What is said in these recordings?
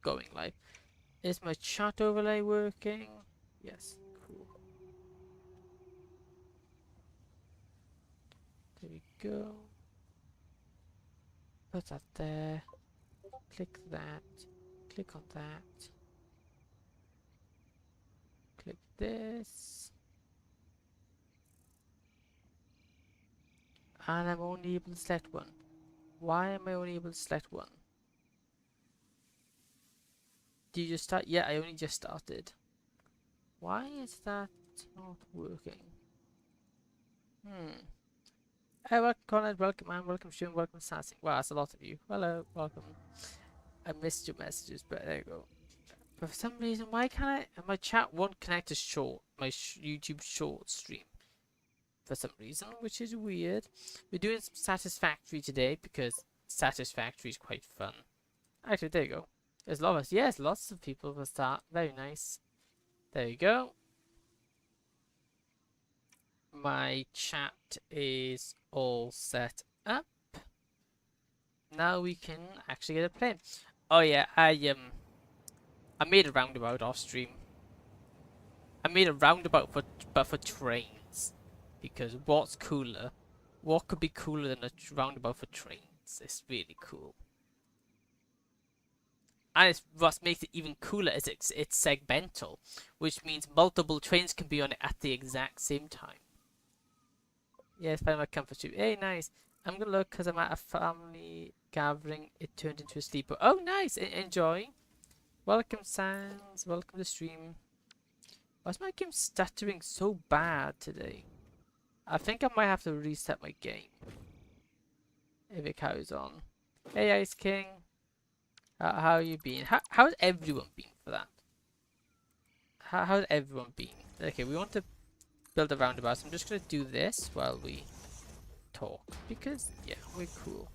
going live. Is my chat overlay working? Yes, cool. There we go. Put that there. Click that. Click on that. Click this. And I'm only able to select one. Why am I only able to select one? Did you just start? Yeah, I only just started. Why is that not working? Hey, welcome Conrad, welcome man, welcome Shun, welcome Sassy. Wow, that's a lot of you. Hello, welcome. I missed your messages, but there you go. But for some reason, why can't I? My chat won't connect to short, my YouTube short stream. For some reason, which is weird. We're doing some Satisfactory today because Satisfactory is quite fun. Actually, there you go. There's a lot of us. Yes, lots of people will start. Very nice. There you go. My chat is all set up. Now we can actually get a plane. Oh yeah, I made a roundabout off stream. I made a roundabout but for trains. Because what's cooler? What could be cooler than a roundabout for trains? It's really cool. And what makes it even cooler is it's segmental, which means multiple trains can be on it at the exact same time. Yes, find my comfort too. Hey, nice. I'm gonna look because I'm at a family gathering. It turned into a sleeper. Oh, nice. Enjoy. Welcome, Sans. Welcome to the stream. Why is my game stuttering so bad today? I think I might have to reset my game if it carries on. Hey, Ice King. How you been? How's everyone been for that? How's everyone been? Okay, we want to build a roundabout, so I'm just gonna do this while we talk because yeah, we're cool.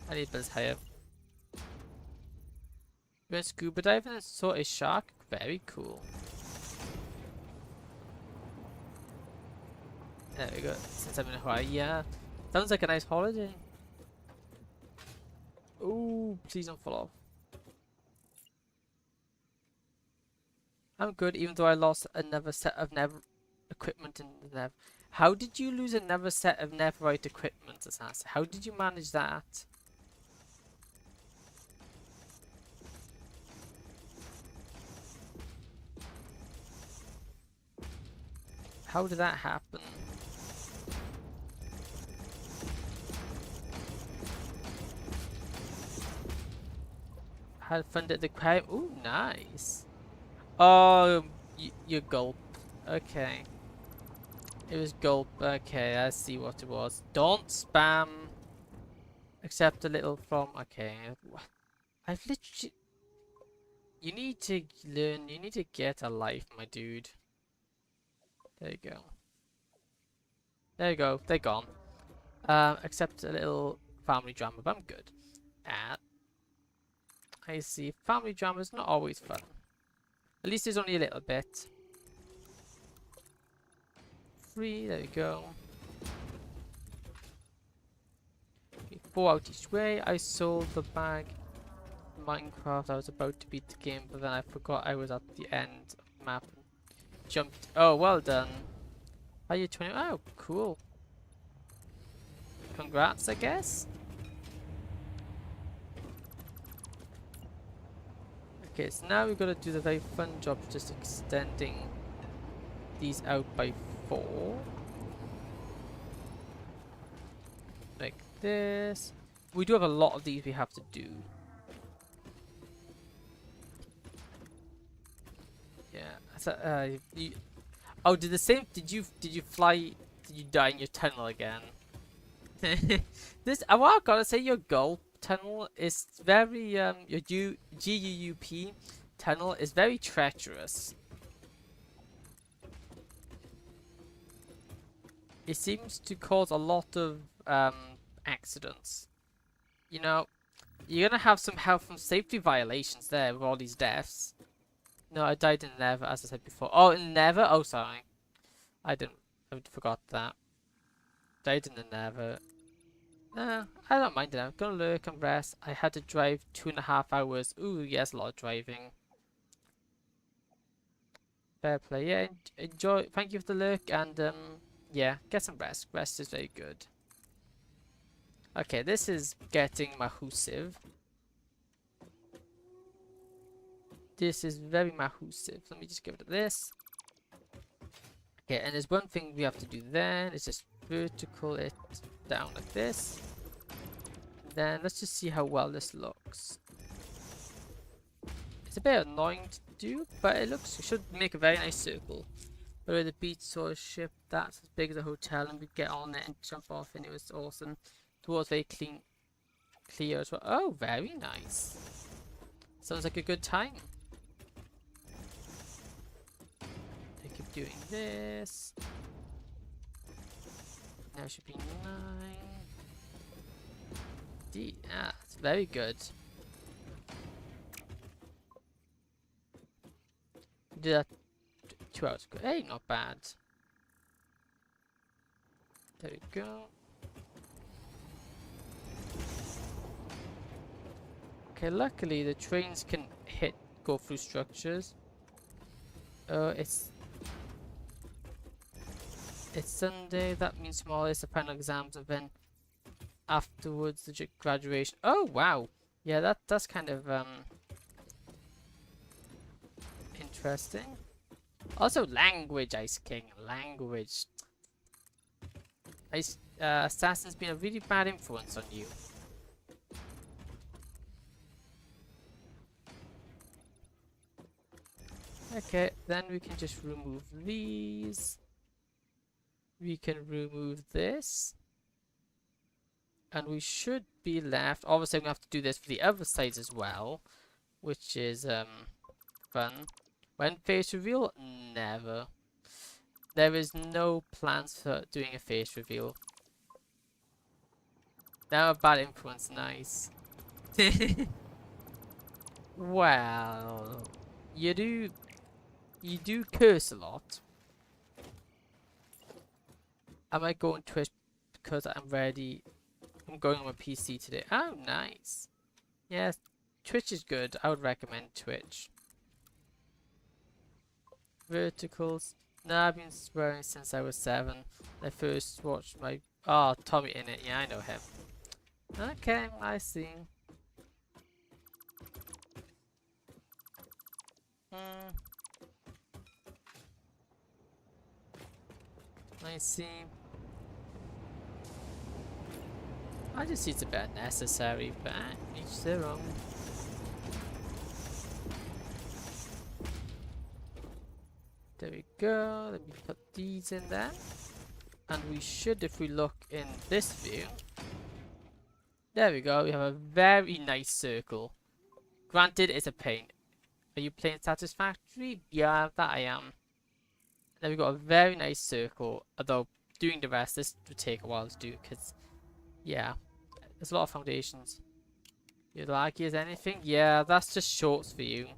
I need to build higher. We went scuba diving and saw a shark. Very cool. There we go. Since I'm in Hawaii, yeah. Sounds like a nice holiday. Ooh, please don't fall off. I'm good, even though I lost another set of equipment in the Nev. How did you lose another set of Netherite equipment, Assassin? How did you manage that? How did that happen? Had fun at the aquarium. Ooh, nice. Oh, you gulp. Okay. It was gulp. Okay, I see what it was. Don't spam. Accept a little from. Okay. I've literally. You need to learn. You need to get a life, my dude. There you go. There you go. They're gone. Accept a little family drama, but I'm good. And I see. Family drama is not always fun. At least there's only a little bit. 3, there you go. 4 out each way. I sold the bag. Minecraft. I was about to beat the game, but then I forgot I was at the end of the map. Jumped. Oh, well done. Are you 20? Oh, cool. Congrats, I guess. Okay, so now we've got to do the very fun job of just extending these out by 4. Like this. We do have a lot of these we have to do. Yeah. So, oh, did you fly? Did you die in your tunnel again? This, well, I gotta say, your gulp tunnel is very your GUUP tunnel is very treacherous. It seems to cause a lot of accidents. You know, you're gonna have some health and safety violations there with all these deaths. No, I died in Nether, as I said before. Oh, in Nether? Oh, sorry. I forgot that. Died in the Nether. I don't mind it. I'm gonna lurk and rest. I had to drive 2.5 hours. Ooh, yes, a lot of driving. Fair play. Yeah, enjoy. Thank you for the lurk, and yeah, get some rest. Rest is very good. Okay, this is getting mahusive. This is very mahusive. Let me just give it this. Okay, and there's one thing we have to do then. Is just vertical it down like this. Then let's just see how well this looks. It's a bit annoying to do, but it should make a very nice circle. Where the beach saw a ship that's as big as a hotel, and we get on it and jump off, and it was awesome. The water's very clear as well. Oh, very nice. Sounds like a good time. They keep doing this. Now it should be 9. D. Ah, it's very good. Do that 2 hours ago. Hey, not bad. There we go. Okay, luckily the trains can go through structures. It's Sunday. That means tomorrow is the final exams, and then afterwards the graduation. Oh wow, yeah, that's kind of interesting. Also, language, Ice King, language. Assassin's been a really bad influence on you. Okay, then we can just remove these. We can remove this. And we should be left. Obviously, I'm going to have to do this for the other sides as well. Which is fun. When face reveal? Never. There is no plans for doing a face reveal. Now a bad influence, nice. Well, you do curse a lot. I might go on Twitch because I'm ready. I'm going on my PC today. Oh, nice. Yes, Twitch is good. I would recommend Twitch. Verticals. No, I've been swearing since I was 7. I first watched my... Oh, Tommy in it. Yeah, I know him. Okay, I see. I see. I just see it's a bit necessary, but each their own. There we go. Let me put these in there. And we should, if we look in this view. There we go. We have a very nice circle. Granted, it's a pain. Are you playing Satisfactory? Yeah, that I am. Then we've got a very nice circle. Although, doing the rest, this would take a while to do. Because, yeah. There's a lot of foundations. You laggy as anything? Yeah, that's just shorts for you.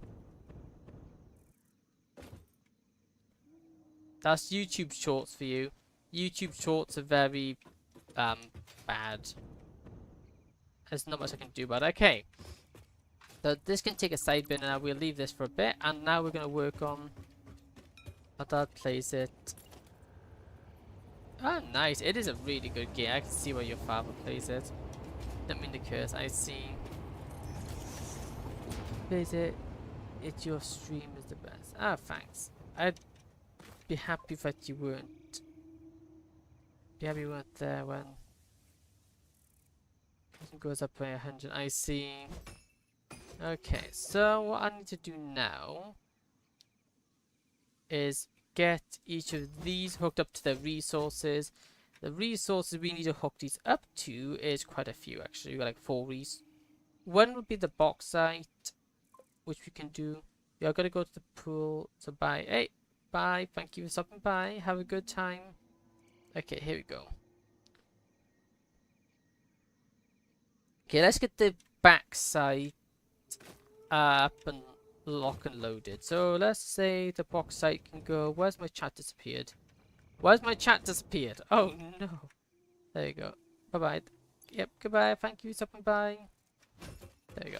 That's YouTube shorts for you. YouTube shorts are very bad. There's not much I can do about it. Okay. So this can take a side bin, and we'll leave this for a bit. And now we're going to work on how Dad plays it. Oh, nice. It is a really good game. I can see why your father plays it. Don't mean to curse. I see. Plays it. It's your stream is the best. Ah, thanks. I'd be happy that you weren't. Be happy you weren't there when it goes up by 100. I see. Okay, so what I need to do now is get each of these hooked up to their resources. The resources we need to hook these up to is quite a few actually. We've got like 4 One would be the bauxite, which we can do. We are going to go to the pool. So bye. Hey, bye. Thank you for stopping by. Have a good time. Okay, here we go. Okay, let's get the backside up and lock and loaded. So let's say the bauxite can go. Where's my chat disappeared? Where's my chat disappeared? Oh no. There you go. Bye bye. Yep, goodbye. Thank you, stopping by. There you go.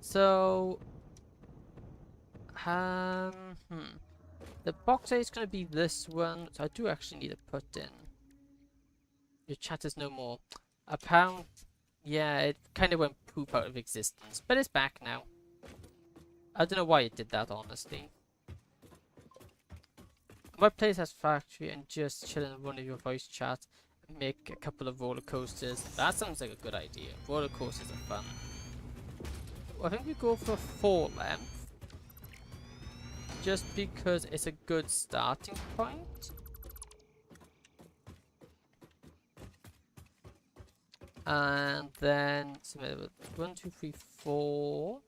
So, the box A is going to be this one. So I do actually need to put in. Your chat is no more. A pound. Yeah, it kind of went poop out of existence, but it's back now. I don't know why it did that, honestly. I might play Satisfactory and just chill in one of your voice chats and make a couple of roller coasters. That sounds like a good idea. Roller coasters are fun. Well, I think we go for 4 length. Just because it's a good starting point. And then, so 1, 2, 3, 4.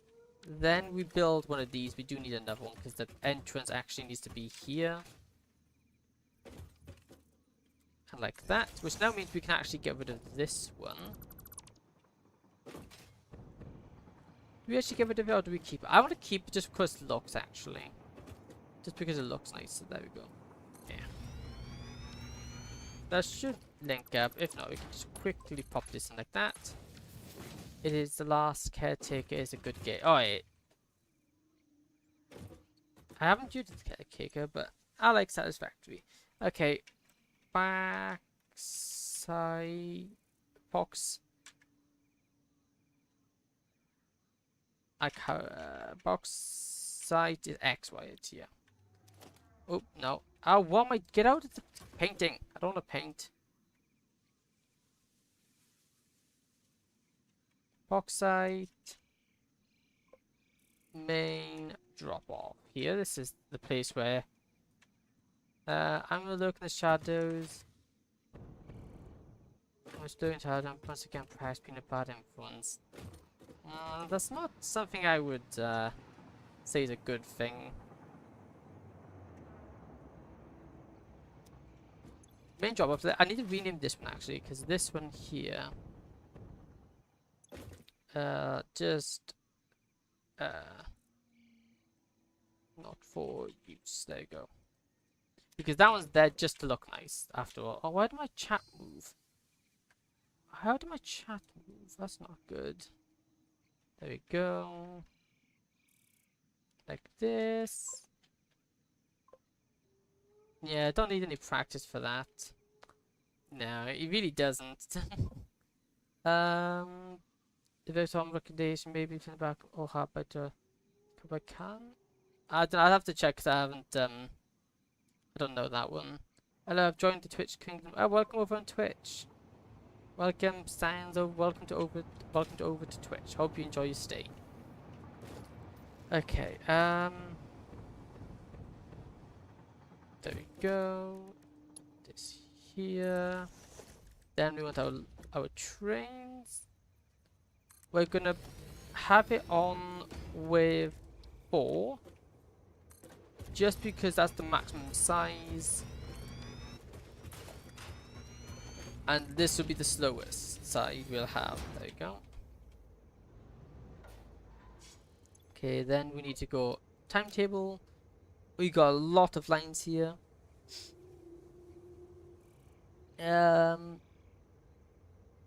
Then we build one of these. We do need another one because the entrance actually needs to be here. And like that, which now means we can actually get rid of this one. Do we actually get rid of it or do we keep it? I want to keep it just because it looks actually. Just because it looks nice. So there we go. Yeah. That should link up. If not, we can just quickly pop this in like that. It is the last caretaker is a good game. Oh, I haven't used the caretaker, but I like Satisfactory. Okay. Backside box. Box side is X, Y, it's here. Oh no! Oh, what am I? Get out of the painting! I don't want to paint. Box side. Main drop off. Here, this is the place where I'm gonna look in the shadows. I was doing shadow. Once again, perhaps being a bad influence. That's not something I would say is a good thing. Main drop off. I need to rename this one actually, because this one here, not for use. There you go. Because that one's there just to look nice. After all. Oh, why did my chat move? How did my chat move? That's not good. There we go. Like this. Yeah, I don't need any practice for that. No, it really doesn't. If there's some recommendation, maybe from the back or how better if I can. I'd have to check because I haven't I don't know that one. Hello, I've joined the Twitch Kingdom. Oh, welcome over on Twitch. Welcome, Sanzo. Welcome to over to Twitch. Hope you enjoy your stay. Okay, there we go. This here. Then we want our trains. We're gonna have it on with 4. Just because that's the maximum size. And this will be the slowest side we'll have. There you go. Okay, then we need to go timetable. We got a lot of lines here.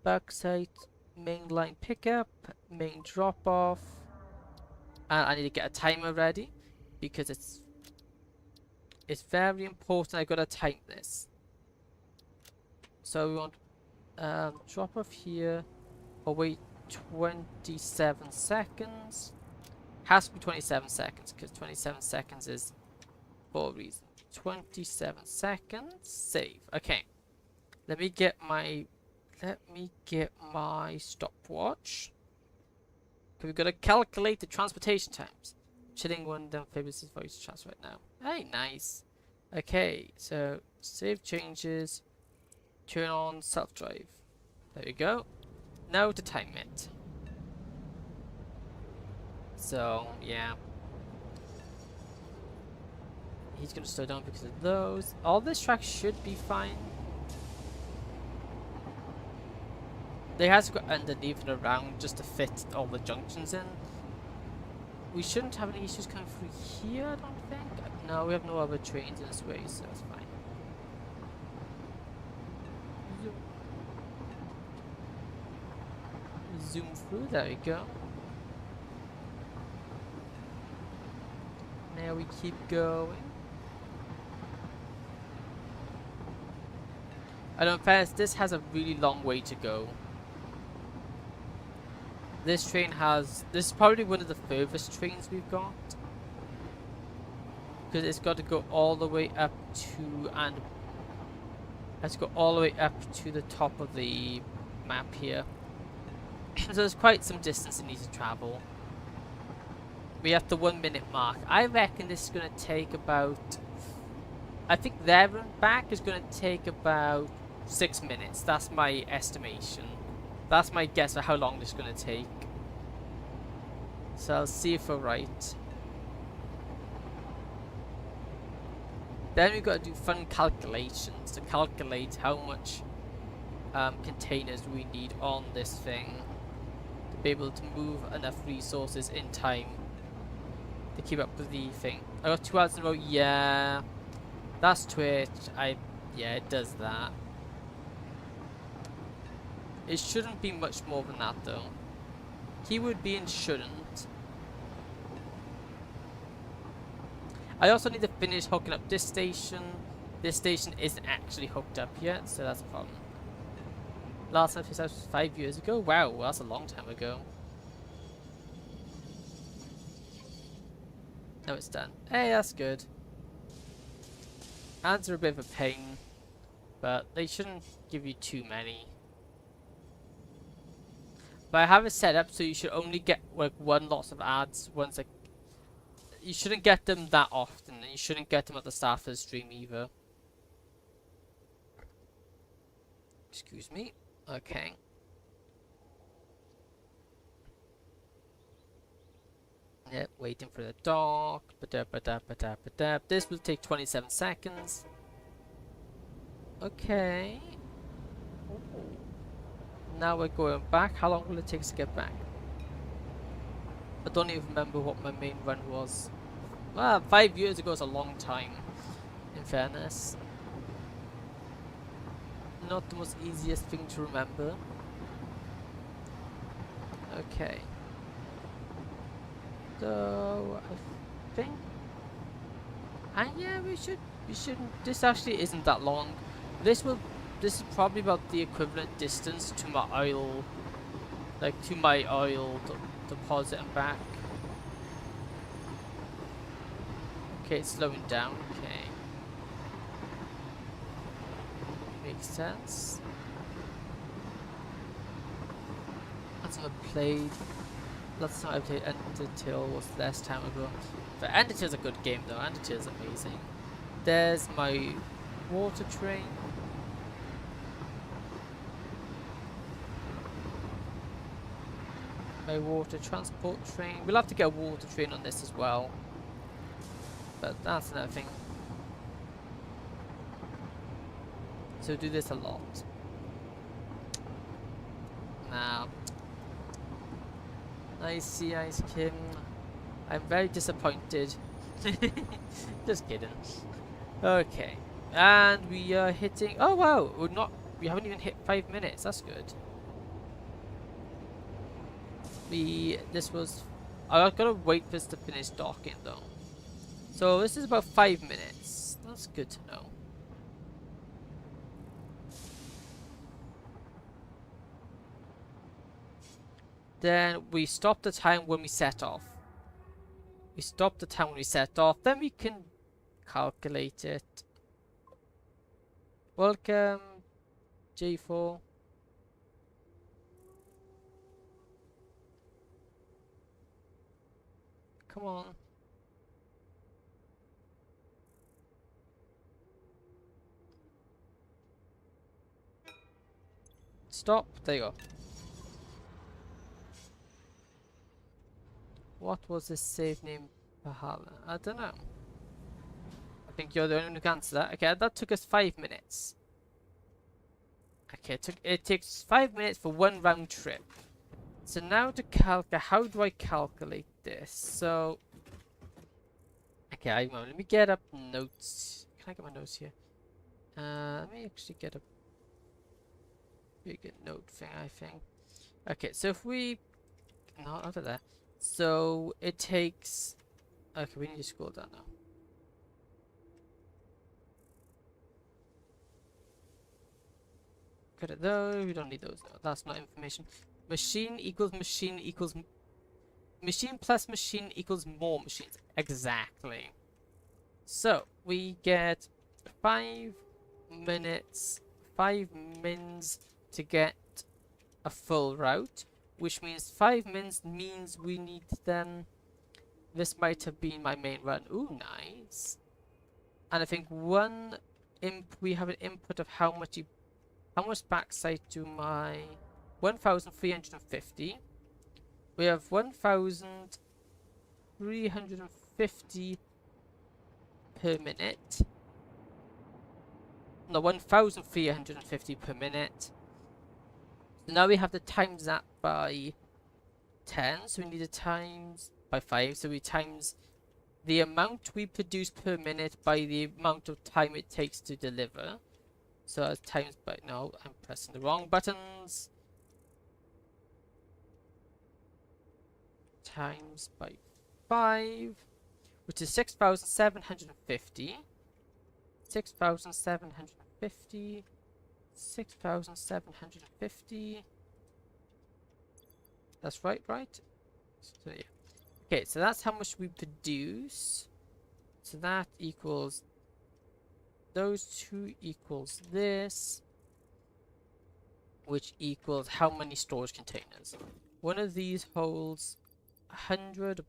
Backside, main line pickup, main drop off. And I need to get a timer ready because it's very important. I gotta time this. So we want drop off here. Oh wait, 27 seconds. Has to be 27 seconds because 27 seconds is for a reason. 27 seconds. Save. Okay. Let me get my stopwatch. We've got to calculate the transportation times. Chilling one down Amphibious voice chats right now. Hey, nice. Okay, so save changes. Turn on self-drive. There we go. Now to time it. So, yeah. He's going to slow down because of those. All this track should be fine. They have to go underneath and around just to fit all the junctions in. We shouldn't have any issues coming through here, I don't think. No, we have no other trains in this way, so it's fine. zoom through. There we go. Now we keep going. And in fairness, this has a really long way to go. This train has... This is probably one of the furthest trains we've got. Because it's got to go all the way up to... and let's go all the way up to the top of the map here. So there's quite some distance it needs to travel. We're at the 1 minute mark. I reckon this is going to take about... I think there and back is going to take about 6 minutes. That's my estimation. That's my guess of how long this is going to take. So I'll see if we're right. Then we've got to do fun calculations to calculate how much containers we need on this thing to be able to move enough resources in time to keep up with the thing. I got 2 hours in a row. Yeah, that's Twitch. Yeah, it does that. It shouldn't be much more than that though. Keyword being shouldn't. I also need to finish hooking up this station. This station isn't actually hooked up yet, so that's a problem. Last time this was 5 years ago. Wow, well, that's a long time ago. Now it's done. Hey, that's good. Ads are a bit of a pain, but they shouldn't give you too many. But I have it set up so you should only get like 1 lot of ads once a... You shouldn't get them that often, and you shouldn't get them at the start of the stream either. Excuse me. Okay. Yep, waiting for the dock. This will take 27 seconds. Okay. Ooh. Now we're going back. How long will it take us to get back? I don't even remember what my main run was. Well, 5 years ago is a long time, in fairness. Not the most easiest thing to remember. Okay. So, I think... And yeah, we shouldn't... This actually isn't that long. This is probably about the equivalent distance to my oil... Like, to my oil deposit and back. Okay, it's slowing down. Okay. Makes sense. That's what I played. Last time I played Undertale was last time ago. But Undertale's a good game though. Undertale's amazing. There's my water train. My water transport train. We'll have to get a water train on this as well. But that's another thing. So do this a lot. Now, Ice Kim. I'm very disappointed. Just kidding. Okay, and we are hitting. Oh wow, we haven't even hit 5 minutes. That's good. I've got to wait for this to finish docking though. So this is about 5 minutes. That's good to know. Then we stop the time when we set off. We stop the time when we set off. Then we can calculate it. Welcome, J4. Come on. Stop. There you go. What was this save name? Bahala? I don't know. I think you're the only one who can answer that. Okay, that took us 5 minutes. Okay, it takes 5 minutes for 1 round trip. So now to calculate, how do I calculate this? So, okay, let me get up notes. Can I get my notes here? Let me actually get a bigger note thing, I think. Okay, so if we... No, out of there. So it takes... Okay, we need to scroll down now. Got it though. We don't need those. No, that's not information. Machine equals machine equals... Machine plus machine equals more machines. Exactly. So we get 5 minutes, 5 mins to get a full route, which means 5 mins means we need then... This might have been my main run. Ooh, nice. And I think we have an input of how much backside to my 1,350. We have 1,350 per minute. No, 1,350 per minute. So now we have to times that by 10. So we need to times by 5. So we times the amount we produce per minute by the amount of time it takes to deliver. So as times by... No, I'm pressing the wrong buttons. Times by 5, which is 6,750. 6,750. 6,750. That's right, right? So, yeah. Okay, so that's how much we produce. So that equals... Those two equals this, which equals how many storage containers. One of these holds 100.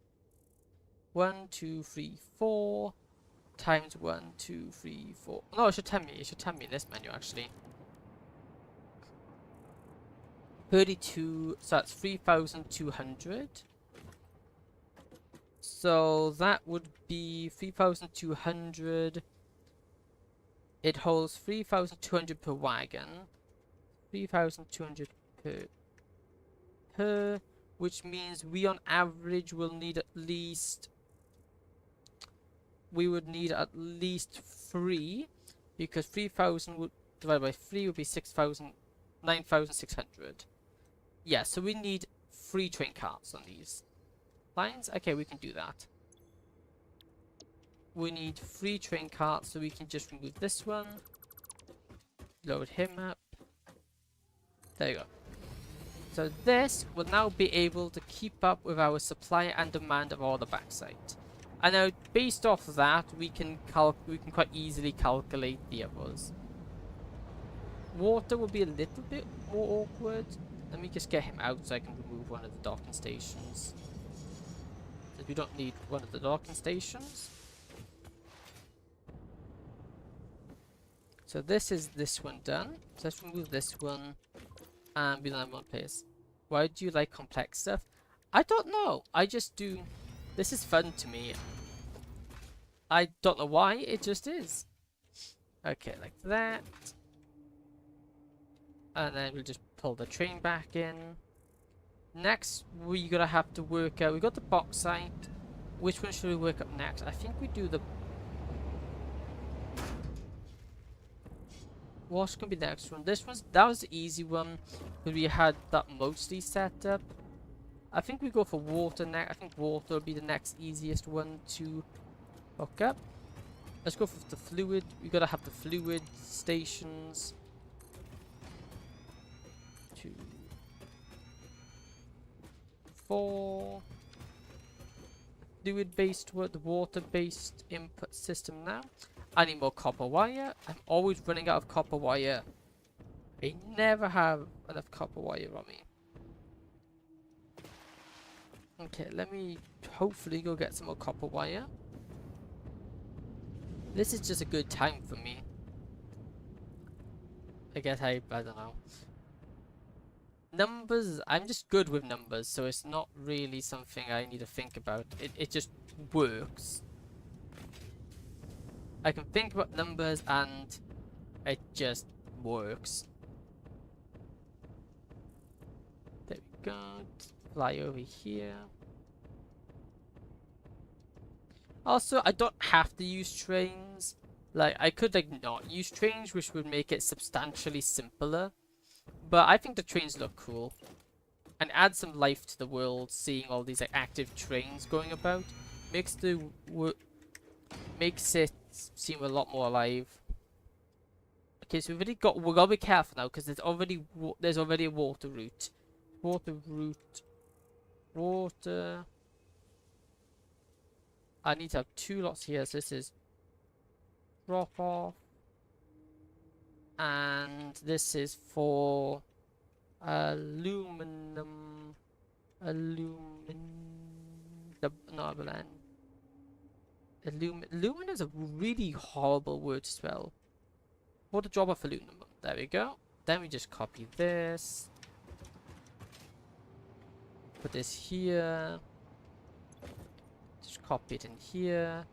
1, 2, 3, 4 times 1, 2, 3, 4. No, it should tell me. It should tell me in this menu actually. 32. So that's 3,200. So that would be 3,200. It holds 3,200 per wagon. 3,200 per, which means we on average will need at least... We would need at least 3, because 3,000 would divided by 3 would be 6,000, 9,600. Yeah, so we need 3 train carts on these lines. Okay, we can do that. We need 3 train carts, so we can just remove this one. Load him up. There you go. So this will now be able to keep up with our supply and demand of all the backside. And now, based off of that, we can quite easily calculate the others. Water will be a little bit more awkward. Let me just get him out so I can remove one of the docking stations. So we don't need one of the docking stations. So this is this one done. So let's remove this one and be in one place. Why do you like complex stuff? I don't know. I just do. This is fun to me. I don't know why. It just is. Okay, like that. And then we'll just pull the train back in. Next, we're gonna have to work out. We got the bauxite. Which one should we work up next? I think we do the... What's gonna be the next one? This one's... That was the easy one, because we had that mostly set up. I think we go for water next. I think water will be the next easiest one to hook up. Let's go for the fluid. We gotta have the fluid stations. 2, 4. Fluid-based, the water-based input system now. I need more copper wire. I'm always running out of copper wire. I never have enough copper wire on me. Okay, let me hopefully go get some more copper wire. This is just a good time for me. I guess I don't know. Numbers, I'm just good with numbers, so it's not really something I need to think about. It just works. I can think about numbers and it just works. There we go. Fly over here. Also, I don't have to use trains. Like, I could like not use trains, which would make it substantially simpler. But I think the trains look cool. and add some life to the world. Seeing all these like active trains going about makes makes it seem a lot more alive. Okay, so we gotta be careful now because there's already a water route. Water route. Water. I need to have 2 lots here. So this is drop off, and this is for aluminum. Not aluminum. Aluminum is a really horrible word to spell. Water drop off aluminum. There we go. Then we just copy this. Put this here. Just copy it in here.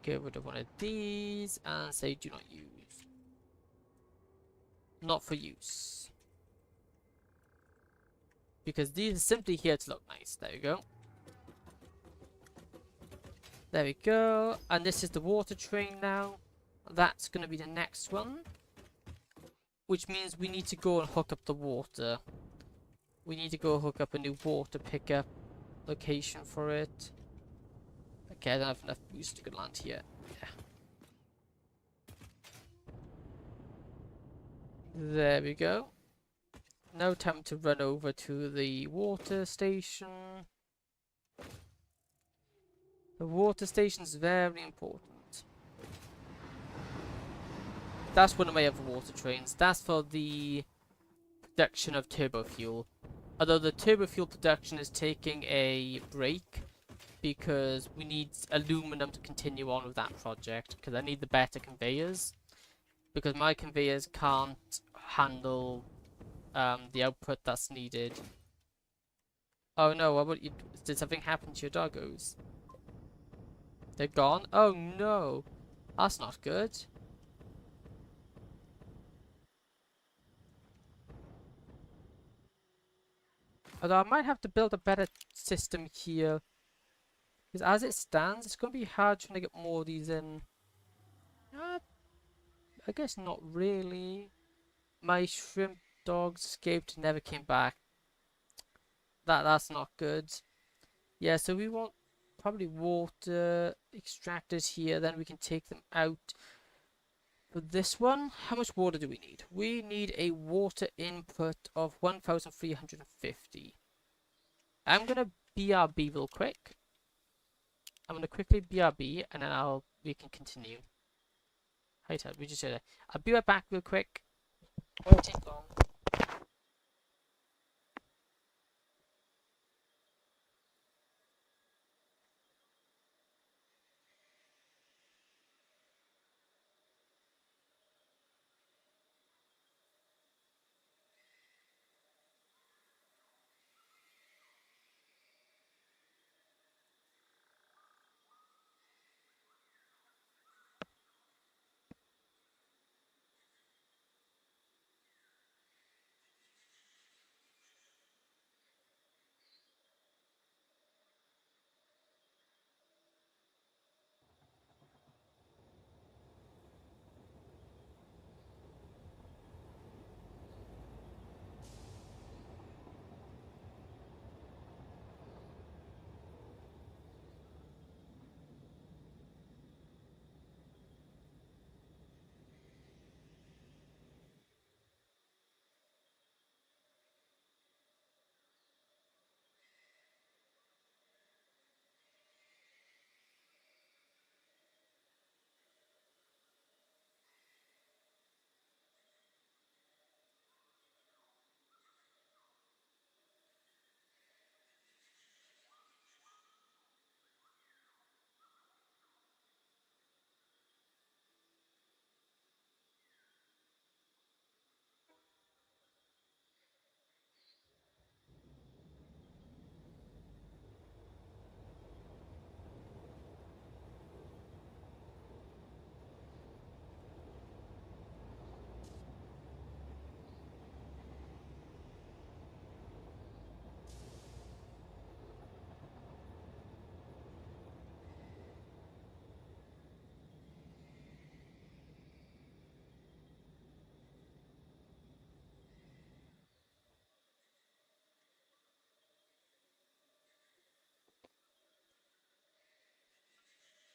Get rid of one of these and say do not use. Not for use. Because these are simply here to look nice. There we go. There we go. And this is the water train now. That's going to be the next one. Which means we need to go and hook up the water. We need to go hook up a new water pickup location for it. Okay, I don't have enough boost to land here. Yeah. There we go. Now time to run over to the water station. The water station is very important. That's one of my other water trains. That's for the production of turbo fuel. Although the turbo fuel production is taking a break because we need aluminum to continue on with that project because I need the better conveyors because my conveyors can't handle the output that's needed. Oh no, what about you? Did something happen to your doggos? They're gone? Oh no, that's not good. Although I might have to build a better system here. Because as it stands, it's going to be hard trying to get more of these in. I guess not really. My shrimp dogs escaped and never came back. That's not good. Yeah, so we want probably water extractors here. Then we can take them out. For this one, how much water do we need? We need a water input of 1,350. I'm going to BRB real quick. I'm going to quickly BRB and then we can continue. Hey, we just said that. I'll be right back real quick. Won't take long.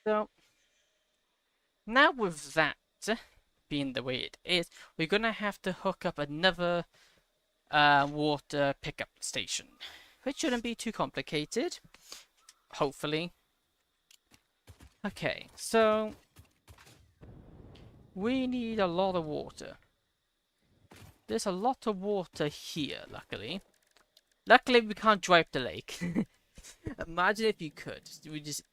So now with that being the way it is, we're gonna have to hook up another water pickup station, which shouldn't be too complicated, hopefully. Okay, so we need a lot of water. There's a lot of water here, luckily. Luckily, we can't dry up the lake. Imagine if you could. We just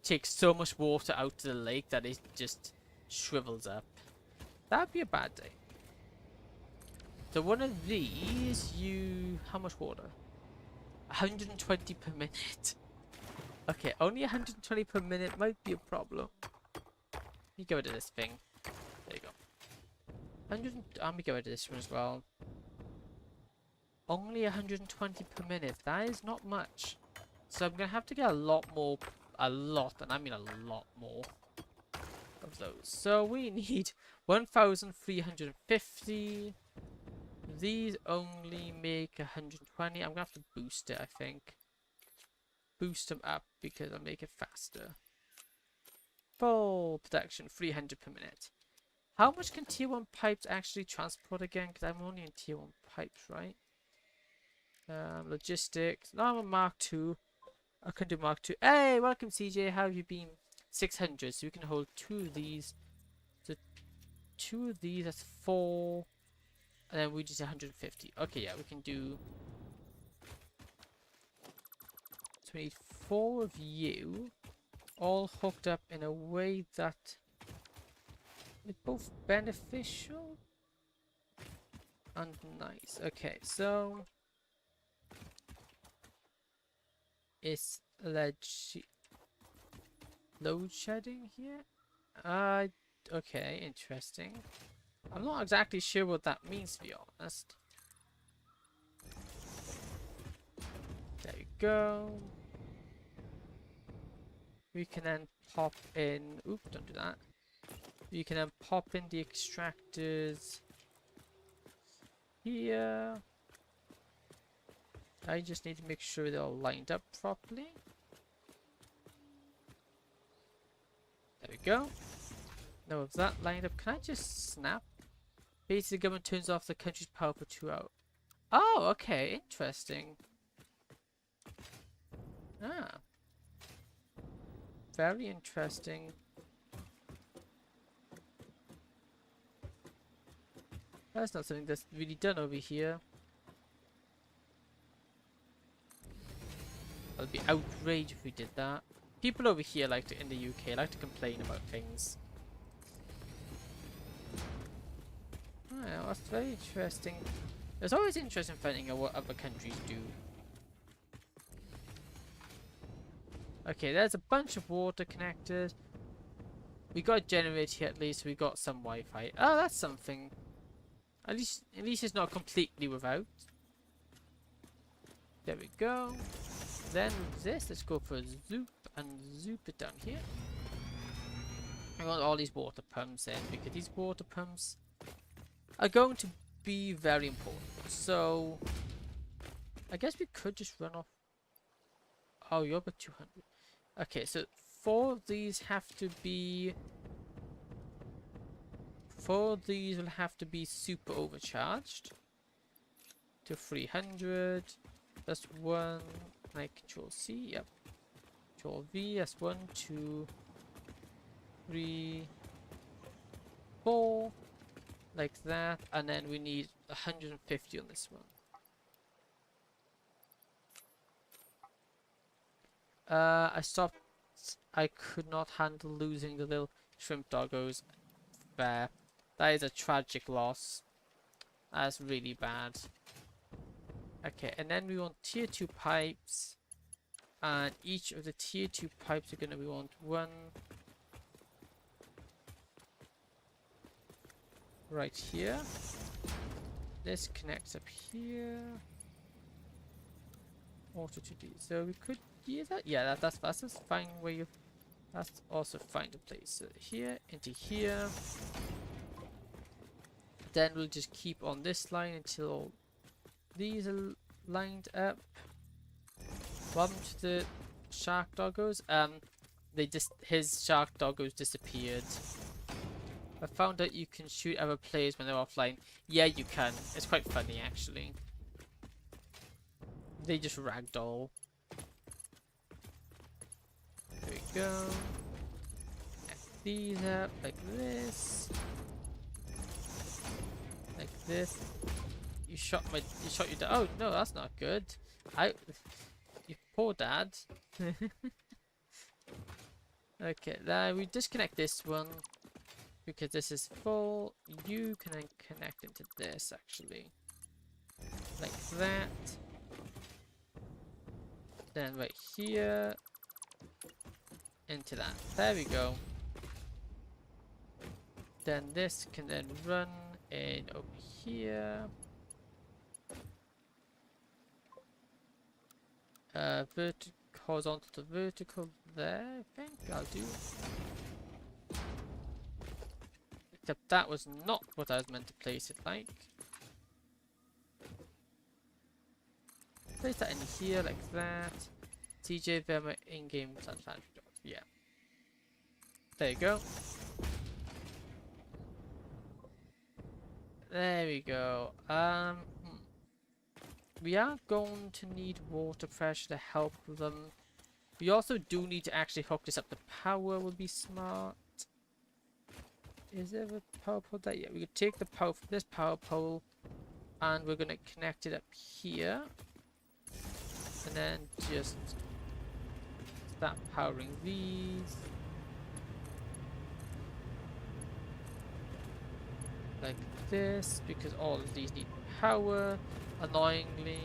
take so much water out of the lake that it just shrivels up. That'd be a bad day. So one of these, how much water? 120 per minute. Okay, only 120 per minute might be a problem. Let me get rid of this thing. There you go. I'm gonna get rid of this one as well. Only 120 per minute. That is not much. So I'm gonna have to get a lot more, and I mean a lot more of those. So we need 1,350. These only make 120. I'm gonna have to boost it, I think. Boost them up because I'll make it faster. Full production, 300 per minute. How much can tier 1 pipes actually transport again? Because I'm only in tier 1 pipes, right? Logistics. No, I'm a Mark 2. I can do Mark 2. Hey, welcome CJ. How have you been? 600. So we can hold 2 of these. So 2 of these, that's 4. And then we just 150. Okay, yeah, we can do. So we need 4 of you. All hooked up in a way that is both beneficial and nice. Okay, so is load shedding here? Okay, interesting. I'm not exactly sure what that means, to be honest. There you go. We can then pop in. Oops, don't do that. You can then pop in the extractors here. I just need to make sure they're all lined up properly. There we go. Now with that lined up, can I just snap? Basically, the government turns off the country's power for 2 hours. Oh, okay, interesting. Ah. Very interesting. That's not something that's really done over here. I'd be outraged if we did that. People over here in the UK like to complain about things. Oh, that's very interesting. It's always interesting finding out what other countries do. Okay, there's a bunch of water connectors. We got a generator here at least. We got some Wi-Fi. Oh, that's something. At least it's not completely without. There we go. Then with this, let's go for zoop and zoop it down here. I want all these water pumps in because these water pumps are going to be very important. So I guess we could just run off. Oh, you're about 200. Okay, so 4 of these have to be. 4 of these will have to be super overcharged to 300. That's 1. I control C. Yep. Control V. That's 1, 2, 3, 4. Like that. And then we need 150 on this one. I stopped. I could not handle losing the little shrimp doggos. There. That is a tragic loss. That's really bad. Okay, and then we want tier 2 pipes. And each of the tier 2 pipes are gonna we want 1 right here. This connects up here. Auto to D. So we could use that. Yeah, that's a fine way of. That's also fine to place. So here into here. Then we'll just keep on this line until these are lined up. Welcome to the shark doggos. his shark doggos disappeared. I found out you can shoot other players when they're offline. Yeah, you can. It's quite funny actually. They just ragdoll. There we go. Connect these up like this. Like this. You shot your dad. Oh no, that's not good. You poor dad. Okay, now we disconnect this one because this is full. You can then connect into this actually, like that. Then right here into that. There we go. Then this can then run in over here. Horizontal to vertical there, I think I'll do. Except that was not what I was meant to place it like. Place that in here like that. TJ Verma in-game Satisfactory. Yeah. There you go. There we go. We are going to need water pressure to help them. We also do need to actually hook this up to power, would be smart. Is there a power pole there? Yeah, we could take the power from this power pole and we're going to connect it up here. And then just start powering these. Like this, because all of these need power, annoyingly.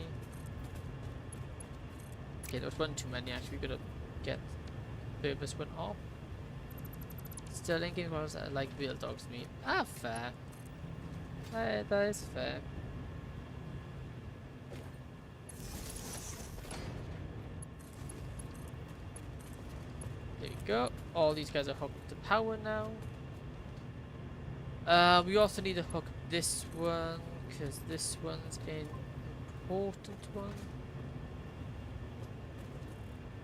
Okay, there's one too many actually, we gotta get this one off. Still thinking was like real dogs meat. Ah, fair. That is fair. There you go. All these guys are hooked to power now. We also need to hook this one because this one's an important one.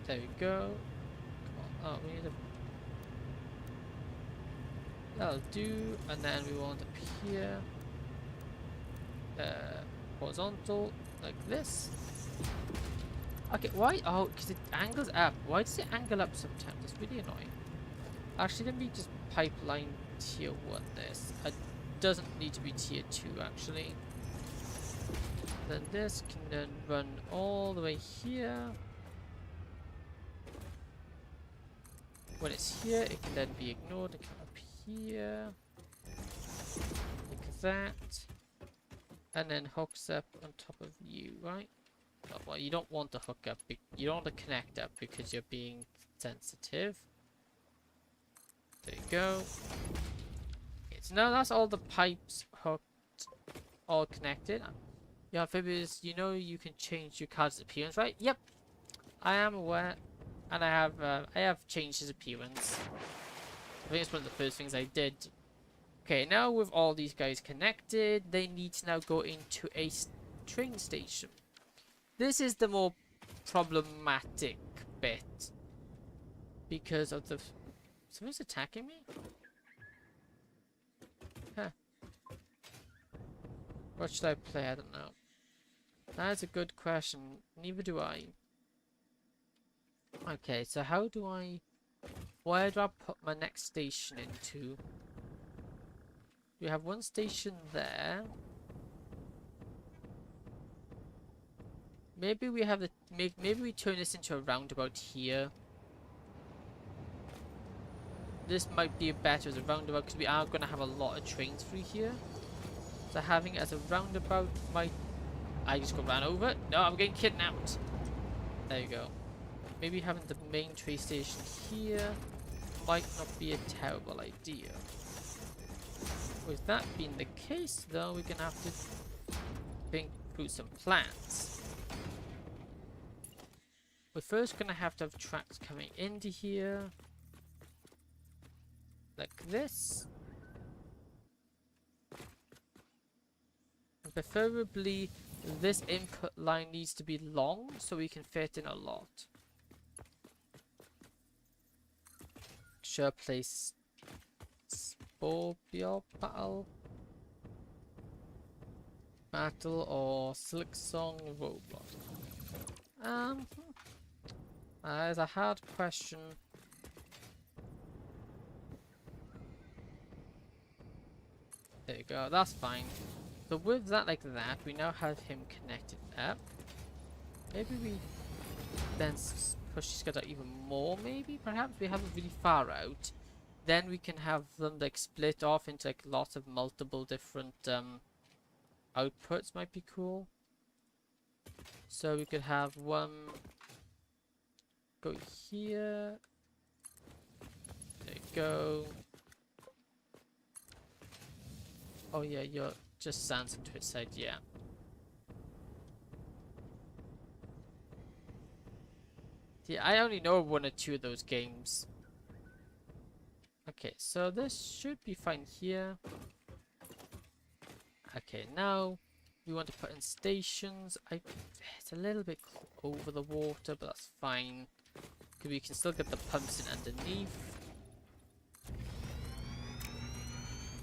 There we go. Come on. Oh, we need a. That'll do. And then we want up here. Horizontal, like this. Okay, why? Oh, because it angles up. Why does it angle up sometimes? It's really annoying. Actually, let me just pipeline tier 1 this. It doesn't need to be tier 2 actually. Then this can then run all the way here. When it's here, it can then be ignored and come up here. Like that. And then hooks up on top of you, right? Oh, well, you don't want to hook up, you don't want to connect up because you're being sensitive. There you go. Okay, so now that's all the pipes hooked, all connected. Yeah, Amphibious, you know you can change your card's appearance, right? Yep, I am aware, and I have changed his appearance. I think it's one of the first things I did. Okay, now with all these guys connected, they need to now go into a train station. This is the more problematic bit because of the. Someone's attacking me? Huh. What should I play? I don't know. That is a good question. Neither do I. Okay, so how do I... Where do I put my next station into? We have one station there. Maybe we have the... Maybe we turn this into a roundabout here. This might be better as a roundabout because we are going to have a lot of trains through here. So having it as a roundabout might... I just got ran over. No, I'm getting kidnapped. There you go. Maybe having the main train station here might not be a terrible idea. With that being the case though, we're going to have to think through some plans. We're first going to have tracks coming into here. Like this. And preferably this input line needs to be long so we can fit in a lot. Structure, place Scorpio Battle or Silk Song Roblox. That is a hard question. There you go, that's fine. So with that like that, we now have him connected up. Maybe we then push these guys out even more, maybe? Perhaps we have it really far out. Then we can have them like split off into like lots of multiple different outputs, might be cool. So we could have one go here. There you go. Oh yeah, you're just stands into its side, yeah. Yeah, I only know one or two of those games. Okay, so this should be fine here. Okay, now we want to put in stations. It's a little bit over the water, but that's fine. Because we can still get the pumps in underneath.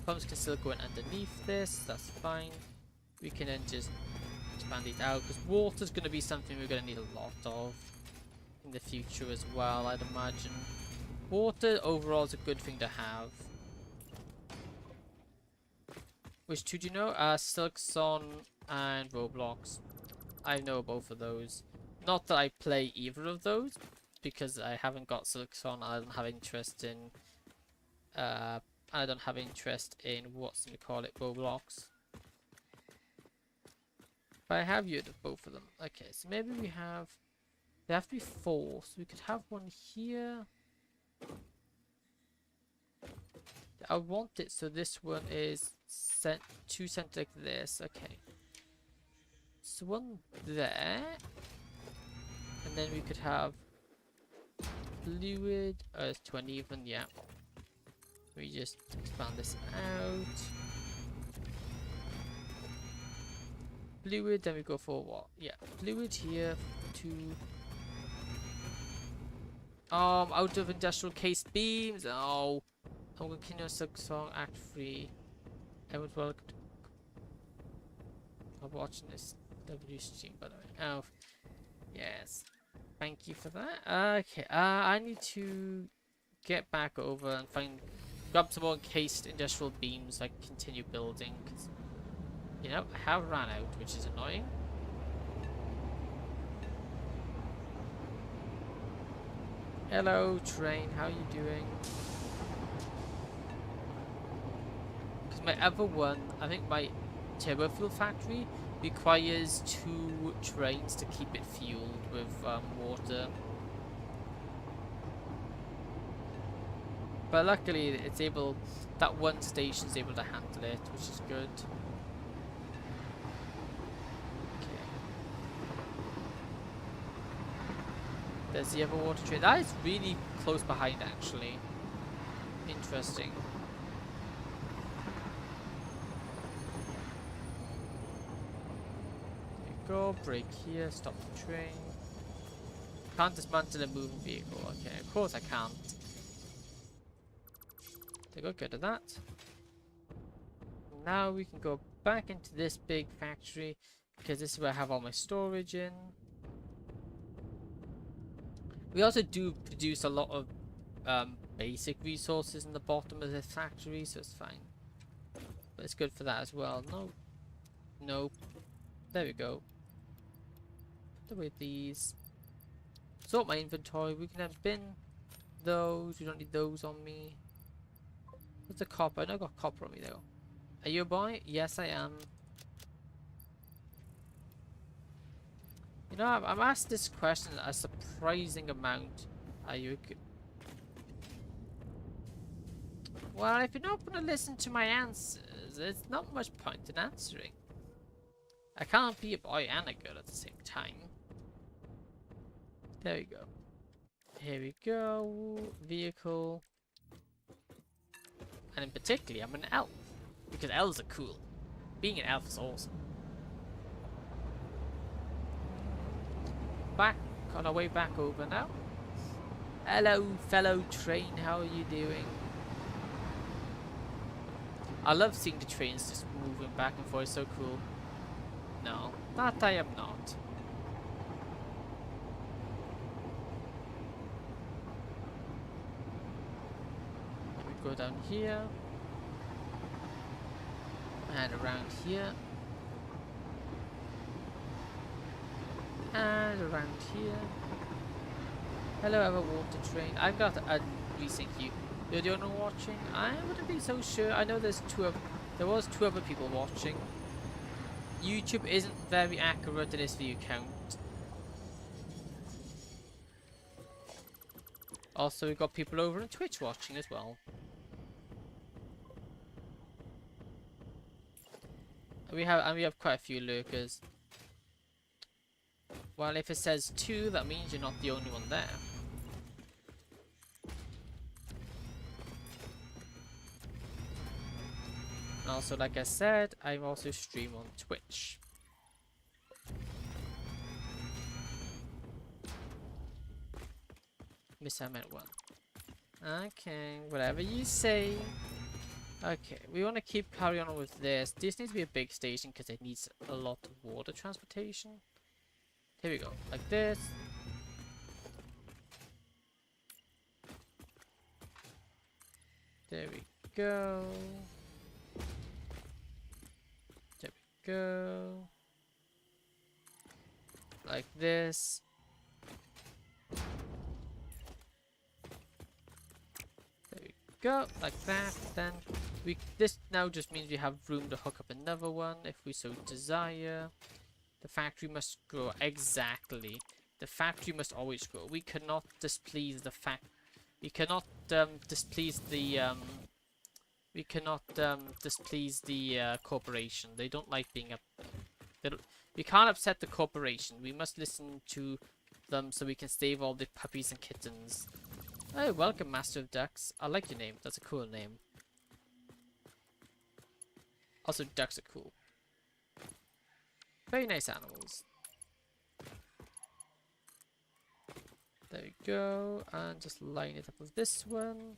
Pumps can still go in underneath this, that's fine. We can then just expand these out, because water's going to be something we're going to need a lot of in the future as well, I'd imagine. Water overall is a good thing to have. Which two do you know? Silkson and Roblox. I know both of those. Not that I play either of those, because I haven't got Silkson. I don't have interest in what's gonna call it, Roblox. But I have used both of them. Okay, so maybe we have. They have to be 4, so we could have one here. I want it so this one is sent like this. Okay. So one there, and then we could have fluid. It's 20 even, yeah. We just expand this out. Fluid, then we go for what? Yeah, fluid here to out of industrial case beams. Oh, I'm gonna continue song act 3. Everyone's welcome to I'm watching this W stream, by the way. Oh, yes. Thank you for that. Okay, I need to get back over and grab some more encased industrial beams so I can continue building. Cause, you know, I have ran out, which is annoying. Hello, train. How are you doing? Because my other one, I think my turbo fuel factory requires 2 trains to keep it fueled with water. But luckily, it's able. That one station is able to handle it, which is good. Okay. There's the other water train. That is really close behind, actually. Interesting. There you go. Brake here. Stop the train. Can't dismantle a moving vehicle. Okay, of course I can't. They got good at that. Now we can go back into this big factory because this is where I have all my storage in. We also do produce a lot of basic resources in the bottom of this factory, so it's fine. But it's good for that as well. No. Nope. There we go. Put away these. Sort my inventory. We can have bin those. We don't need those on me. What's the copper? I know I got copper on me though. Are you a boy? Yes, I am. You know, I'm asked this question a surprising amount. Are you a Well, if you're not going to listen to my answers, there's not much point in answering. I can't be a boy and a girl at the same time. There we go. Here we go. Vehicle. And in particular, I'm an elf. Because elves are cool. Being an elf is awesome. Back on our way back over now. Hello, fellow train. How are you doing? I love seeing the trains just moving back and forth. It's so cool. No, that I am not. We go down here and around here and around here. Hello, ever water train. I've got a recent you. You're the only one watching. I wouldn't be so sure. I know there was two other people watching. YouTube isn't very accurate in its view count. Also, we've got people over on Twitch watching as well. We have quite a few lurkers. Well, if it says 2, that means you're not the only one there. And also, like I said, I also stream on Twitch. Miss, I meant 1. Okay, whatever you say. Okay, we want to keep carrying on with this. This needs to be a big station because it needs a lot of water transportation. Here we go, like this. There we go. There we go. Like this. There we go, like that. Then this now just means we have room to hook up another one if we so desire. The factory must grow exactly. The factory must always grow. We cannot displease the We cannot displease the corporation. They don't like being up. We can't upset the corporation. We must listen to them so we can save all the puppies and kittens. Oh, welcome, Master of Ducks. I like your name. That's a cool name. Also, ducks are cool. Very nice animals. There we go. And just line it up with this one.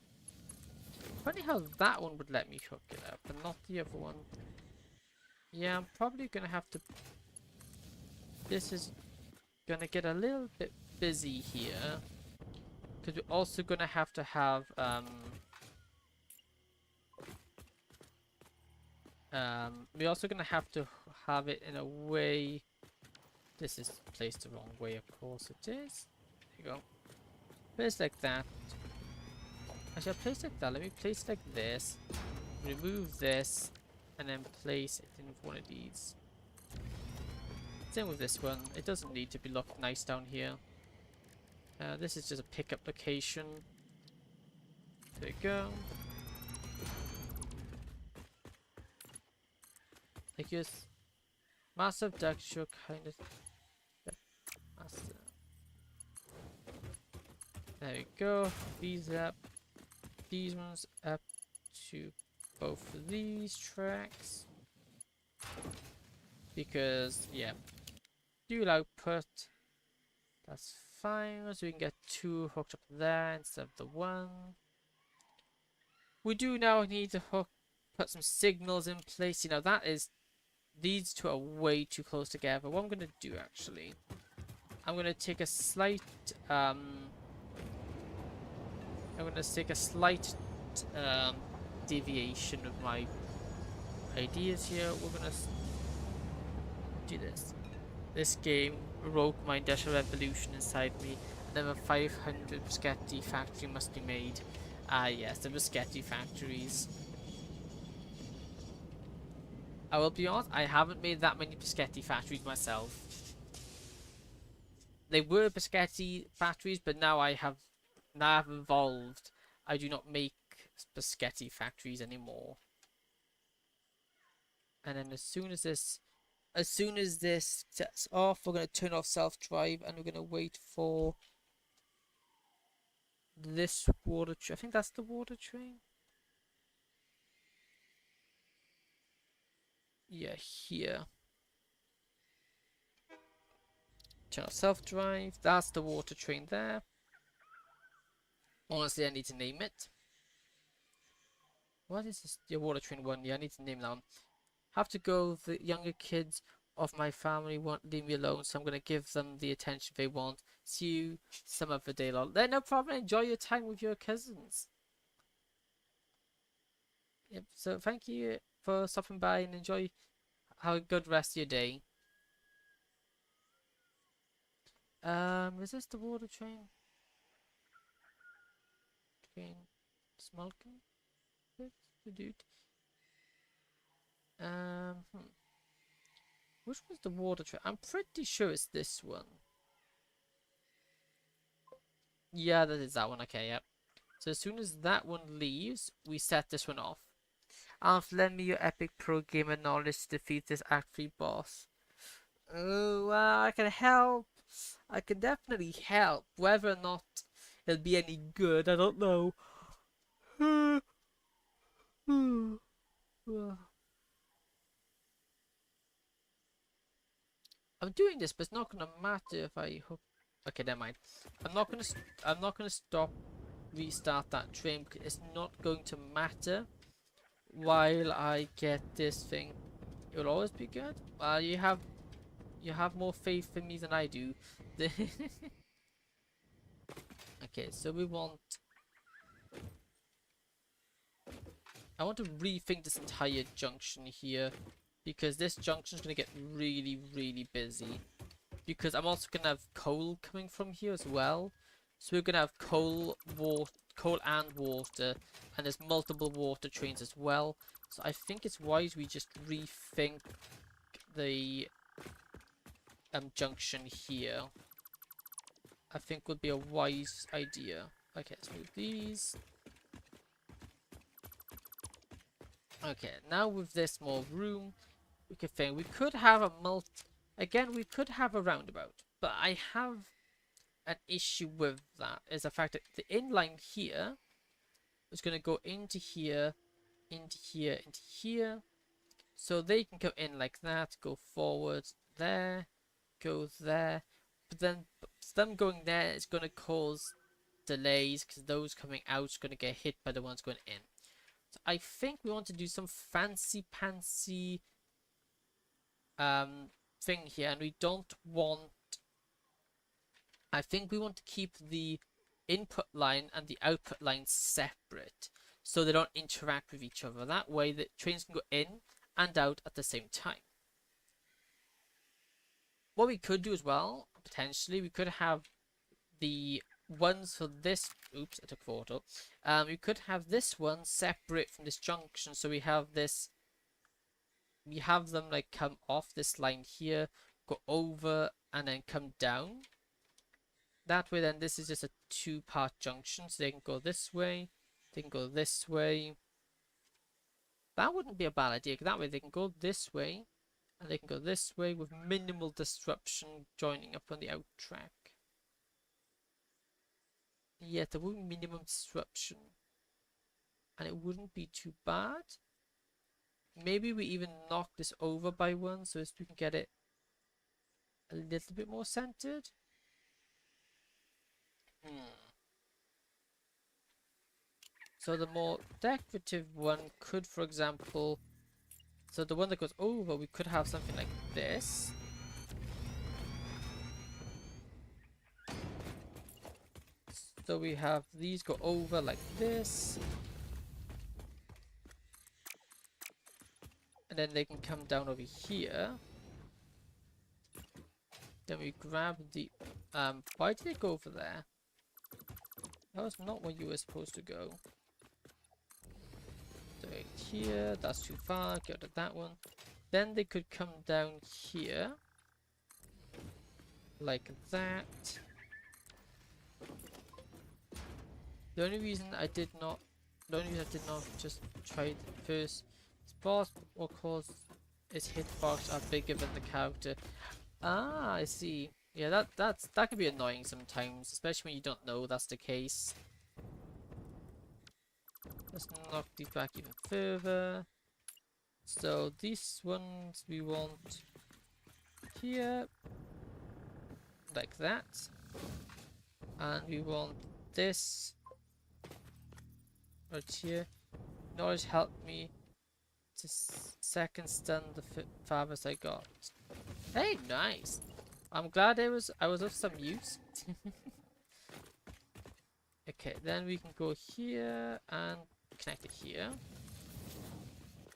Funny how that one would let me hook it up, but not the other one. Yeah, I'm probably going to have to... This is going to get a little bit busy here. Because we're also going to have... we're also going to have to have it in a way... This is placed the wrong way, of course it is. There you go. Place like that. Actually, I'll place like that. Let me place like this. Remove this. And then place it in one of these. Same with this one. It doesn't need to be looked nice down here. This is just a pickup location. There we go. I guess Master of Duck should kind of... Master. There we go. These up. These ones up to both of these tracks. Because, yeah. Dual output. That's fine. So we can get 2 hooked up there instead of the 1. We do now need to put some signals in place. You know, that is... These two are way too close together. What I'm going to do, actually... I'm going to take a slight... deviation of my ideas here. We're going to do this. This game broke my industrial revolution inside me. Another 500 Biscotti factory must be made. Ah, yes, the Biscotti factories. I will be honest, I haven't made that many Biscotti factories myself. They were Biscotti factories, but now I have evolved. I do not make Biscotti factories anymore. And then as soon as this sets off, we're going to turn off self-drive and we're going to wait for this water train. I think that's the water train. Yeah, here. Turn off self-drive. That's the water train there. Honestly, I need to name it. What is this? Your water train one? Yeah, I need to name that one. Have to go. The younger kids of my family won't leave me alone, so I'm gonna give them the attention they want. See you some other day, lol. Then no problem. Enjoy your time with your cousins. Yep. So thank you for stopping by and enjoy. Have a good rest of your day. Is this the water train? Train, Smolkin? The dude. Hmm. Which was the water train? I'm pretty sure it's this one. Yeah, that is that one. Okay, yep. So as soon as that one leaves, we set this one off. Lend me your epic pro gamer knowledge to defeat this Act 3 boss. Oh, well, I can help. I can definitely help. Whether or not it'll be any good, I don't know. I'm doing this, but it's not gonna matter if I hook. Okay, never mind. I'm not gonna. I'm not gonna stop. Restart that train because it's not going to matter while I get this thing. It will always be good. Well, you have more faith in me than I do. Okay, so we want. I want to rethink this entire junction here because this junction is gonna get really busy. Because I'm also gonna have coal coming from here as well. So we're gonna have coal and water, and there's multiple water trains as well. So I think it's wise we just rethink the junction here. I think would be a wise idea. Okay, let's move these. Okay, now with this more room, we could think we could have a again, we could have a roundabout, but I have an issue with that is the fact that the inline here is going to go into here, into here, into here. So they can go in like that, go forward there, go there. But then them going there is going to cause delays because those coming out are going to get hit by the ones going in. So I think we want to do some fancy pantsy thing here, and we don't want. I think we want to keep the input line and the output line separate so they don't interact with each other. That way the trains can go in and out at the same time. What we could do as well, potentially, we could have the ones for this. Oops, I took a photo. We could have this one separate from this junction, so we have this. We have them like come off this line here, go over, and then come down. That way, then this is just a two-part junction, so they can go this way, they can go this way. That wouldn't be a bad idea. That way, they can go this way, and they can go this way with minimal disruption joining up on the out track. Yeah, there would be minimum disruption, and it wouldn't be too bad. Maybe we even knock this over by one, so as we can get it a little bit more centered. So the more decorative one could, for example, so the one that goes over, we could have something like this. So we have these go over like this. And then they can come down over here. Then we grab the, why did it go over there? That was not where you were supposed to go. So right here, that's too far, get rid of that one. Then they could come down here. Like that. The only reason I did not just try it first spot or cause its hitbox are bigger than the character. Ah, I see. Yeah, that can be annoying sometimes, especially when you don't know that's the case. Let's knock these back even further. So these ones we want here, like that, and we want this right here. Knowledge helped me to second stun the farthest I got. Hey, nice. I'm glad I was of some use. Okay, then we can go here and connect it here.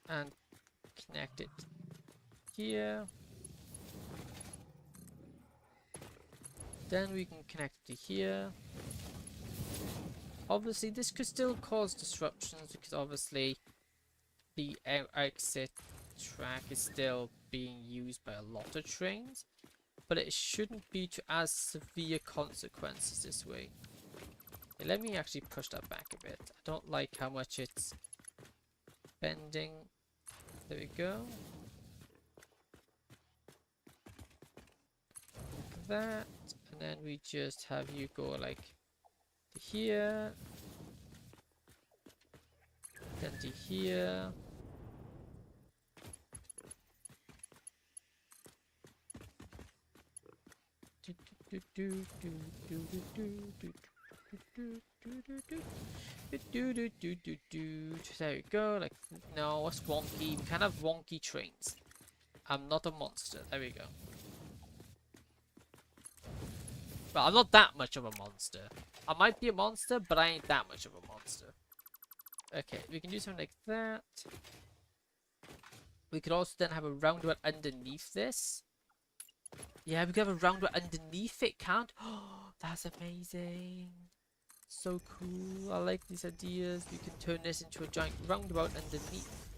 And connect it here. Then we can connect it to here. Obviously, this could still cause disruptions because obviously the exit track is still being used by a lot of trains, but it shouldn't be to as severe consequences this way. Okay, let me actually push that back a bit. I don't like how much it's bending. There we go. Like that, and then we just have you go like to here, then to here. There we go. Like, no, it's wonky. We can't have wonky trains. I'm not a monster. There we go. But I'm not that much of a monster. I might be a monster, but I ain't that much of a monster. Okay, we can do something like that. We could also then have a roundabout underneath this. Yeah, we could have a roundabout underneath it, can't? Oh, that's amazing. So cool. I like these ideas. We could turn this into a giant roundabout underneath.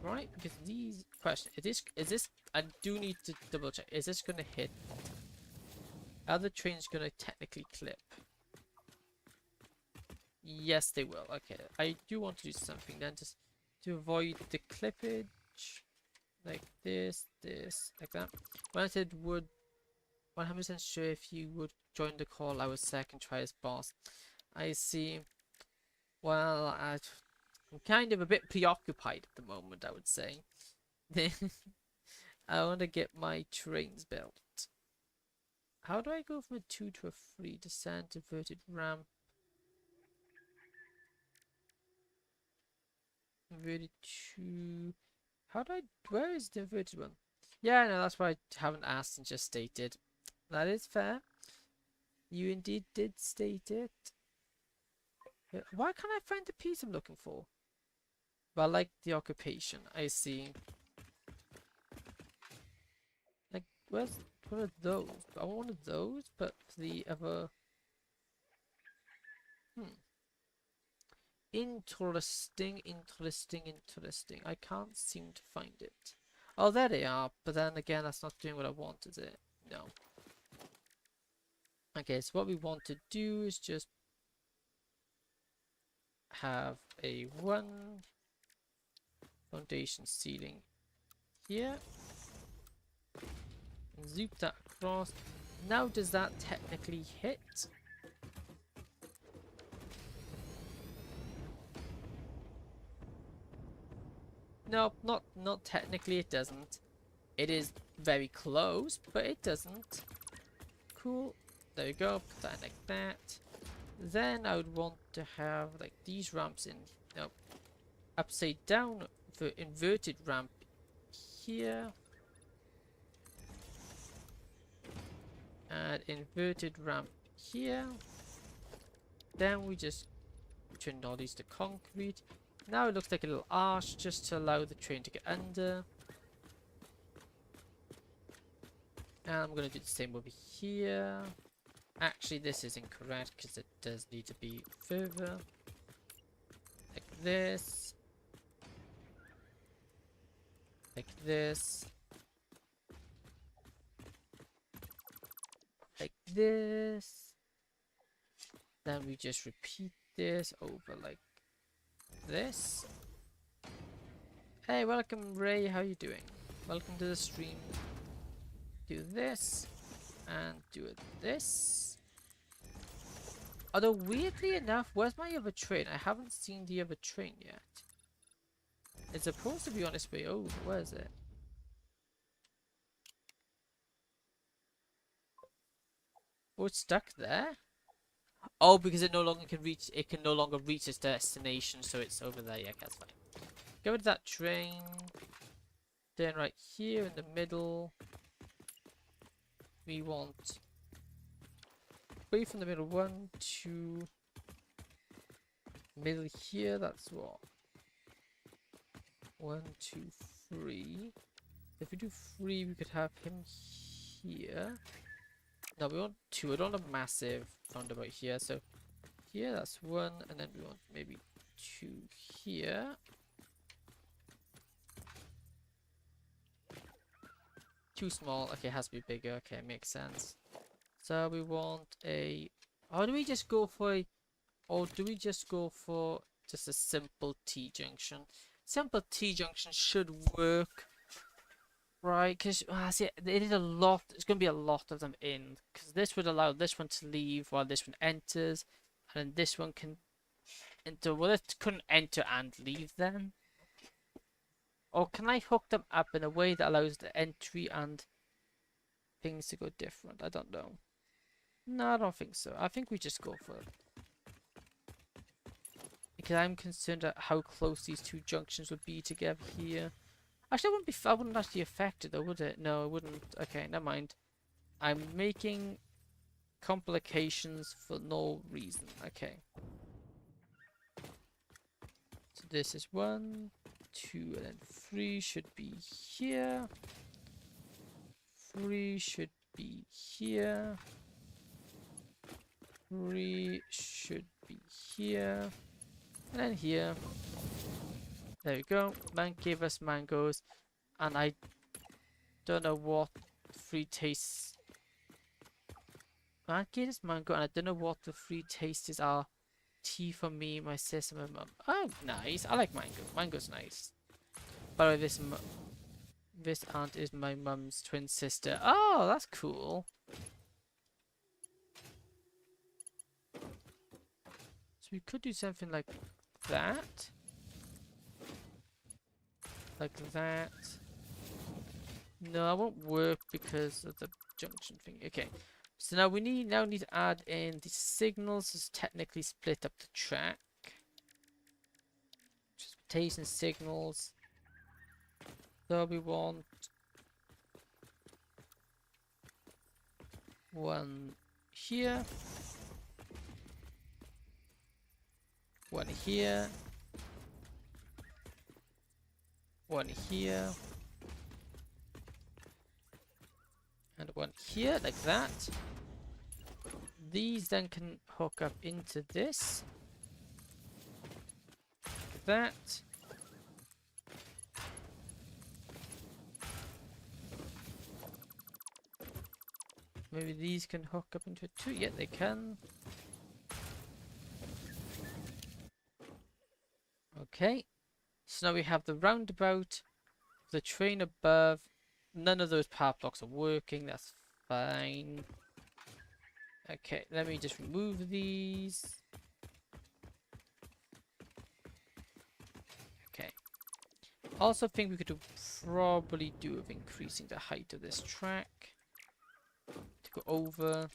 Right? Because these question is this I do need to double check. Is this gonna hit? Are the trains gonna technically clip? Yes, they will. Okay. I do want to do something then just to avoid the clippage. Like this, like that. When I said would 100% sure if you would join the call, I was second try as boss. I see. Well, I'm kind of a bit preoccupied at the moment, I would say. I want to get my trains built. How do I go from a 2 to a 3? Descent, inverted ramp. Inverted 2. How do I... Where is the inverted one? Yeah, no, that's why I haven't asked and just stated. That is fair. You indeed did state it. Why can't I find the piece I'm looking for? Well, I like the occupation. I see. Like, where's one of those? I want one of those, but the other... Interesting. I can't seem to find it. Oh, there they are. But then again, that's not doing what I want, is it? No. Okay, so what we want to do is just have a 1 foundation ceiling here. And zoop that across. Now, does that technically hit? No, not technically it doesn't. It is very close, but it doesn't. Cool. There you go. Put that like that. Then I would want to have like these ramps in, upside down for inverted ramp here. And inverted ramp here. Then we just turned all these to concrete. Now it looks like a little arch just to allow the train to get under. And I'm going to do the same over here. Actually, this is incorrect because it does need to be further. Like this. Like this. Like this. Then we just repeat this over like this. Hey, welcome Ray, how you doing? Welcome to the stream. Do this and do it this. Although weirdly enough, where's my other train? I haven't seen the other train yet. It's supposed to be on its way over. Where is it? Oh, it's stuck there? Oh, because it no longer can reach. It can no longer reach its destination, so it's over there. Yeah, that's fine. Get rid of that train. Then right here in the middle, we want away from the middle. 1, 2. Middle here. That's what. 1, 2, 3. If we do 3, we could have him here. No, we want 2. I don't want a massive roundabout here. So here, that's 1, and then we want maybe 2 here. Too small. Okay, it has to be bigger. Okay, makes sense. So we want a. Or do we just go for a? Or do we just go for just a simple T junction? Simple T junction should work. Right, because see, it is a lot. It's going to be a lot of them in, because this would allow this one to leave while this one enters, and then this one can enter. Well, it couldn't enter and leave then. Or can I hook them up in a way that allows the entry and things to go different? I don't know. No, I don't think so. I think we just go for it. Because I'm concerned at how close these two junctions would be together here. Actually, I wouldn't actually affect it though, would it? No, it wouldn't. Okay, never mind. I'm making complications for no reason. Okay. So this is 1, 2, and then 3 should be here. 3 should be here. 3 should be here. And then here. There we go. Man gave us mangoes. And I don't know what 3 tastes. Man gave us mango, and I don't know what the 3 tastes are. Tea for me, my sister, and my mum. Oh, nice. I like mango. Mango's nice. By the way, this aunt is my mum's twin sister. Oh, that's cool. So we could do something like that. Like that. No, it won't work because of the junction thing. Okay. So now we need to add in the signals to technically split up the track. Transportation signals. So we want 1 here. 1 here. 1 here. And 1 here, like that. These then can hook up into this. Like that. Maybe these can hook up into it too. Yeah, they can. Okay. So now we have the roundabout, the train above. None of those power blocks are working. That's fine. Okay, let me just remove these. Okay. Also think we could probably do with increasing the height of this track. To go over.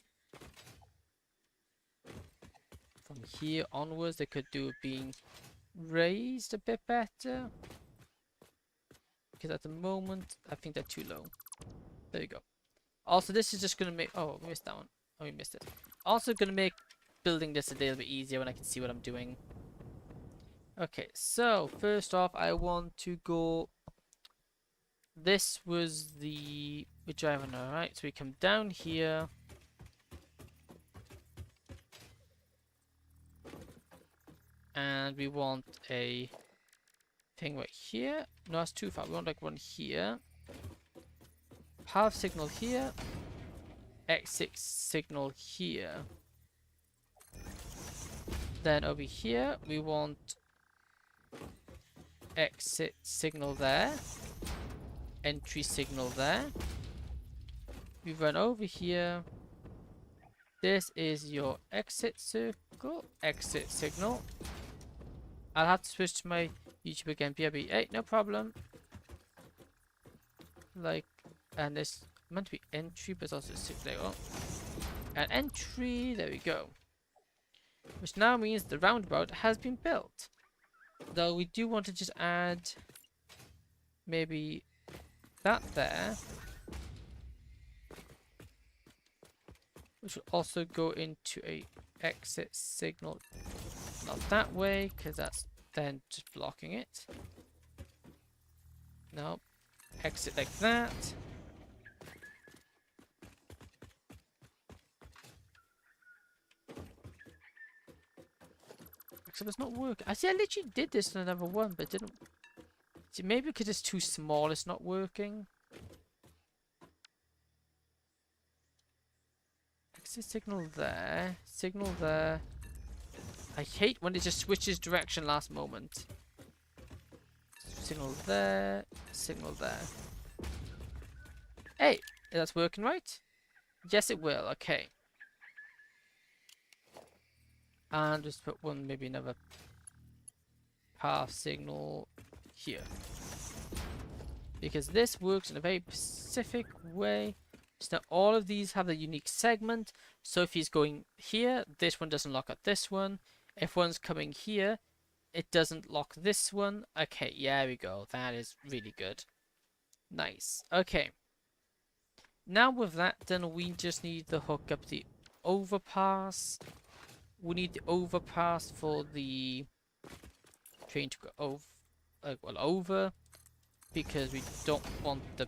From here onwards, they could do it being raised a bit better. Because at the moment, I think they're too low. There you go. Also, this is just going to make... Oh, we missed that one. Oh, we missed it. Also going to make building this a little bit easier when I can see what I'm doing. Okay, so first off, I want to go... This was the... We're driving, alright? So we come down here. And we want a thing right here. No, that's too far. We want like one here. Power signal here. Exit signal here. Then over here, we want exit signal there. Entry signal there. We run over here. This is your exit circle. Exit signal. I'll have to switch to my YouTube again. BRB. Hey, no problem. Like, and this meant to be entry, but it's also there. Oh. And entry. There we go. which now means the roundabout has been built. Though we do want to just add maybe that there, which will also go into a exit signal. Not that way, because that's then just blocking it. No, exit like that. Except it's not working. I see, I literally did this in another one, but it didn't. See, maybe because it's too small, it's not working. Exit signal there. Signal there. I hate when it just switches direction last moment. Signal there. Signal there. Hey, that's working right? Yes, it will. Okay. And just put one, maybe another path signal here. Because this works in a very specific way. So now all of these have a unique segment. So if he's going here, this one doesn't lock at this one. If one's coming here, it doesn't lock this one. Okay, yeah, there we go. That is really good. Nice. Okay. Now with that done, we just need to hook up the overpass. We need the overpass for the train to go over, because we don't want the...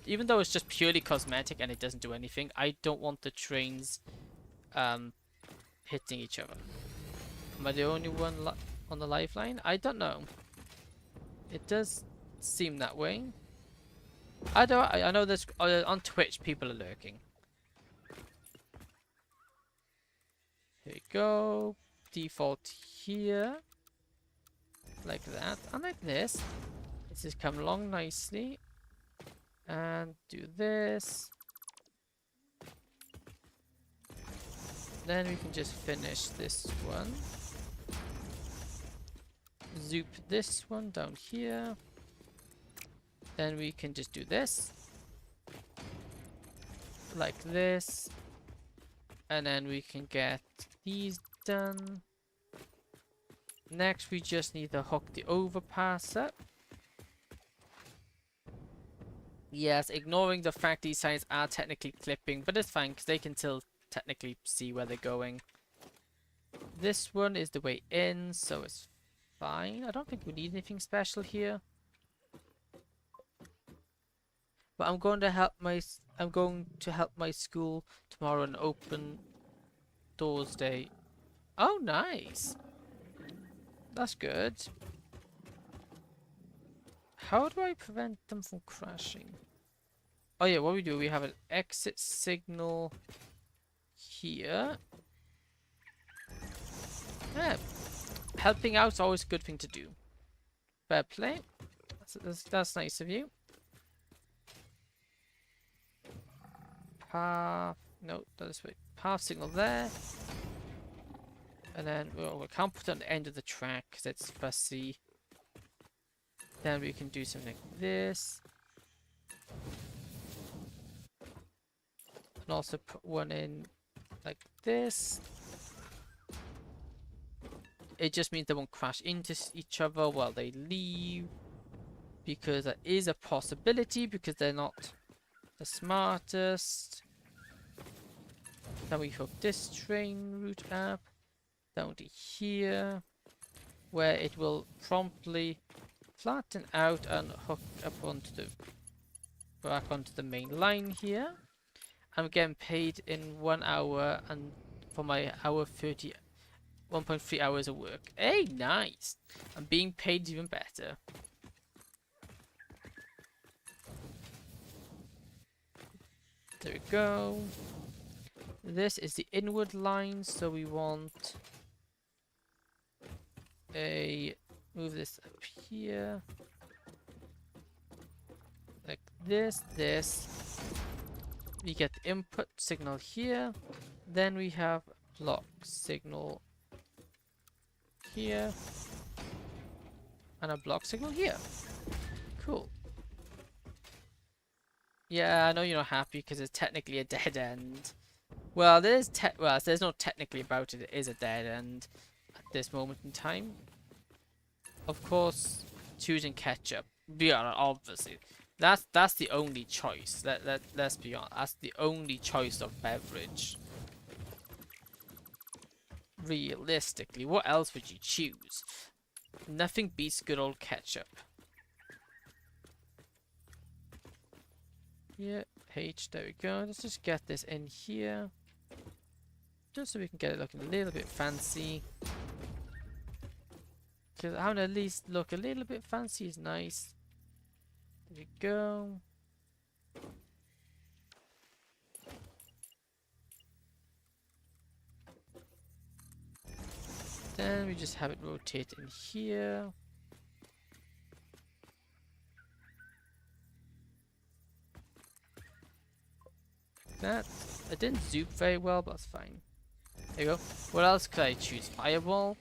even though it's just purely cosmetic and it doesn't do anything, I don't want the trains hitting each other. Am I the only one on the lifeline? I don't know. It does seem that way. I know there's on Twitch people are lurking. Here we go. Default here. Like that. And like this. This has come along nicely. And do this. Then we can just finish this one. Zoop this one down here. Then we can just do this. Like this. And then we can get these done. Next we just need to hook the overpass up. Yes, ignoring the fact these signs are technically clipping, but it's fine because they can still technically see where they're going. This one is the way in, so it's fine. I don't think we need anything special here. But I'm going to help my school tomorrow on open doors day. Oh, nice. That's good. How do I prevent them from crashing? Oh yeah, what we do, we have an exit signal here. Yeah, helping out is always a good thing to do. Fair play. That's nice of you. Path, no, that is right. Path signal there. And then, well, we can't put it on the end of the track because it's fussy. Then we can do something like this. And also put one in like this. It just means they won't crash into each other while they leave. Because that is a possibility, because they're not the smartest. Then we hook this train route up down to here, where it will promptly flatten out and hook up onto the back onto the main line here. I'm getting paid in 1 hour and for my hour 1.3 hours of work. Hey, nice! I'm being paid even better. There we go. This is the inward line, so we want move this up here. Like this. We get the input signal here. Then we have block signal here. And a block signal here. Cool. Yeah, I know you're not happy because it's technically a dead end. Well, there's no technically about it. It is a dead end at this moment in time. Of course, choosing ketchup. Yeah, obviously. That's the only choice. Let's be honest. That's the only choice of beverage. Realistically, what else would you choose? Nothing beats good old ketchup. Yeah, H, there we go. Let's just get this in here. Just so we can get it looking a little bit fancy. Because having at least look a little bit fancy is nice. There we go. Then we just have it rotate in here. That I didn't zoom very well, but that's fine. There you go. What else could I choose? Fireball?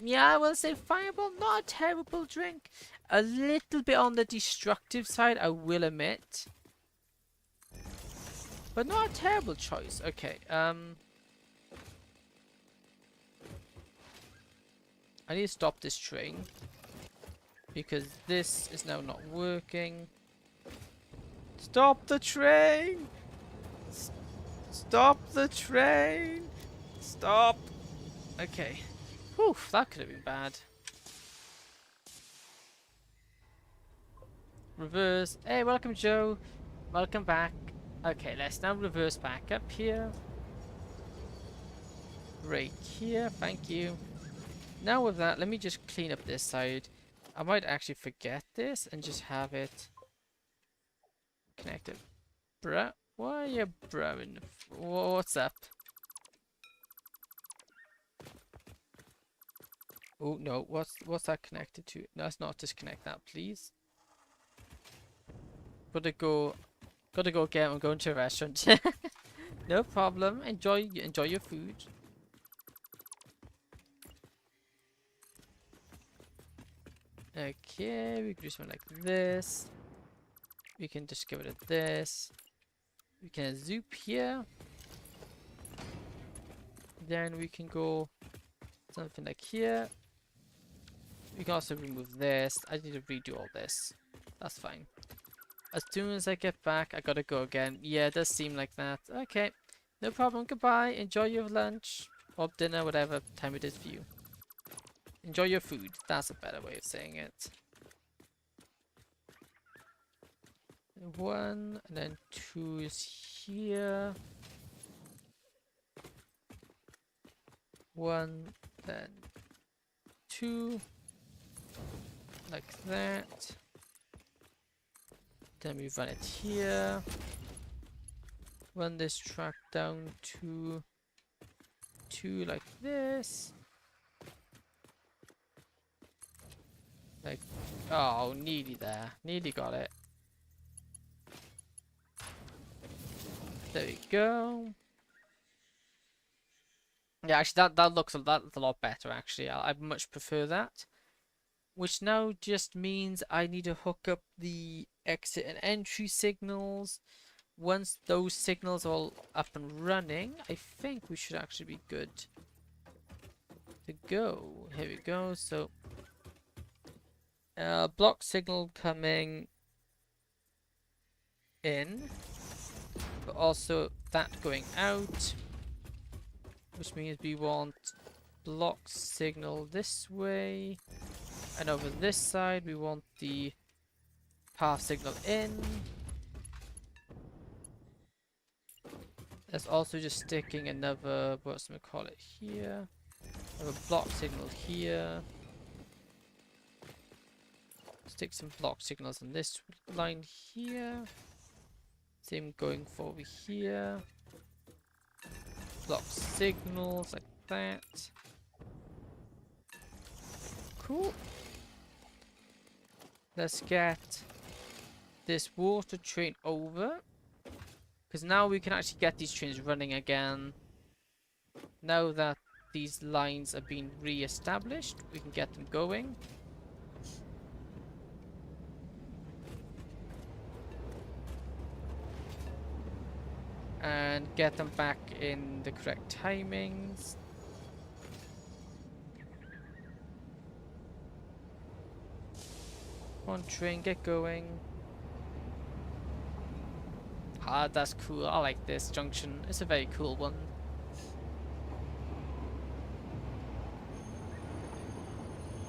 Yeah, I will say Fireball. Not a terrible drink. A little bit on the destructive side, I will admit. But not a terrible choice. Okay, I need to stop this train. Because this is now not working. Stop the train! Stop the train! Stop! Okay. Whew, that could have been bad. Reverse. Hey, welcome, Joe. Welcome back. Okay, let's now reverse back up here. Right here. Thank you. Now with that, let me just clean up this side. I might actually forget this and just have it connected. Bruh? Why are you bruhing? What's up? Oh no, what's that connected to? No, let's not disconnect that, please. Gotta go again. I'm going to a restaurant. No problem. Enjoy your food. Okay, we can do something like this. We can just get rid of this. We can zoop here. Then we can go something like here. We can also remove this. I need to redo all this. That's fine. As soon as I get back, I gotta go again. Yeah, it does seem like that. Okay, no problem. Goodbye. Enjoy your lunch or dinner, whatever time it is for you. Enjoy your food. That's a better way of saying it. 1 and then 2 is here. 1, then 2, like that. Then we run it here. Run this track down to 2 like this. Like, oh, nearly there. Nearly got it. There we go. Yeah, actually, that's a lot better. Actually, I much prefer that. Which now just means I need to hook up the exit and entry signals. Once those signals are all up and running, I think we should actually be good to go. Here we go. So, block signal coming in, but also that going out, which means we want block signal this way, and over this side we want the path signal in. That's also just sticking another, what's gonna call it here, have a block signal here. Stick some block signals on this line here. Same going for over here. Block signals like that. Cool. Let's get this water train over. Because now we can actually get these trains running again. Now that these lines are being re-established, we can get them going. and get them back in the correct timings. Come on, train, get going. Ah, that's cool. I like this junction. It's a very cool one.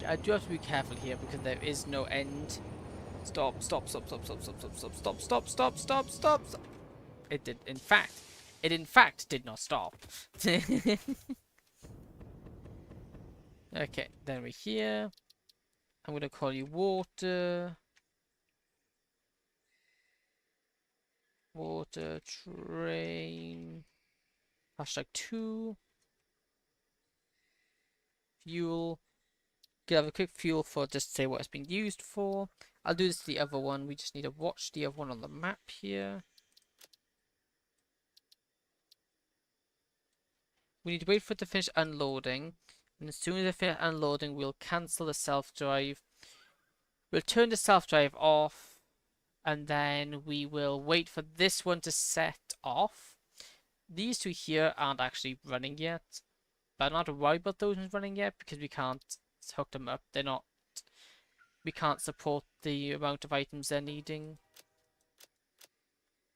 I do have to be careful here because there is no end. Stop, stop, stop, stop, stop, stop, stop, stop, stop, stop, stop, stop, stop, stop. It did, in fact did not stop. Okay, then we're here. I'm gonna call you water. Water train. #2. Fuel. Could have a quick fuel for just to say what it's been used for. I'll do this to the other one. We just need to watch the other one on the map here. We need to wait for it to finish unloading. And as soon as it finishes unloading, we'll cancel the self-drive. We'll turn the self-drive off. And then we will wait for this one to set off. These two here aren't actually running yet. But I'm not worried about those ones running yet because we can't hook them up. They're not. We can't support the amount of items they're needing.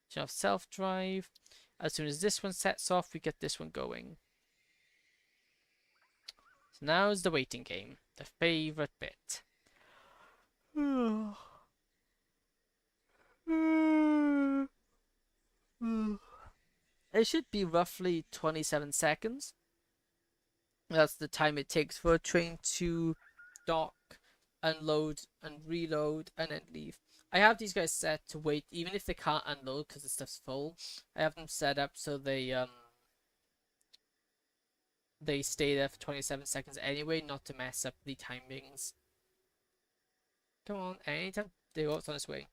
So have self-drive. As soon as this one sets off, we get this one going. So now is the waiting game, the favorite bit. It should be roughly 27 seconds. That's the time it takes for a train to dock, unload, and reload, and then leave. I have these guys set to wait, even if they can't unload because the stuff's full. I have them set up so they stay there for 27 seconds anyway, not to mess up the timings. Come on, anytime. There go, it's on its way.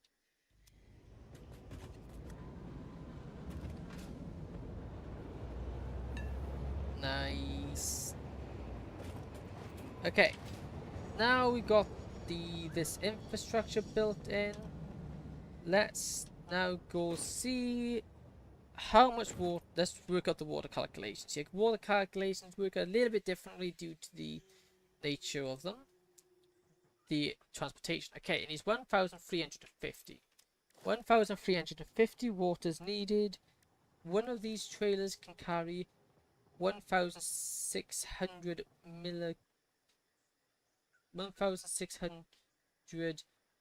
Nice. Okay, now we got this infrastructure built in. Let's now go see how much water. Let's work out the water calculations here. Water calculations work a little bit differently due to the nature of them. The transportation. Okay, it needs 1,350. 1,350 waters needed. One of these trailers can carry 1,600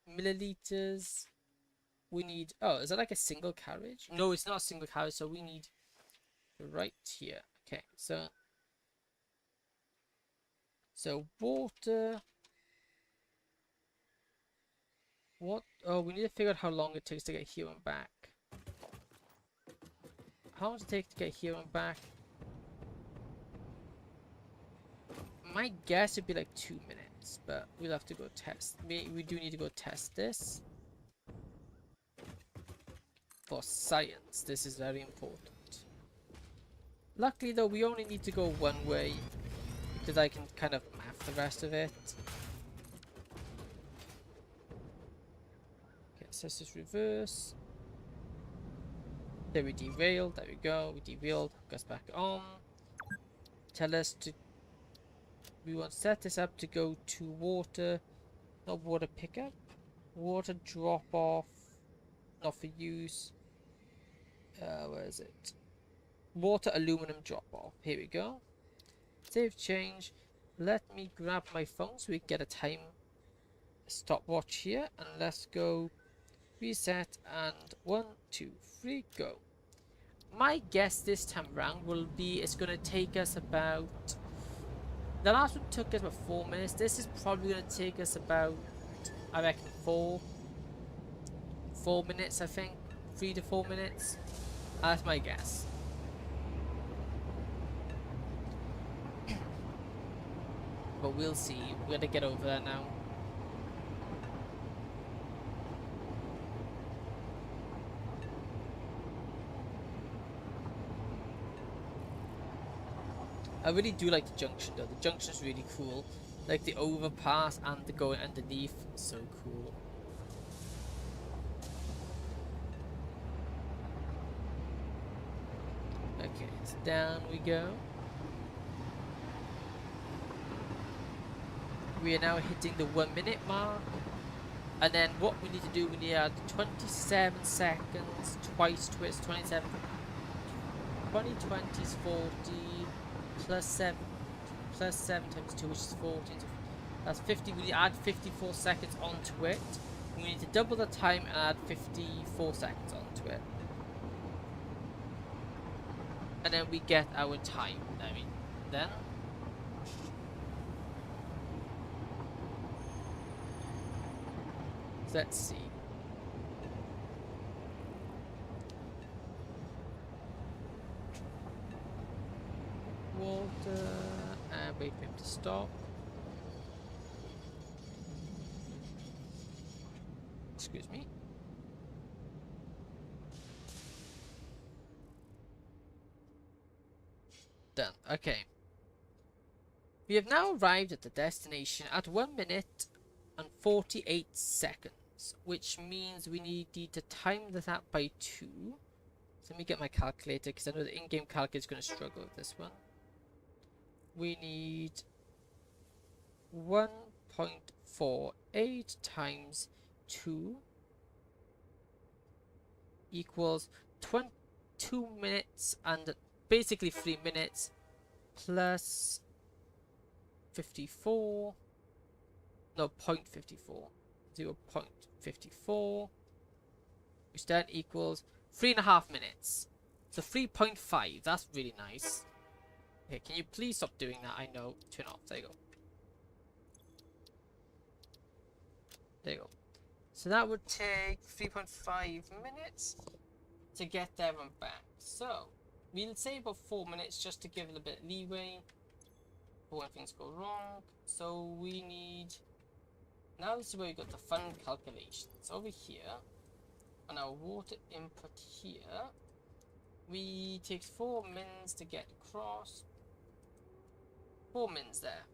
milliliters. We need. Oh, is that like a single carriage? No, it's not a single carriage. So we need right here. Okay, so water. What? Oh, we need to figure out how long it takes to get here and back. How long does it take to get here and back? My guess would be like 2 minutes, but we'll have to go test. We do need to go test this. For science, this is very important. Luckily though, we only need to go one way, because I can kind of map the rest of it. Okay, so let's just reverse. There we derailed, there we go, we derailed, goes back on. Tell us to, we want to set this up to go to water, not water pickup, water drop off, not for use. Where is it? Water aluminum drop off. Here we go. Save change. Let me grab my phone so we can get a time stopwatch here, and let's go reset. And 1, 2, 3, go. My guess this time round will be it's gonna take us about. The last one took us about 4 minutes. This is probably gonna take us about, I reckon, 4 minutes. I think 3 to 4 minutes. That's my guess. But we'll see. We're gonna get over that now. I really do like the junction though. The junction's really cool. Like the overpass and the going underneath. So cool. Down we go. We are now hitting the 1 minute mark. And then what we need to do, we need to add 27 seconds twice to it. It's 27. 20, 20 is 40. Plus 7. Plus 7 times 2, which is 14. So that's 50. We need to add 54 seconds onto it. We need to double the time and add 54 seconds onto it. And then we get our time. I mean, then. Let's see. Water, and wait for him to stop. Excuse me. Done. Okay. We have now arrived at the destination at 1 minute and 48 seconds, which means we need to time that by 2. So let me get my calculator, because I know the in-game calculator is going to struggle with this one. We need 1.48 times 2 equals 22 minutes and basically 3 minutes plus 54. No, 0.54. 0.54. Which then equals 3.5 minutes. So 3.5. That's really nice. Okay, can you please stop doing that? I know. Turn off. There you go. There you go. So that would take 3.5 minutes to get there and back. So we'll say about 4 minutes just to give it a bit of leeway for when things go wrong. So we need. Now this is where we got the fun calculations. Over here, on our water input here, we take 4 mins to get across. 4 mins there.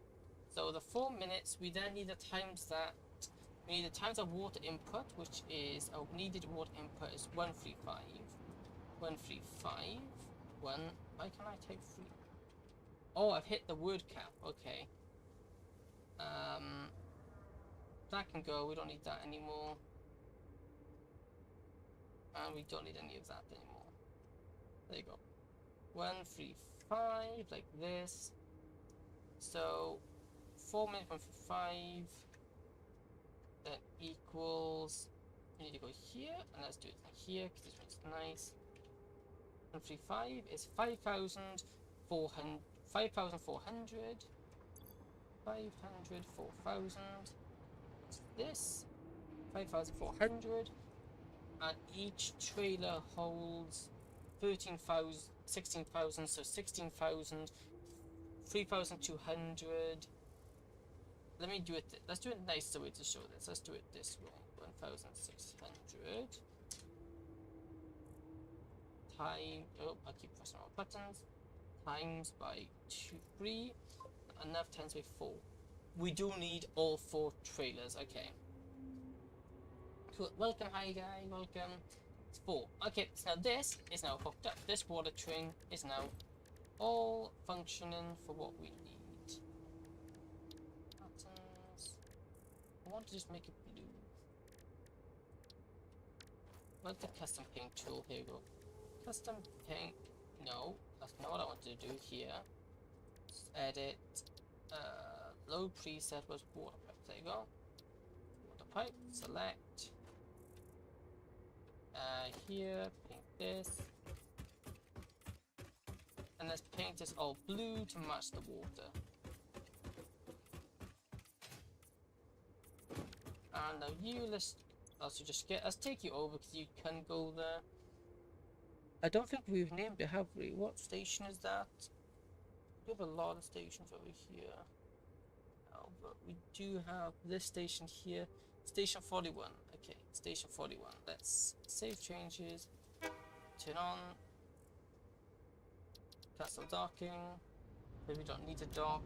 So the 4 minutes, we then need to times that. We need to times our water input, which is our needed water input is 135. 135. Why can I type 3? Oh, I've hit the word cap. Okay. That can go. We don't need that anymore. And we don't need any of that anymore. There you go. 135 like this. So 4 minutes 135 that equals. We need to go here and let's do it here because this one's nice. 135 is 5,400. 5,400. 500. 4,000. This 5,400, and each trailer holds 13,000, 16,000, so 16,000, 3,200. Let me do it. Let's do it nicer way to show this. Let's do it this way. 1,600 time. Oh, I keep pressing all buttons. Times by 3. Enough times by 4. We do need all 4 trailers. Okay. Cool. Welcome, hi guy. Welcome. It's 4. Okay, so now this is now hooked up. This water train is now all functioning for what we need. Buttons. I want to just make it blue. What's the custom paint tool? Here we go. Custom paint. No, that's not what I wanted to do here. Just edit. Low preset was water pipe. There you go. Water pipe. Select. Here, paint this. And let's paint this all blue to match the water. And now let's take you over because you can go there. I don't think we've named it, have we? What station is that? We have a lot of stations over here. Oh, but we do have this station here. Station 41. Okay, station 41. Let's save changes. Turn on. Cancel docking. Maybe we don't need to dock.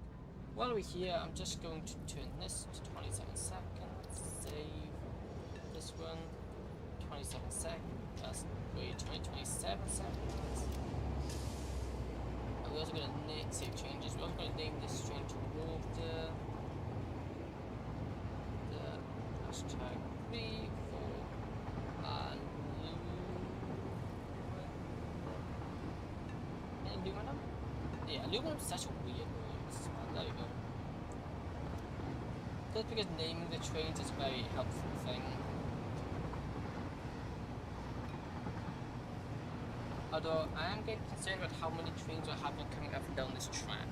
While we're here, I'm just going to turn this to 27 seconds. Save this one. 27 seconds. Just wait 27 seconds. we're also going to save changes. We're also going to name this train to water. The hashtag 3 for aluminum. Yeah, aluminum is such a weird word. There you go. Just because naming the trains is a very helpful thing. Although I am getting concerned about how many trains we're having coming up and down this track.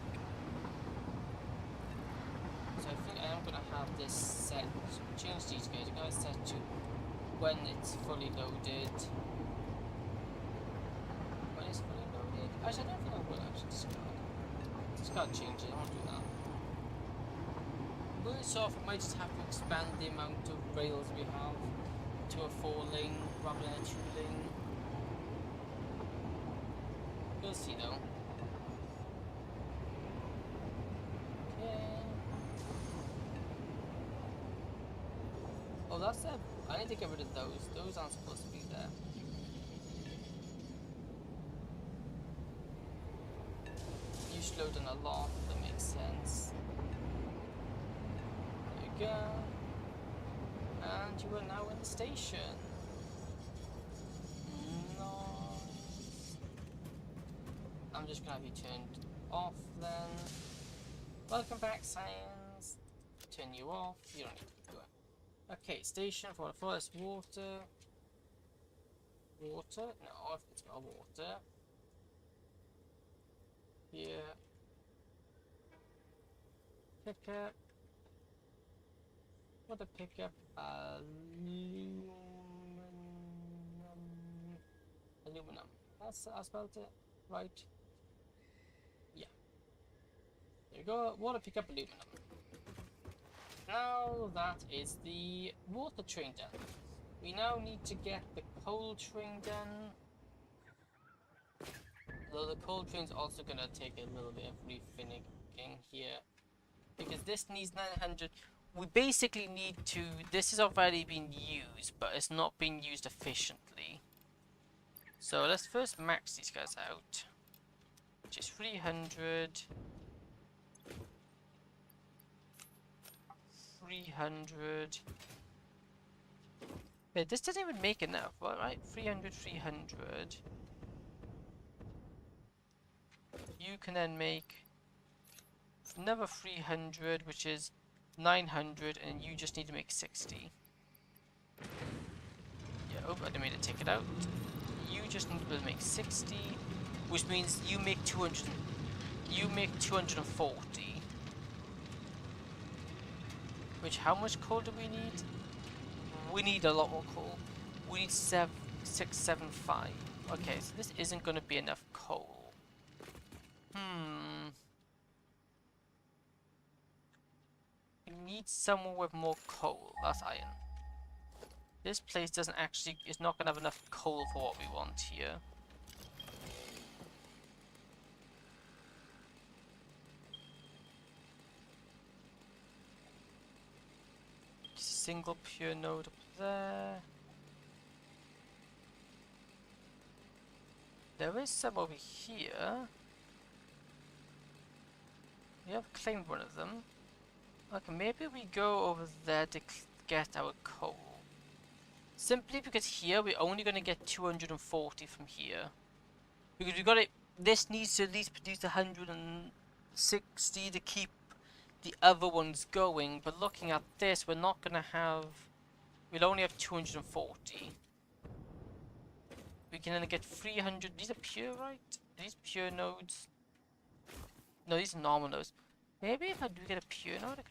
So I think I am going to have this set, change these guys, I'm going to set to when it's fully loaded. When it's fully loaded. Actually, I don't think I will actually discard changes, I won't do that. Worse off, I might just have to expand the amount of rails we have to a 4-lane rather than a 2-lane. We'll see though. Okay. Oh, that's it. I need to get rid of those. Those aren't supposed to be there. You slowed down a lot. That makes sense. There you go. And you are now in the station. I'm just gonna have you turned off then. Welcome back, science. Turn you off. You don't need to do it. Okay, station for the forest. Water. Water? No, it's not water. Here. Pickup. What a pickup. Aluminum. I spelled it right. Yeah. There you go. Water pickup aluminum. Now that is the water train done. We now need to get the coal train done. Though the coal train's also gonna take a little bit of refinicking here. Because this needs 900. We basically need to. This has already been used, but it's not being used efficiently. So let's first max these guys out. Which is 300. 300. Wait, this doesn't even make enough, right? 300, 300. You can then make another 300, which is 900, and you just need to make 60. Yeah, oh, I didn't mean to take it out. You just need to make 60, which means you make 200. You make 240. Which, how much coal do we need? We need a lot more coal. We need 675. Okay, so this isn't going to be enough coal. We need somewhere with more coal. That's iron. This place doesn't actually, is not going to have enough coal for what we want here. Single pure node up there. There is some over here. We have claimed one of them. Okay, maybe we go over there to get our coal. Simply because here we're only going to get 240 from here. Because we got it. This needs to at least produce 160 to keep the other ones going. But looking at this, we're not going to have. We'll only have 240. We can only get 300. These are pure, right? Are these pure nodes? No, these are normal nodes. Maybe if I do get a pure node,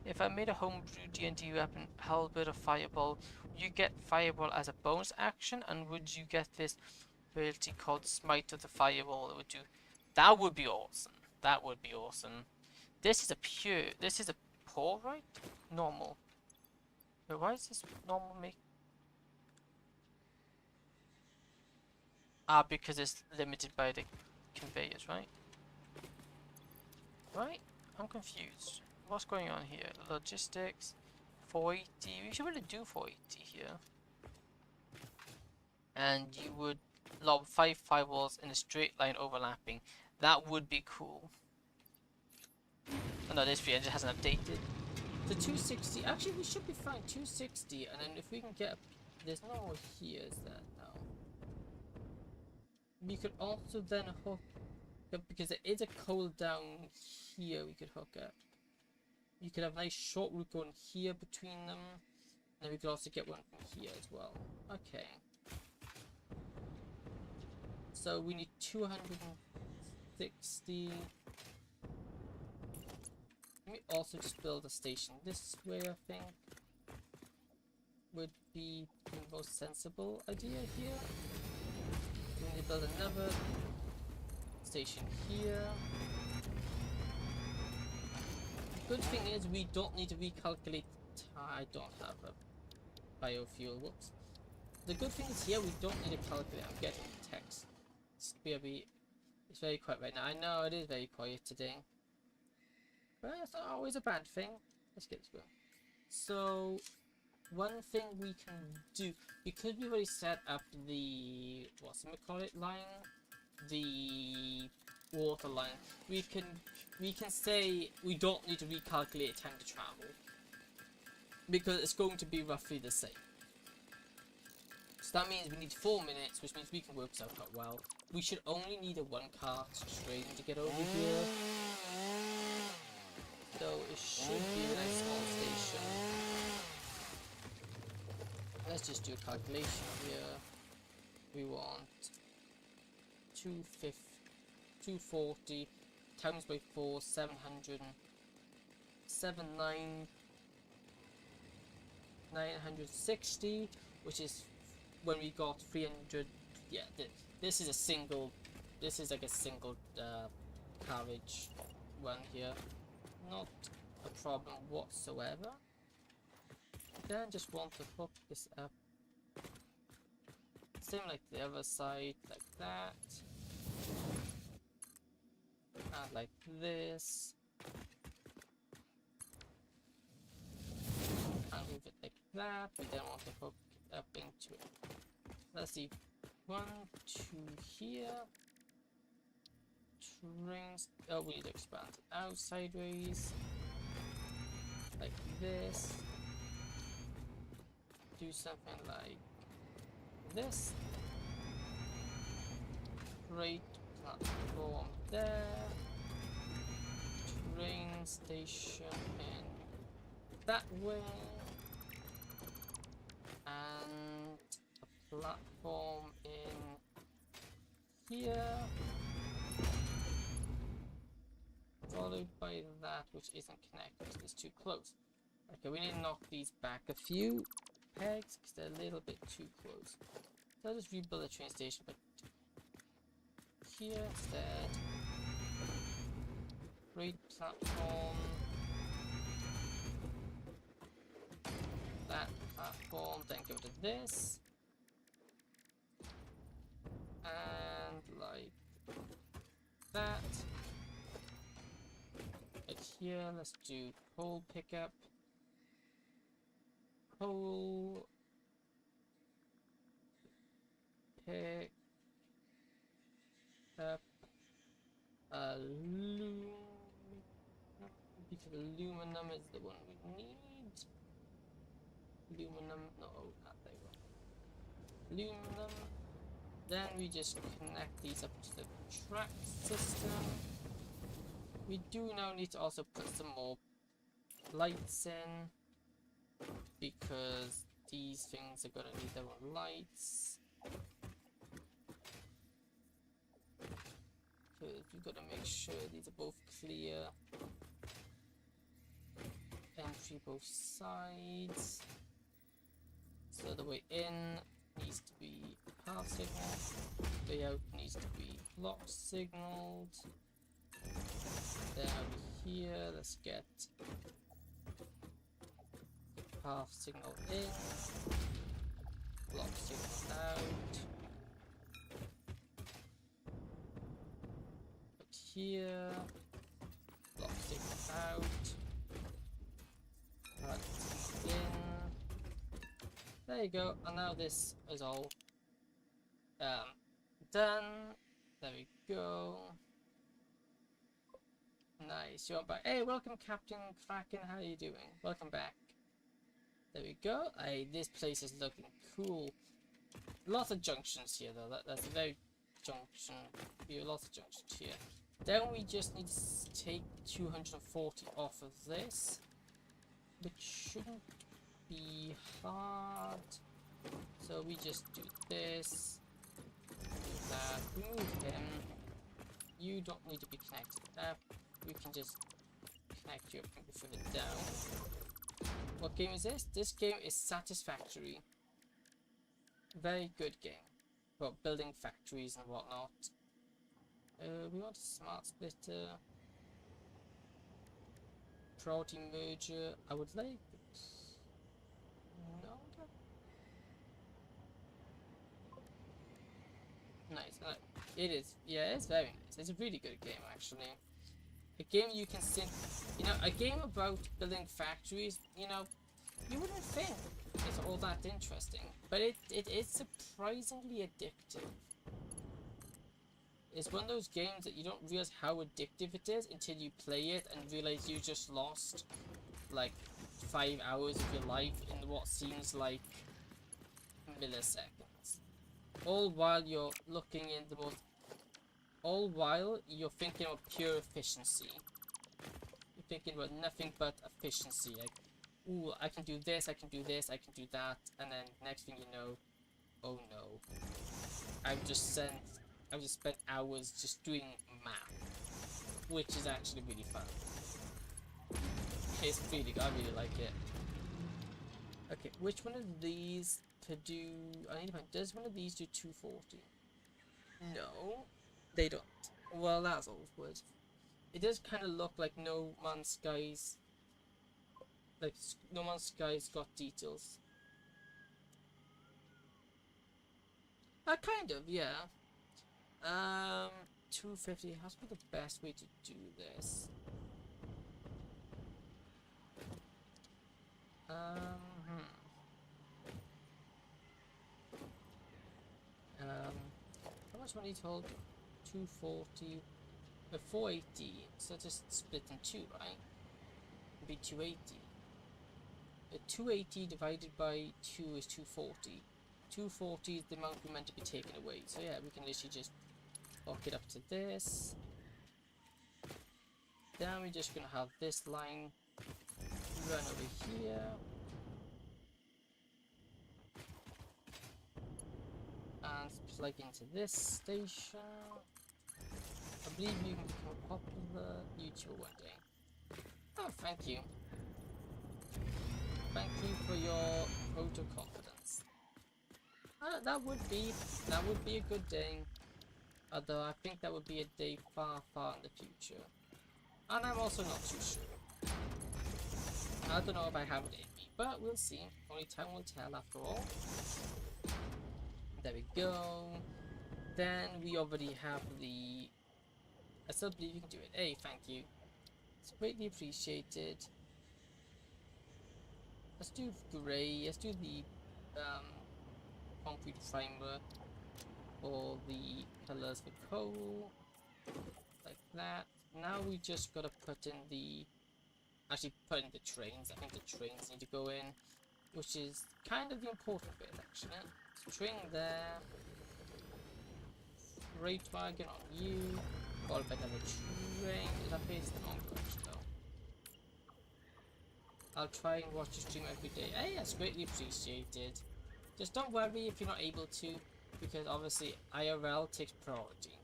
if I made a homebrew D&D weapon, halberd or fireball, you get fireball as a bonus action, and would you get this ability called Smite of the Fireball that would do? That would be awesome. That would be awesome. This is a pure. This is a poor, right? Normal. Wait, why is this normal make? Ah, because it's limited by the conveyors, right? Right? I'm confused. What's going on here? Logistics, 480. We should really do 480 here. And you would lob 5 firewalls in a straight line overlapping. That would be cool. Oh no, this free engine hasn't updated. The 260, actually we should be fine, 260, and then if we can get, there's no more here, is there? No. We could also then hook up, because there is a coal down here we could hook up. You could have a nice short route going here between them, and then we could also get one from here as well. Okay. So we need 260. Let me also just build a station this way, I think. Would be the most sensible idea here. We need to build another station here. The good thing is we don't need to recalculate. I don't have a biofuel. Whoops. The good thing is here we don't need to calculate. I'm getting text. It's very quiet right now. I know it is very quiet today. But it's not always a bad thing. Let's get to it. So, one thing we can do, because we've already set up the, line? The water line. We can say we don't need to recalculate time to travel. Because it's going to be roughly the same. So that means we need 4 minutes, which means we can work this out quite well. We should only need a 1-car train to get over here. So it should be a nice small station. Let's just do a calculation here. We want 240 times by 4, 700, 960, which is when we got 300. Yeah, this is a single. This is like a single carriage one here. Not a problem whatsoever. Then just want to hook this up. Same like the other side, like that. And like this. And move it like that. We then want to hook it up into it. Let's see. 1, 2 here. Trains. Oh, we need to expand it out sideways. Like this. Do something like this. Great platform there. Train station in that way. And a platform in here. Followed by that, which isn't connected, it's too close. Okay, we need to knock these back a few pegs because they're a little bit too close. So I'll just rebuild the train station, but here instead. Great platform. That platform, then go to this. And like that. Here, let's do coal pickup. Coal pick up aluminum, because aluminum is the one we need. Aluminum, no, not there. Aluminum. Then we just connect these up to the track system. We do now need to also put some more lights in, because these things are going to need their own lights. Because we've got to make sure these are both clear. Entry both sides. So the way in needs to be path signaled. Way out needs to be block signaled. Then over here, let's get path signal in, block signal out. Put here, block signal out. Right in. There you go. And now this is all done. There we go. Nice, you're back. Hey, welcome Captain Kraken, how are you doing? Welcome back. There we go. Hey, this place is looking cool. Lots of junctions here though, that's a very junction. We have lots of junctions here. Then we just need to take 240 off of this, which shouldn't be hard. So we just do this, do that, remove him. You don't need to be connected up. We can just connect you up and further down. What game is this? This game is Satisfactory. Very good game for building factories and whatnot. We want a smart splitter. Priority merger. I would like. No. Nice. It is. Yeah, it's very nice. It's a really good game actually. A game you can sit. You know, a game about building factories. You know, you wouldn't think it's all that interesting, but it is surprisingly addictive. It's one of those games that you don't realize how addictive it is until you play it and realize you just lost like 5 hours of your life in what seems like milliseconds. All while you're looking in the most. All while you're thinking of pure efficiency. You're thinking about nothing but efficiency. Like, ooh, I can do this, I can do this, I can do that, and then next thing you know, oh no, I've just spent hours just doing math, which is actually really fun. It's really good. I really like it. Okay, which one of these to do? I need to find. Does one of these do 240? No, they don't. Well, that's awkward. It does kind of look like No Man's Skies. Like No Man's Skies got details. Kind of, yeah. 250 has to be the best way to do this. How much money told? 240, 480. So just split in two, right? It'd be 280. 280 divided by 2 is 240. 240 is the amount we're meant to be taken away. So yeah, we can literally just lock it up to this. Then we're just gonna have this line run over here. And plug into this station. I believe you can become a popular YouTuber one day. Oh, thank you. Thank you for your vote of confidence. That would be a good day. Although I think that would be a day far, far in the future. And I'm also not too sure. I don't know if I have it in me, but we'll see. Only time will tell after all. There we go. Then we already have the... I still believe you can do it. Hey, thank you. It's greatly appreciated. Let's do grey. Let's do the concrete primer for the colors for coal. Like that. Now we just gotta put in the... Actually put in the trains. I think the trains need to go in. Which is kind of the important bit actually. So train there. Freight wagon on you. Followed by another train. Is that facing the wrong direction though? I'll try and watch the stream every day. Hey, that's greatly appreciated. Just don't worry if you're not able to, because obviously IRL takes priority.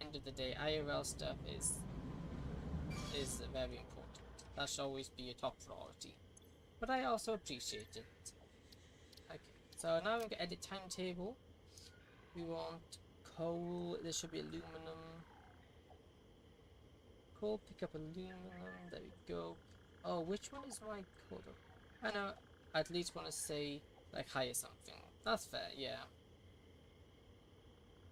End of the day, IRL stuff is very important. That should always be a top priority. But I also appreciate it. Okay, so now we can edit timetable. We want coal. There should be aluminum. Coal, pick up aluminum. There we go. Oh, which one is my code? I know. I at least want to say like hire something. That's fair, yeah.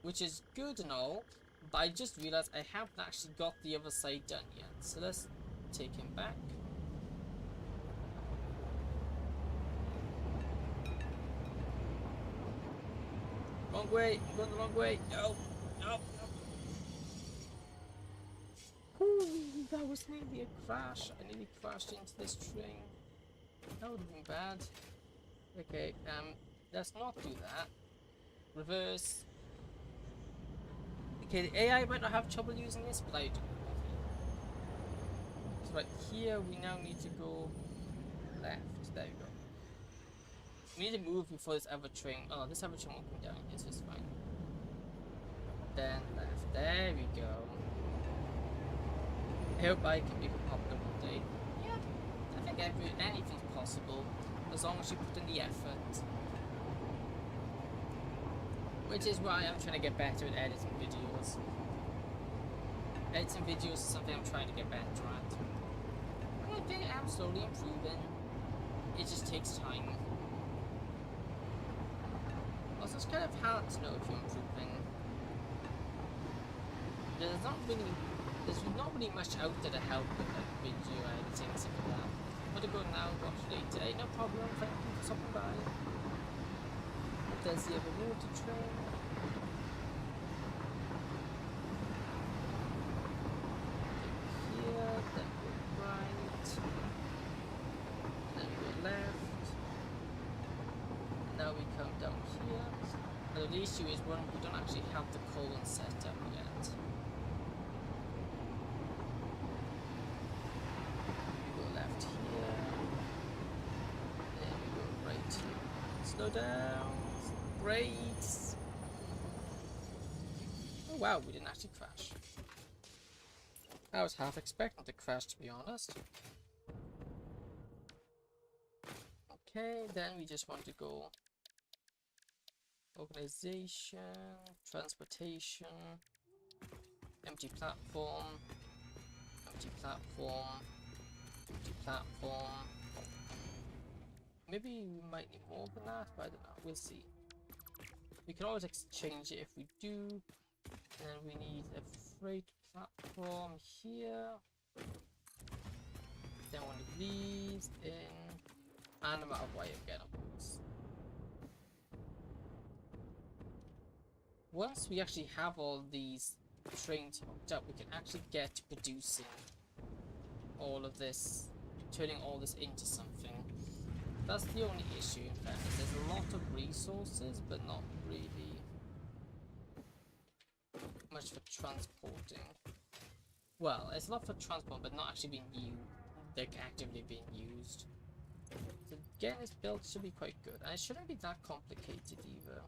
Which is good and all, but I just realized I haven't actually got the other side done yet. So let's take him back. Wrong way, I'm going the wrong way. No, no, no. Ooh, that was nearly a crash. I nearly crashed into this train. That would have been bad. Okay, let's not do that. Reverse. Okay, the AI might not have trouble using this, but I do. So right here, we now need to go left. There we go. We need to move before this other train. Oh, this other train won't come down. It's just fine. Then left. There we go. I hope I can become popular one day. Yeah, I think anything's possible as long as you put in the effort. Which is why I'm trying to get better at editing videos. Editing videos is something I'm trying to get better at. I think I'm slowly improving. It just takes time. Also, it's kind of hard to know if you're improving. There's not really much out there to help with like video editing, stuff like that. I'm gonna go now, watch later. No problem, thank you for stopping by. There's the other water train. Here, then go right, then go left. Now we come down here. And the issue is when we don't actually have the colon set up yet. Slow down. Brakes. Oh wow, we didn't actually crash. I was half expecting to crash, to be honest. Okay, then we just want to go organization, transportation, empty platform, empty platform, empty platform. Maybe we might need more than that, but I don't know. We'll see. We can always exchange it if we do. And we need a freight platform here. Then one of these in. And I'm out of way of getting upwards. Once we actually have all these trains hooked up, we can actually get to producing all of this, turning all this into something. That's the only issue, in fact. There's a lot of resources, but not really much for transporting. Well, it's a lot for transport, but not actually being used, like actively being used. So getting this built should be quite good, and it shouldn't be that complicated either.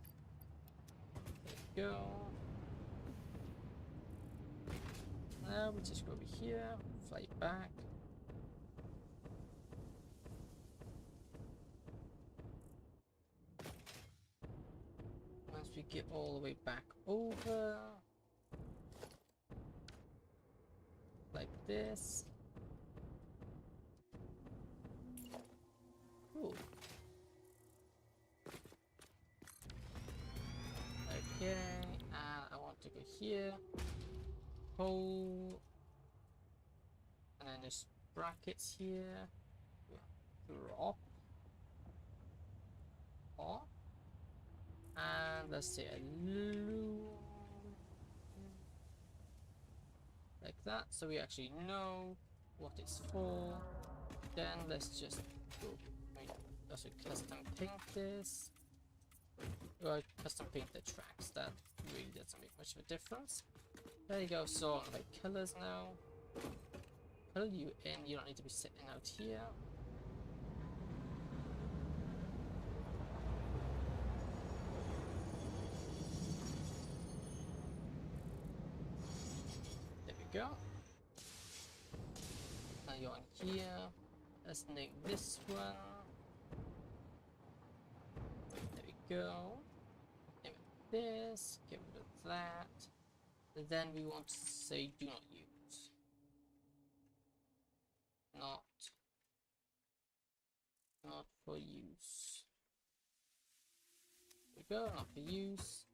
There we go. Now we just go over here, fly back. We get all the way back over like this. Cool. Okay, and I want to go here, hole, and then there's brackets here. Drop, off. And let's say a loop like that, so we actually know what it's for. Then let's just go. Also custom paint this. Or custom paint the tracks. That really doesn't make much of a difference. There you go. So like colors now. Color you in. You don't need to be sitting out here. Go. Now you're on here. Let's name this one. There we go. Name it this. Get rid of that. And then we want to say do not use. Not for use. There we go. Not for use.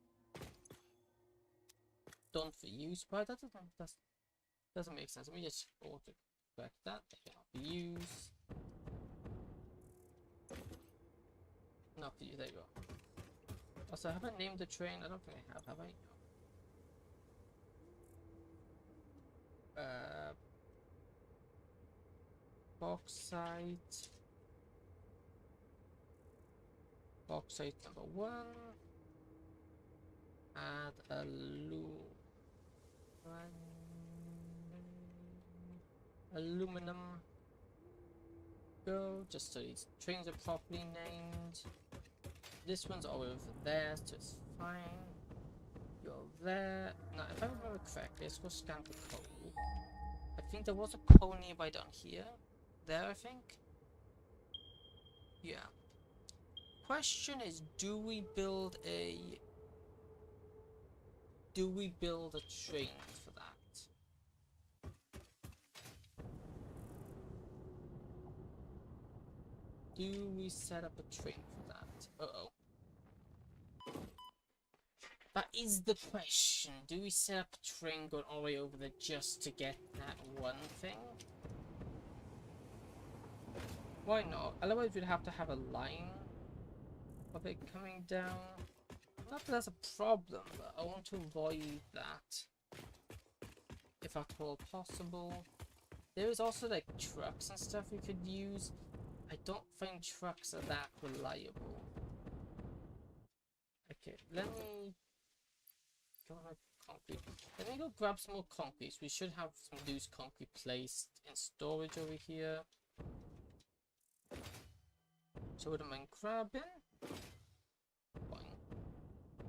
Don't for use. Why that doesn't make sense. Let me just auto correct that. They cannot be used. Not for you. There you go. Also, have I named the train? I don't think I have I? Bauxite. Bauxite number 1. Add aluminum. Go, just so these trains are properly named. This one's all over there, so it's fine. You're there. Now, if I remember correctly, let's go scan for coal. I think there was a coal nearby down here. There, I think. Yeah. Question is, do we build a train for that? Do we set up a train for that? Uh-oh. That is the question. Do we set up a train going all the way over there just to get that one thing? Why not? Otherwise we'd have to have a line of it coming down. Not that that's a problem, but I want to avoid that. If at all possible. There is also like trucks and stuff we could use. I don't think trucks are that reliable. Okay, let me go on concrete. Let me go grab some more concrete. We should have some loose concrete placed in storage over here. So what am I grabbing? Fine.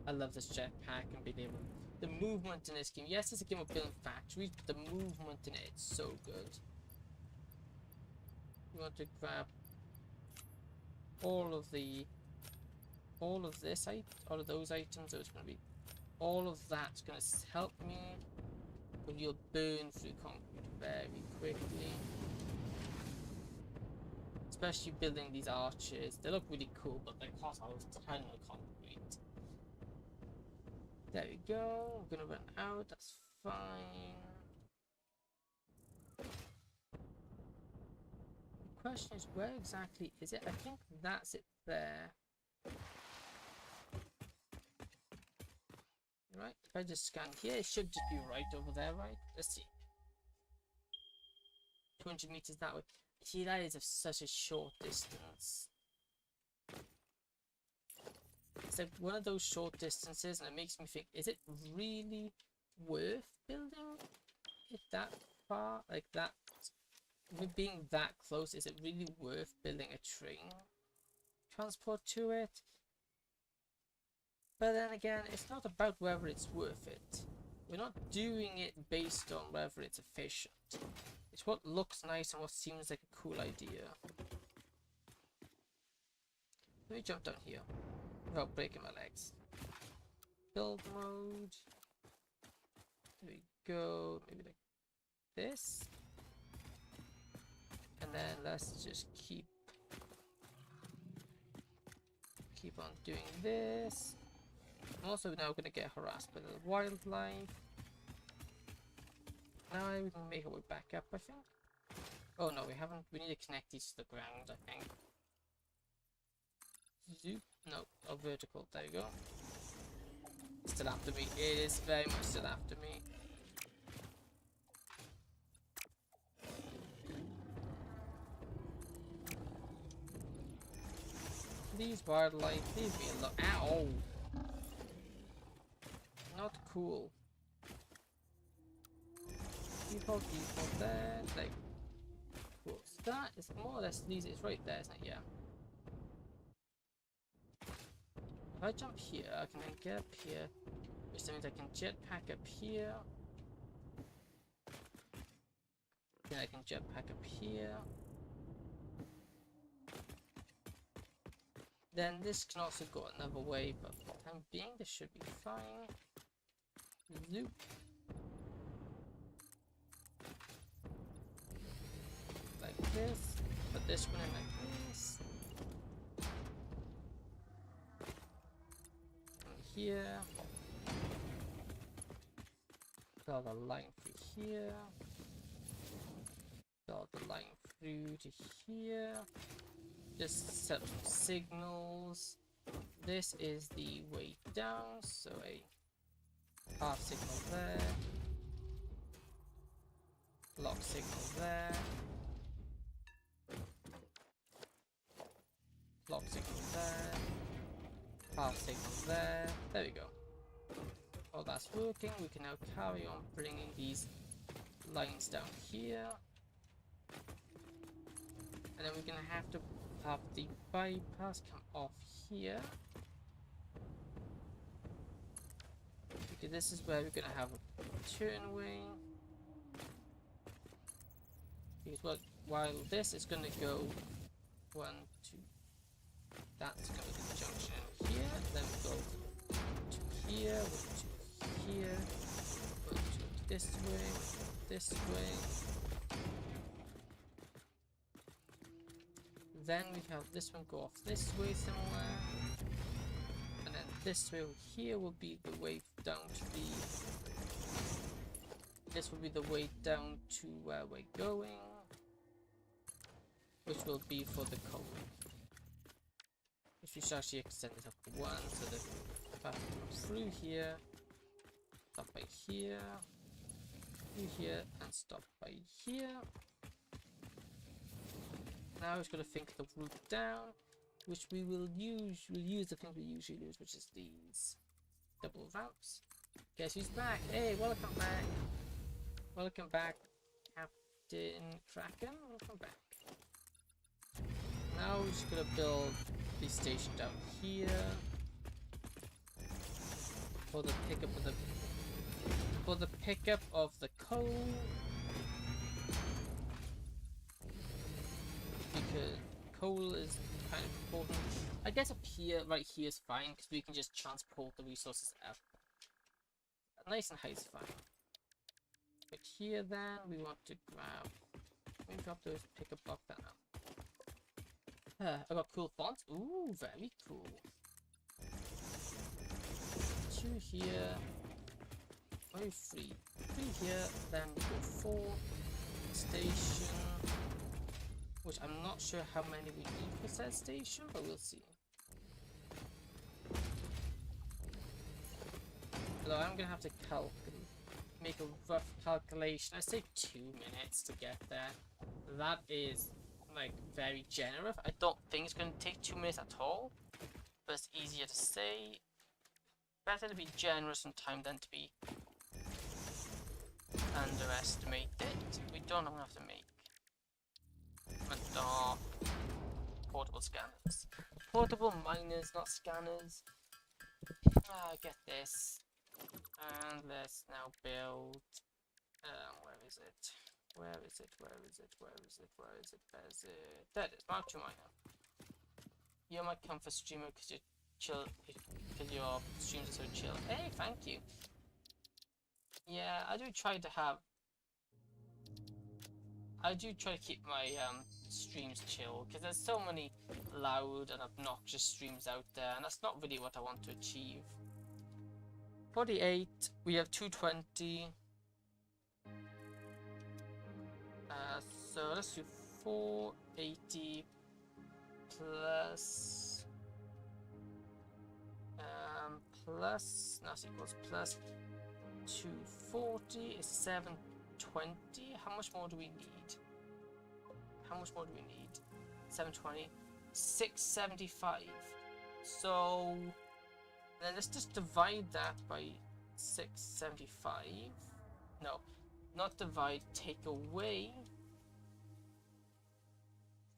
I love this jetpack and being able. The movement in this game. Yes, it's a game of building factories, but the movement in it is so good. You want to grab all of those items. So it's going to be all of that's going to help me. But you'll burn through concrete very quickly. Especially building these arches. They look really cool, but they cost a ton of concrete. There we go. I'm gonna run out. That's fine. The question is, where exactly is it? I think that's it there. Right. If I just scan here, it should just be right over there, right? Let's see. 200 meters that way. See, that is such a short distance. It's like one of those short distances, and it makes me think, is it really worth building it that far? Like that, with being that close, is it really worth building a train transport to it? But then again, it's not about whether it's worth it. We're not doing it based on whether it's efficient. It's what looks nice and what seems like a cool idea. Let me jump down here without breaking my legs. Build mode. There we go. Maybe like this. And then let's just keep on doing this. I'm also now going to get harassed by the wildlife. Now we can make our way back up, I think. Oh no, we haven't. We need to connect these to the ground, I think. Zoop. No, oh, vertical. There you go. Still after me. It is very much still after me. Please, wildlife, leave me alone. Ow! Not cool. Default there. Like, cool. So that is more or less these. It's right there, isn't it? Yeah. If I jump here, I can then get up here, which means I can jetpack up here. Then I can jetpack up here. Then this can also go another way, but for the time being, this should be fine. Loop. Like this. Put this one in like this. And here. Draw the line through here. Draw the line through to here. Just set some signals. This is the way down, so a half signal there, lock signal there, Block signal there. Power signal there. There we go. All that's working. We can now carry on bringing these lines down here. And then we're going to have to have the bypass come off here. Okay, this is where we're going to have a turnway. Because while this is going to go 1, 2, that's going to be the junction here. Then we go to here, we'll to here, we'll to this way, this way. Then we have this one go off this way somewhere. And then this way here will be the way down to the... This will be the way down to where we're going. Which will be for the coal. Which we should actually extend it up to 1 so that if I come through here, stop by here, through here, and stop by here. Now we're going to think the route down, which we will use. We'll use the thing we usually use, which is these double ramps. Guess who's back? Hey, welcome back. Welcome back, Captain Kraken. Welcome back. Now we're just gonna build the station down here for the pickup of the coal, because coal is kind of important. I guess up here, right here is fine because we can just transport the resources up. Nice and high is fine. But here then we want to grab. Let me drop those pickup block that now. I got cool fonts. Ooh, very cool. 2 here. Maybe 3. 3 here, then go 4. Station. Which I'm not sure how many we need for said station, but we'll see. So I'm gonna have to make a rough calculation. I say 2 minutes to get there. That is like very generous. I don't think it's going to take 2 minutes at all, but it's easier to say. Better to be generous in time than to be underestimated. We don't have to make portable scanners. Portable miners, not scanners. Get this. And let's now build. Where is it? Where is it? Where is it? Where is it? Where is it? Where is it? There it is. Mark 2 miner. You're my comfort streamer because you're chill. Because your streams are so chill. Hey, thank you. Yeah, I do try to have. I do try to keep my streams chill because there's so many loud and obnoxious streams out there, and that's not really what I want to achieve. 48. We have 220. So let's do 480 plus equals plus 240 is 720. How much more do we need? How much more do we need? 720, 675. So then let's just divide that by 675. No, not divide, take away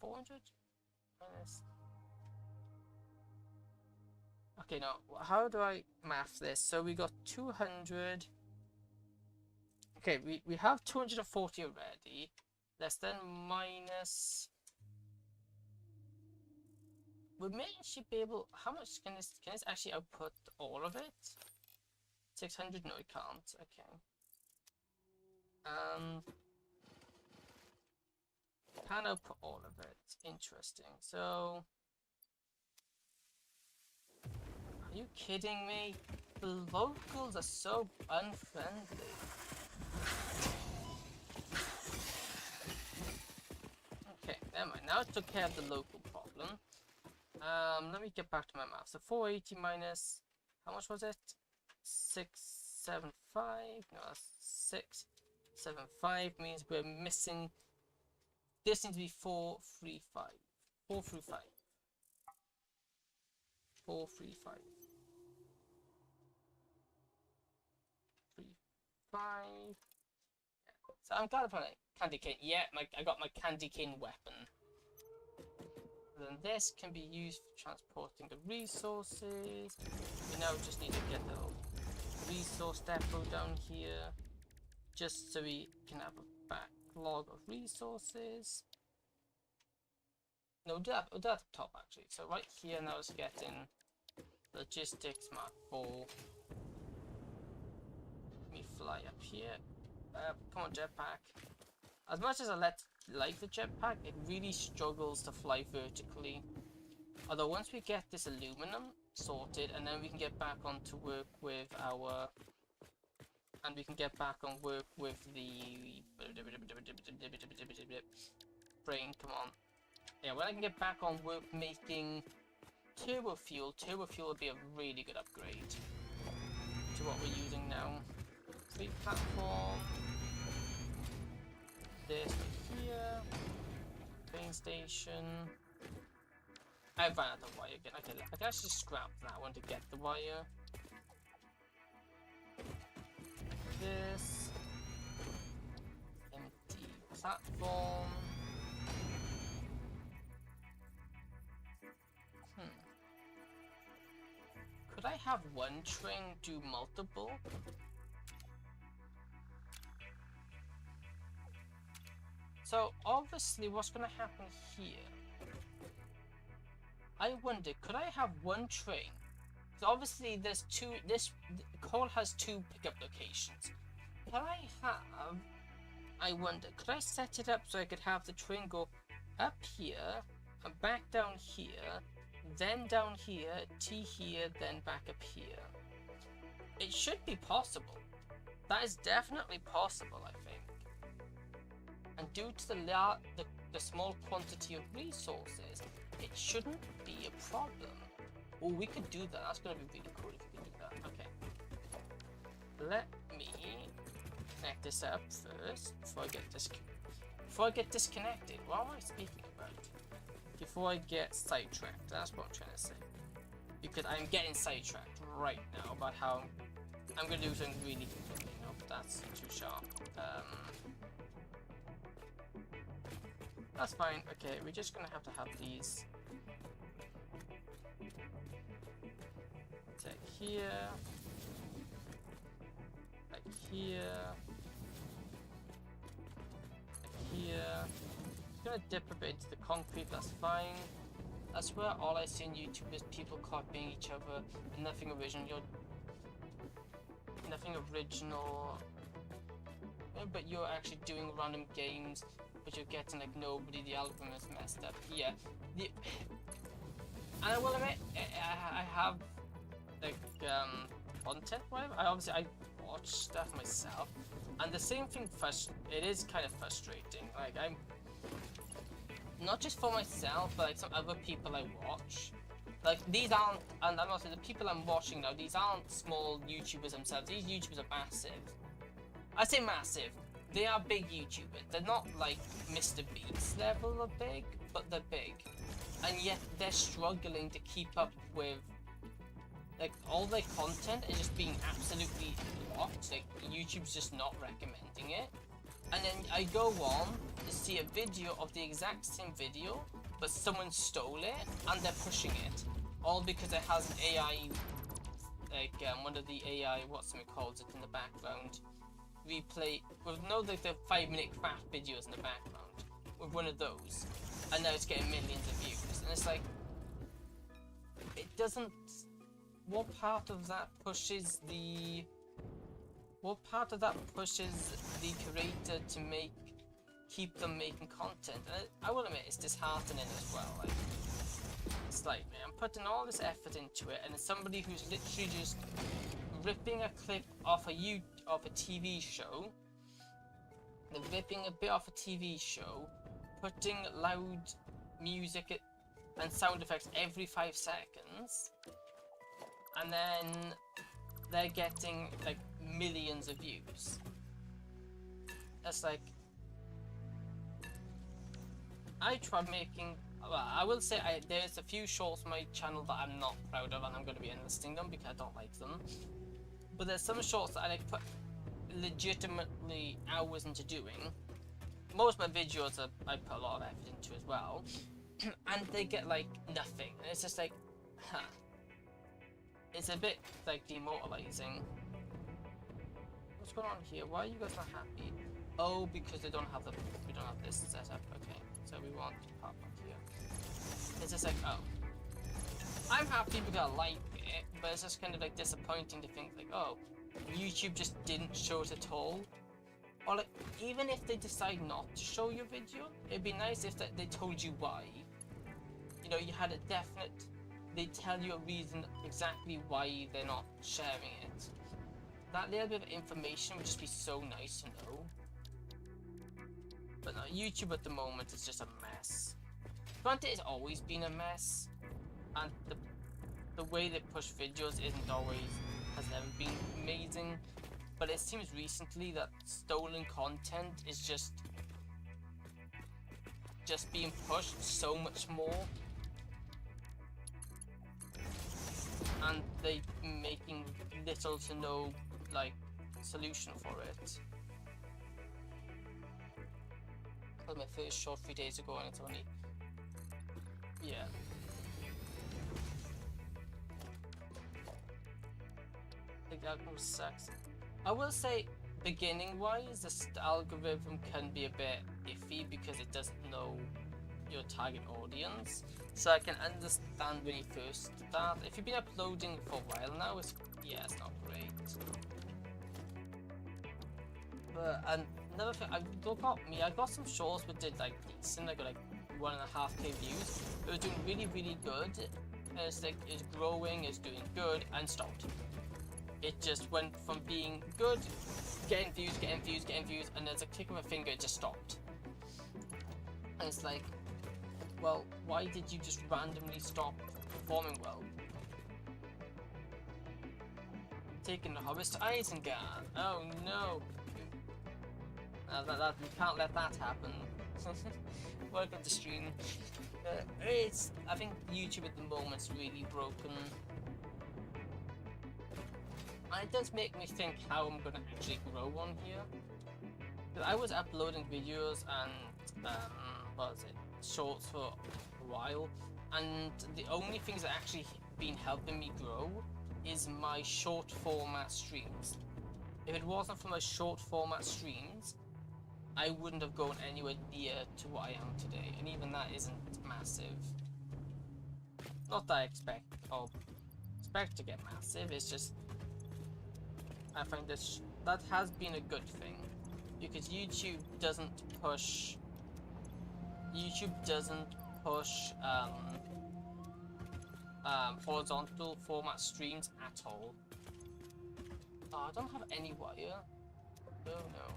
400 minus. Okay, now how do I math this? So we got 200. Okay, we have 240 already. Let's then minus. We may actually be able. How much can this actually output all of it? 600? No, it can't. Okay. Can output all of it. Interesting. So, are you kidding me? The locals are so unfriendly. Okay, never mind. Now it took care of the local problem. Let me get back to my math. So 480 minus, how much was it? 675. No, that's 675 means we're missing. This needs to be 435. 4 through 5. 435. 35. So I'm glad I found a candy cane. Yeah, I got my candy cane weapon. Then this can be used for transporting the resources. We now just need to get the resource depot down here, just so we can have a backlog of resources. No, we'll do that at the top actually. So right here now is getting logistics mark 4. Let me fly up here. Come on, jetpack. As much as I like the jetpack, it really struggles to fly vertically. Although once we get this aluminum sorted, and then we can get back on to work with our, and we can get back on work with the brain. Come on. Yeah, when I can get back on work making turbo fuel will be a really good upgrade to what we're using now. Free platform. This right here. Train station. I ran out of wire again. Okay, I can actually scrap that one to get the wire. This. Empty platform. Could I have one train do multiple? So obviously what's going to happen here, I wonder, could I have one train? So obviously there's two, this coal has 2 pickup locations. Can I wonder, could I set it up so I could have the train go up here and back down here, then down here, T here, then back up here? It should be possible. That is definitely possible, I think. And due to the small quantity of resources, it shouldn't be a problem. Oh, we could do that. That's going to be really cool if we could do that. Okay. Let me connect this up first before I get disconnected. What am I speaking about? Before I get sidetracked. That's what I'm trying to say. Because I'm getting sidetracked right now about how I'm going to do something really cool. Nope, that's too sharp. That's fine. Okay, we're just gonna have to have these. Take here, like here, like here. It's gonna dip a bit into the concrete. That's fine. That's where all I see on YouTube is people copying each other and nothing original. Nothing original. But you're actually doing random games. But you're getting like nobody, the algorithm is messed up. Yeah. And I will admit, I have like content, whatever. I watch stuff myself, and the same thing. It is kind of frustrating. Like I'm not just for myself, but like some other people I watch. Like these aren't, and I'm also the people I'm watching now. These aren't small YouTubers themselves. These YouTubers are massive. I say massive. They are big YouTubers. They're not like Mr. Beast level of big, but they're big. And yet they're struggling to keep up with, like, all their content is just being absolutely blocked. Like, YouTube's just not recommending it. And then I go on to see a video of the exact same video, but someone stole it and they're pushing it. All because it has an AI, like, one of the AI, what's it called, in the background. Replay with like the 5-minute craft videos in the background with one of those, and now it's getting millions of views. And it's like, it doesn't. What part of that pushes the creator to keep them making content? And I will admit, it's disheartening as well. Like, it's like, man, I'm putting all this effort into it, and it's somebody who's literally just ripping a clip off a TV show. They're ripping a bit off a TV show, putting loud music and sound effects every 5 seconds, and then they're getting like millions of views. That's like, I tried making Well, I will say there's a few shorts on my channel that I'm not proud of, and I'm going to be unlisting them because I don't like them. But there's some shorts that I like put legitimately hours into doing. Most of my videos I put a lot of effort into as well, and they get like nothing. And it's just like, huh. It's a bit like demoralizing. What's going on here? Why are you guys not happy? Oh, because we don't have this set up. Okay, so we want to pop up here. It's just like, oh, I'm happy because I like it, but it's just kind of like disappointing to think like, oh, YouTube just didn't show it at all. Or like, even if they decide not to show your video, it'd be nice if they told you why. You know, you had a definite, they tell you a reason exactly why they're not sharing it. That little bit of information would just be so nice to know. But no, YouTube at the moment is just a mess. Granted, it's always been a mess, and the way they push videos has never been amazing. But it seems recently that stolen content is just being pushed so much more, and they making little to no like solution for it. That was my first short 3 days ago, and it's only the algorithm sucks. I will say, beginning wise, the algorithm can be a bit iffy because it doesn't know your target audience. So I can understand when you first start. If you've been uploading for a while now, it's not great. But another thing, I got some shorts that did like decent. I got like 1.5K views. It was doing really, really good. And it's like, it's growing, it's doing good, and stopped. It just went from being good, getting views, and there's a click of a finger, it just stopped. And it's like, well, why did you just randomly stop performing well? Taking the Hobbits to Isengard. Oh no. We can't let that happen. Welcome to stream. I think YouTube at the moment is really broken. And it does make me think how I'm gonna actually grow on here. I was uploading videos and shorts for a while, and the only things that actually been helping me grow is my short format streams. If it wasn't for my short format streams, I wouldn't have gone anywhere near to what I am today, and even that isn't massive. Not that I expect to get massive, it's just I find that has been a good thing, because YouTube doesn't push horizontal format streams at all. Oh, I don't have any wire. Oh no.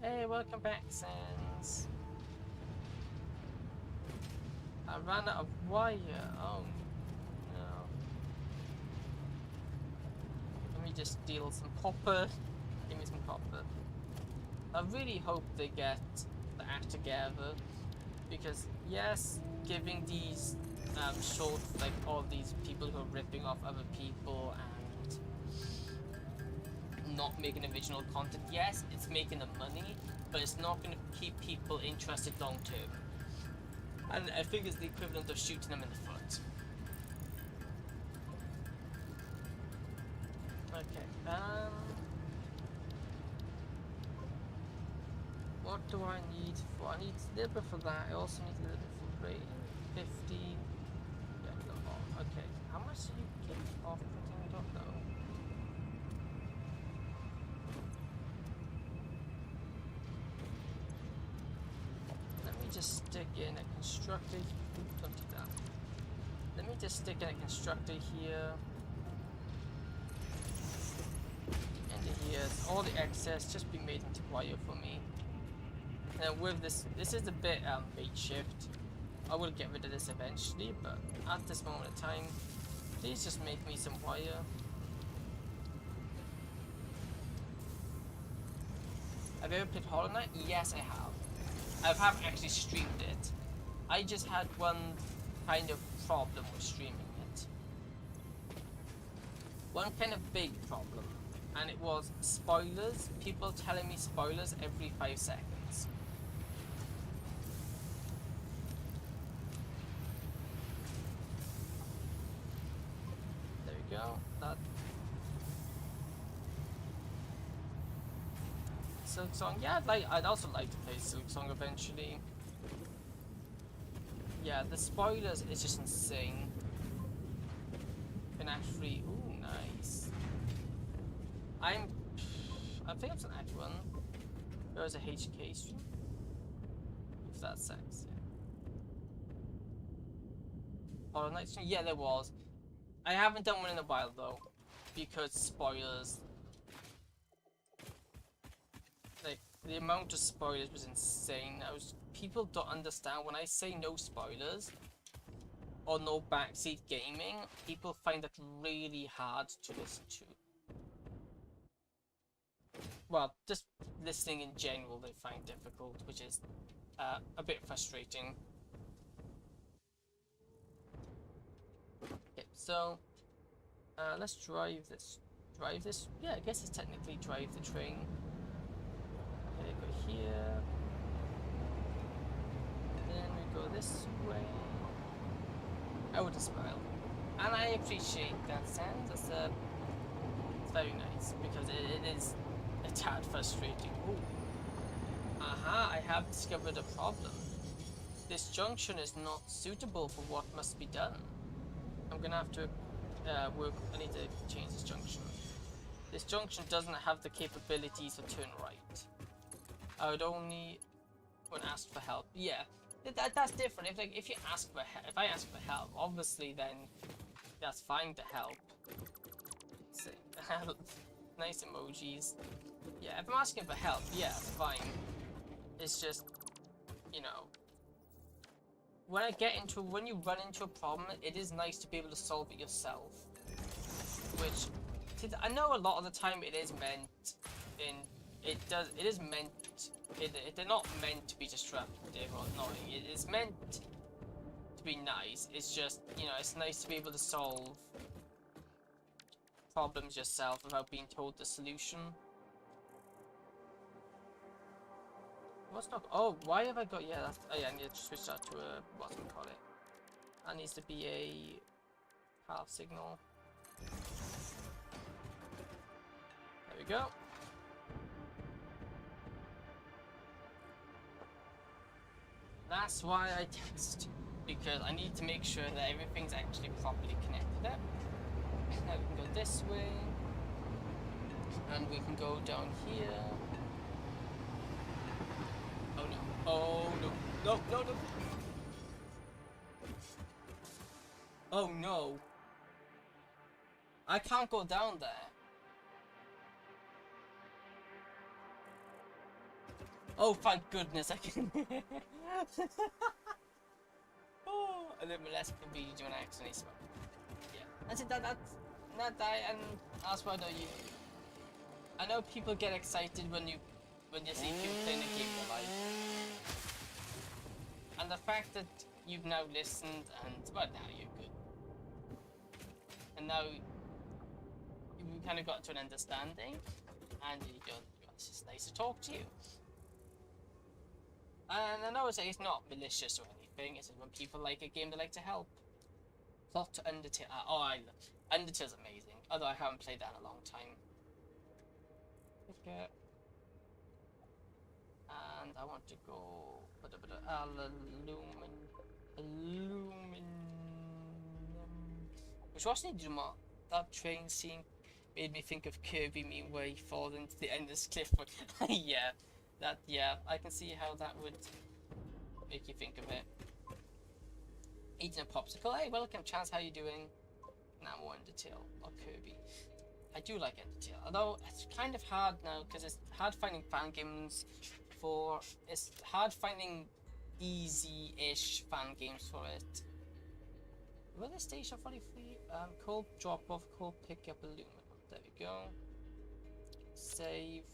Hey, welcome back, Sans. I ran out of wire. Oh no. Let me just steal some copper. Give me some copper. I really hope they get the act together, because yes, giving these short, like all these people who are ripping off other people and not making original content, yes, it's making them money, but it's not going to keep people interested long term. And I think it's the equivalent of shooting them in the foot. Okay, what do I need for? I need a little bit for that. I also need a little bit for rating. 50. Yeah, no more. Okay, how much do you get off printing? I don't know. Let me just stick in a constructor. Don't do that. Let me just stick in a constructor here. And here, all the excess just be made into wire for me. And with this is a bit makeshift. I will get rid of this eventually, but at this moment in time, please just make me some wire. Have you ever played Hollow Knight? Yes, I have. I have actually streamed it. I just had one kind of problem with streaming it. One kind of big problem. And it was spoilers. People telling me spoilers every 5 seconds. There we go. That Silk Song. Yeah, I'd also like to play Silk Song eventually. Yeah, the spoilers is just insane. Can actually, ooh, nice. I think it's an Act 1. There was a HK stream. If that's sex, yeah. Horror Night stream? Yeah, there was. I haven't done one in a while though, because spoilers. Like, the amount of spoilers was insane. People don't understand when I say no spoilers or no backseat gaming, people find that really hard to listen to. Well, just listening in general they find difficult, which is a bit frustrating. Okay, so let's drive this. Drive this? Yeah, I guess it's technically drive the train. Okay, go here. Then we go this way. I would smile. And I appreciate that sound. It's very nice because it is a tad frustrating. Ooh. Aha, I have discovered a problem. This junction is not suitable for what must be done. I'm gonna have to I need to change this junction. This junction doesn't have the capabilities to turn right. I would only when asked for help. Yeah, that's different. If I ask for help, obviously then that's fine to help. See, nice emojis. Yeah, if I'm asking for help, yeah, fine. It's just, you know, when you run into a problem, it is nice to be able to solve it yourself. Which, I know a lot of the time it is meant they're not meant to be disruptive or annoying. It is meant to be nice. It's just, you know, it's nice to be able to solve problems yourself without being told the solution. What's not? Oh, why have I got? Yeah, that's. Oh yeah, I need to switch that to a what's we call it. That needs to be a half signal. There we go. That's why I test, because I need to make sure that everything's actually properly connected up. Now we can go this way, and we can go down here. Oh no! Oh no! No! No! No! Oh no! I can't go down there. Oh, thank goodness I can. Oh, a little bit less convenient when I accidentally smoke. Yeah, that's it. And that's why I know people get excited when you see people playing a game of life, and the fact that you've now listened and well, now you're good, and now you kind of got to an understanding, and it's just nice to talk to you. And I know it's not malicious or anything. It's when people like a game, they like to help. Plot to Undertale. Undertale's amazing. Although I haven't played that in a long time. Okay. And I want to go. Aluminum. Which wasn't even that train scene made me think of Kirby meanwhile falling into the end of this cliff. Yeah. I can see how that would make you think of it. Eating a popsicle. Hey, welcome, Chance. How you doing? Now more Undertale or Kirby. I do like Undertale, although it's kind of hard now because it's hard finding fan games for. It's hard finding easy-ish fan games for it. Will the station 43? Cold drop off, cold pick up aluminum. There we go. Save.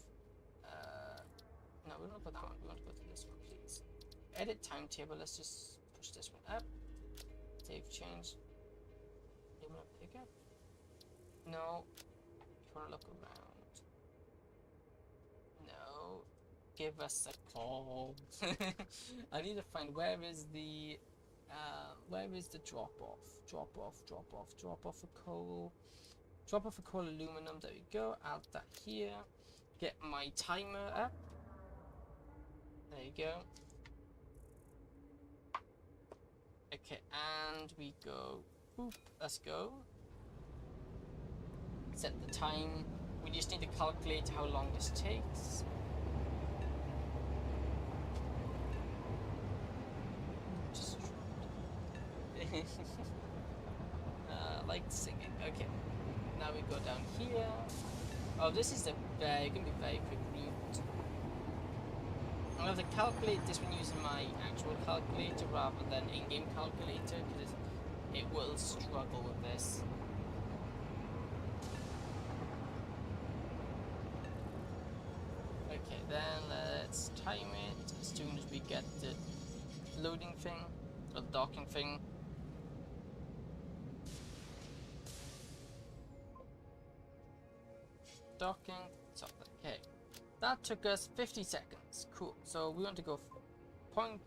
No, we don't put that one. We want to go to this one, please. Edit timetable. Let's just push this one up. Save change. You want to pick up? No. You want to look around? No. Give us a call. I need to find where is the drop off? Drop off for coal. Drop off for coal aluminum. There we go. Add that here. Get my timer up. There you go. Okay, and we go. Boop. Let's go. Set the time. We just need to calculate how long this takes. Just like singing. Okay. Now we go down here. Oh, this is gonna be very quick route. I'm going to calculate this one using my actual calculator rather than in-game calculator because it will struggle with this. Okay, then let's time it as soon as we get the loading thing or the docking thing. Docking. So, okay. That took us 50 seconds. Cool. So we want to go 0.05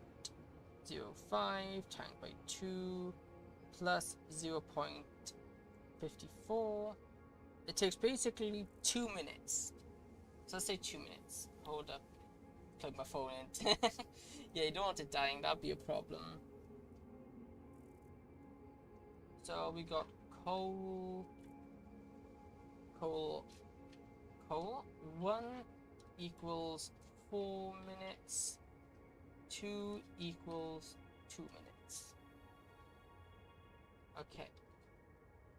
times by 2 plus 0.54. It takes basically 2 minutes. So let's say 2 minutes. Hold up. Plug my phone in. Yeah, you don't want it dying. That'd be a problem. So we got coal. 1 equals 4 minutes. 2 equals 2 minutes. Okay.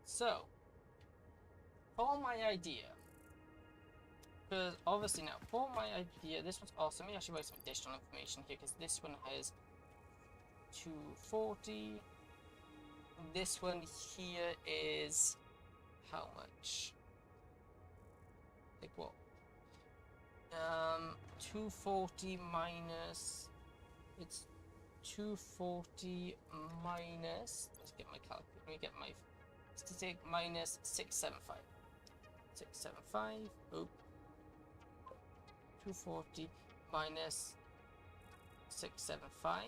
So, for my idea, because obviously now, for my idea, this one's awesome. Let me actually write some additional information here, because this one has 240. This one here is how much? Like what? 240 minus. It's 240 minus. Let's get my calculator. Let me get my statistic minus 675. 675. Oh. 240 minus 675,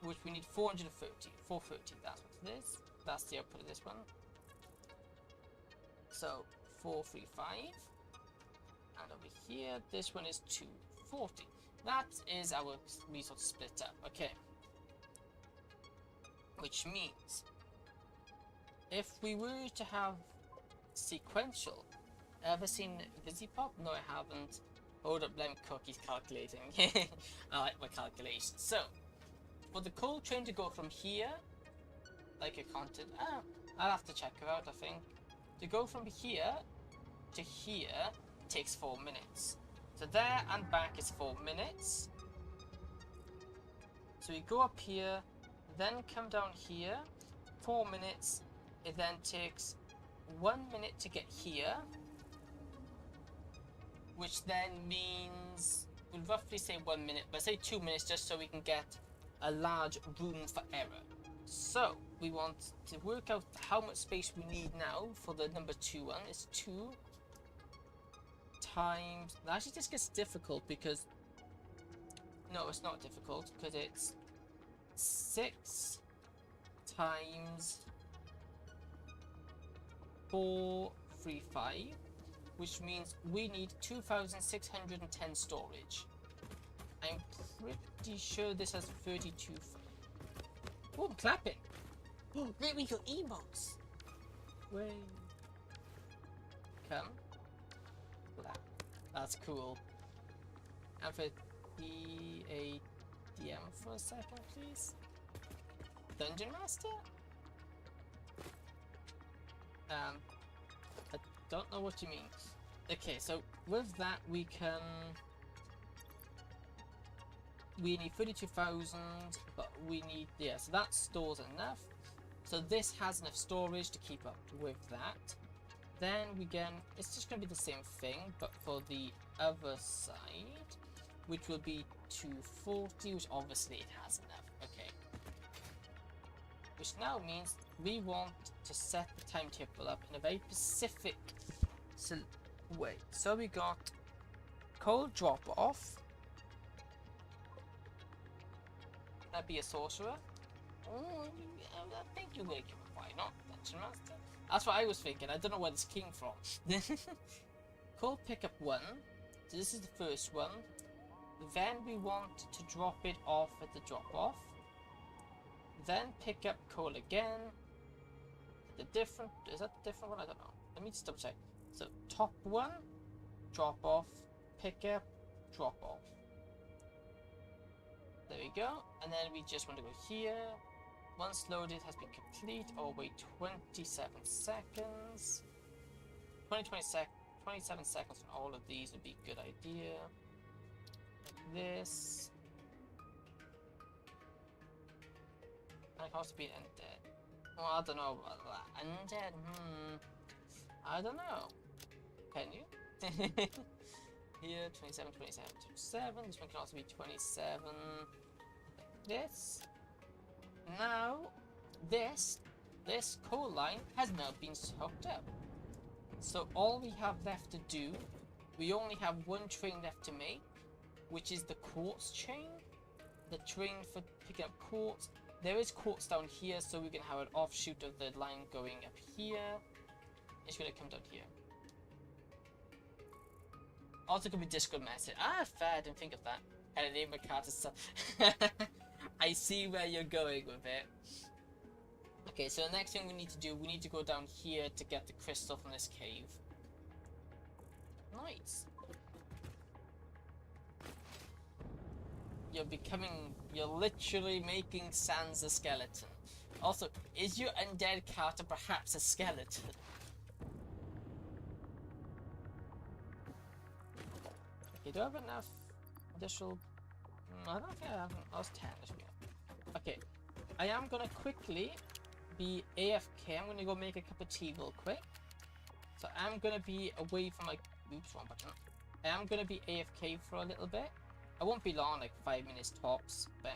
which we need 430. 430. That's what it is. That's the output of this one. So 435. And over here, this one is 240. That is our resource split up. Okay. Which means, if we were to have sequential, ever seen VisiPop? No, I haven't. Hold up, let me cook. He's calculating. I like my calculations. So, for the coal train to go from here, like a content, I'll have to check her out. I think to go from here to here takes 4 minutes. So there and back is 4 minutes. So we go up here, then come down here, 4 minutes. It then takes 1 minute to get here, which then means we'll roughly say 1 minute, but say 2 minutes just so we can get a large room for error. So we want to work out how much space we need now for the number 2 one. It's 2 times. Actually, this gets difficult because no, it's not difficult because it's 6 times 435, which means we need 2,610 storage. I'm pretty sure this has 32. Oh, I'm clapping. Oh, there we go, emotes. Way. Come. Clap. That's cool. And for a DM for a second, please. Dungeon Master? I don't know what you mean. Okay, so with that we need 32,000, but we need, yeah, so that stores enough. So this has enough storage to keep up with that. Then it's just going to be the same thing, but for the other side, which will be 240, which obviously it has enough. Okay. which now means we want to set the timetable up in a very specific way. So we got coal drop off. That'd be a sorcerer. I think you will give it. Why not? Dungeon Master. That's what I was thinking. I don't know where this came from. Coal pickup 1. So this is the first one. Then we want to drop it off at the drop off. Then pick up coal again. Is that the different one? I don't know. Let me just double check. So top 1, drop off, pick up, drop off. There we go. And then we just want to go here. Once loaded has been complete. Oh wait, 27 seconds. 27 seconds on all of these would be a good idea. Like this. And it can also be undead. Well, I don't know about that. Undead, I don't know. Can you? Here, 27, 27, 27. This one can also be 27. Like this. Now, this coal line has now been hooked up. So all we have left to do, we only have one train left to make, which is the quartz chain. The train for picking up quartz. There is quartz down here, so we can have an offshoot of the line going up here. It's gonna come down here. Also could be Discord message. Fair, I didn't think of that. Had a name my cat is I see where you're going with it. Okay, so the next thing we need to do, we need to go down here to get the crystal from this cave. Nice. You're literally making Sans a skeleton. Also, is your undead character perhaps a skeleton? Okay, do I have enough additional? I don't think I have. I was 10. Okay, I am gonna quickly be AFK. I'm gonna go make a cup of tea real quick. So I'm gonna be away from my. Oops, wrong button. I am gonna be AFK for a little bit. I won't be long, like 5 minutes tops, but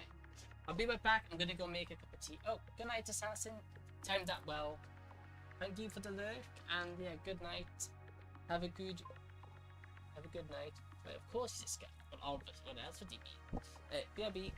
I'll be right back. I'm gonna go make a cup of tea. Oh, good night, assassin. Timed that well. Thank you for the lurk, and yeah, good night. Have a good night. But of course he's a skeleton. But obviously, what else would he be? BRB.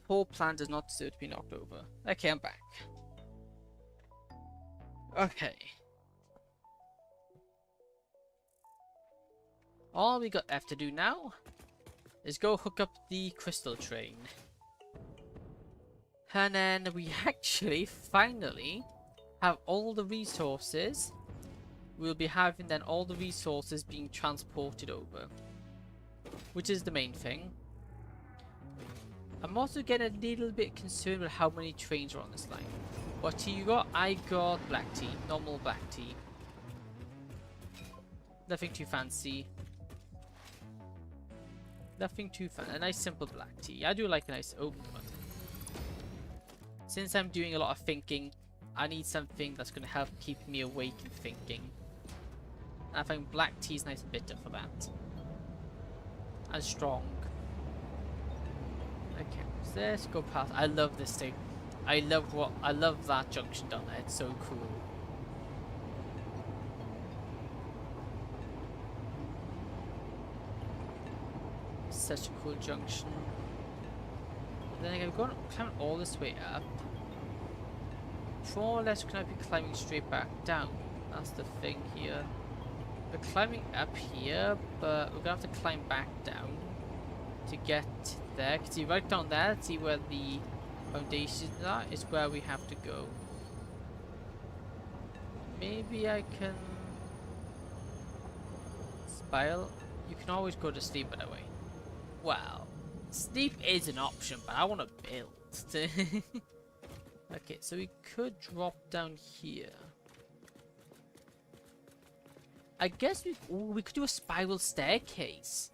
poor plan does not deserve to be knocked over. Okay, I'm back. Okay. All we got left to do now is go hook up the crystal train. And then we actually, finally, have all the resources. We'll be having then all the resources being transported over, which is the main thing. I'm also getting a little bit concerned with how many trains are on this line. What tea you got? I got black tea, normal black tea. Nothing too fancy. Nothing too fancy. A nice simple black tea. I do like a nice. Oh god. Since I'm doing a lot of thinking, I need something that's going to help keep me awake and thinking. And I think black tea is nice and bitter for that. And strong. Okay, so let's go past. I love this thing. I love that junction down there. It's so cool. Such a cool junction. And then I'm going to climb all this way up. More or less, can I be climbing straight back down? That's the thing here. We're climbing up here, but we're going to have to climb back down to get there. See, right down there, see where the foundations are, is where we have to go. Maybe I can spiral. You can always go to sleep, by the way. Well, sleep is an option, but I want to build. Okay, so we could drop down here. I guess we could do a spiral staircase.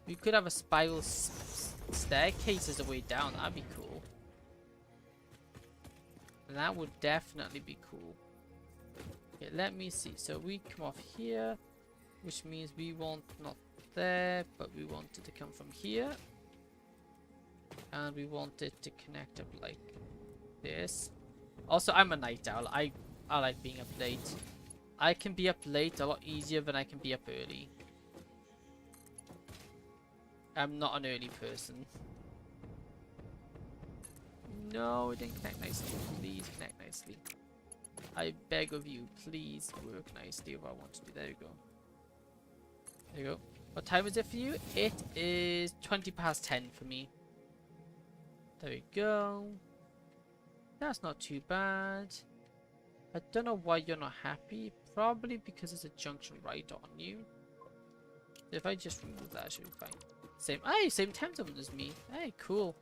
We could have a spiral staircase as a way down. That'd be cool. That would definitely be cool. Okay, let me see. So we come off here, which means we want not there, but we want it to come from here. And we want it to connect up like this. Also, I'm a night owl. I like being up late. I can be up late a lot easier than I can be up early. I'm not an early person. No, it didn't connect nicely. Please connect nicely. I beg of you, please work nicely if I want to do. There you go. There you go. What time is it for you? It is 20 past 10 for me. There we go. That's not too bad. I don't know why you're not happy. Probably because there's a junction right on you. If I just remove that, I should be fine. Same. Hey, same time zone as me. Hey, cool.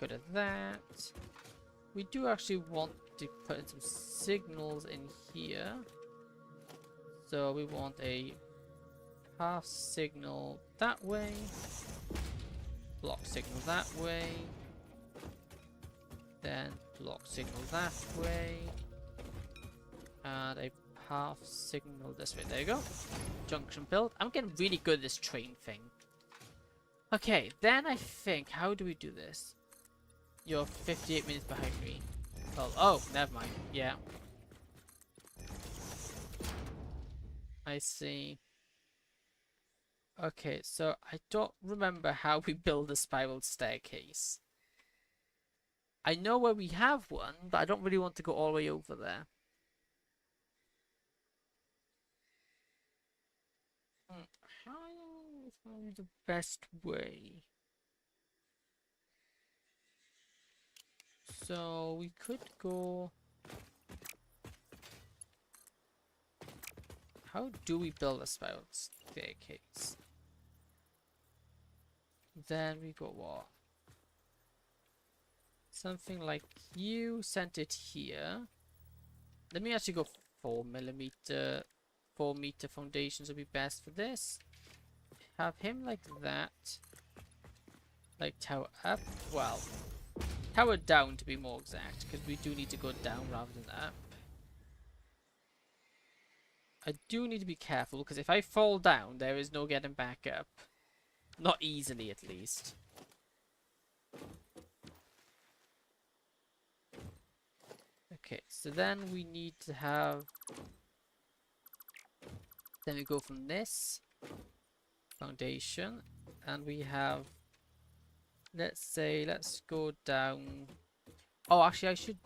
Good at that. We do actually want to put in some signals in here. So we want a half signal that way. Block signal that way. Then block signal that way. And a half signal this way. There you go. Junction build. I'm getting really good at this train thing. Okay, then I think, how do we do this? You're 58 minutes behind me. Well, oh, never mind. Yeah. I see. Okay, so I don't remember how we build a spiral staircase. I know where we have one, but I don't really want to go all the way over there. How is the best way? So we could go. How do we build a spiral staircase? Then we go what? Something like you sent it here. Let me actually go 4mm. 4-meter foundations would be best for this. Have him like that. Like tower up. Well, tower down to be more exact, because we do need to go down rather than up. I do need to be careful, because if I fall down, there is no getting back up. Not easily, at least. Okay, so then we need to have... Then we go from this foundation, and we have let's go down. Oh, actually, I should.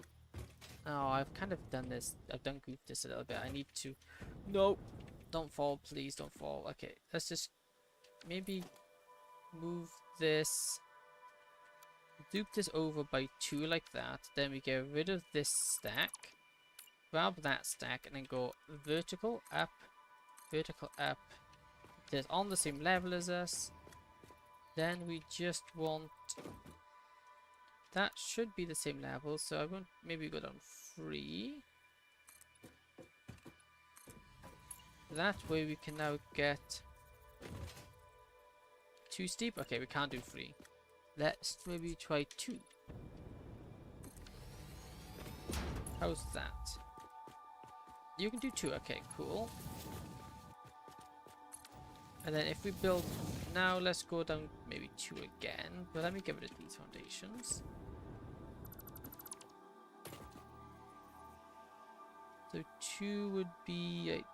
Oh, I've kind of done this. I've done goofed this a little bit. I need to. No, don't fall, please, don't fall. Okay, let's just maybe move this. Loop this over by 2 like that. Then we get rid of this stack. Grab that stack and then go vertical up, vertical up. That's on the same level as us. Then we just want that should be the same level, so I'm going to maybe go down 3. That way we can now get too steep. Okay, we can't do 3. Let's maybe try 2. How's that? You can do 2. Okay, cool. And then if we build now, let's go down maybe 2 again. But let me get rid of these foundations. So 2 would be like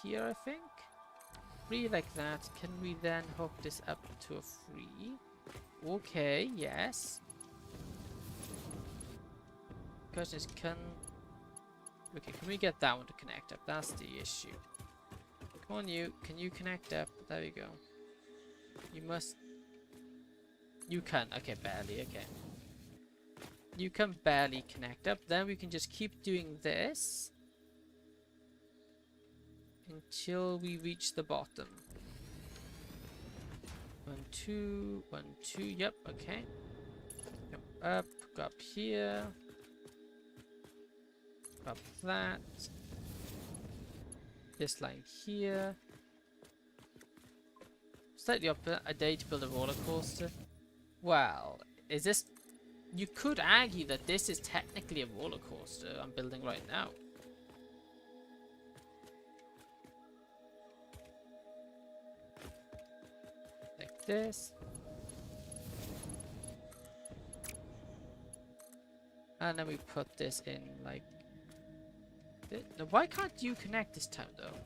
here, I think. 3 like that. Can we then hook this up to a 3? Okay, yes. Question is, can we get that one to connect up? That's the issue. Come on, you. Can you connect up? There we go. You must. You can. Okay, barely. Okay. You can barely connect up. Then we can just keep doing this until we reach the bottom. 1, 2, 1, 2. Yep. Okay. Jump up. Go up here. Up that. This line here. Slightly up a day to build a roller coaster. Well, is this? You could argue that this is technically a roller coaster I'm building right now. Like this. And then we put this in like this. Now, why can't you connect this time though?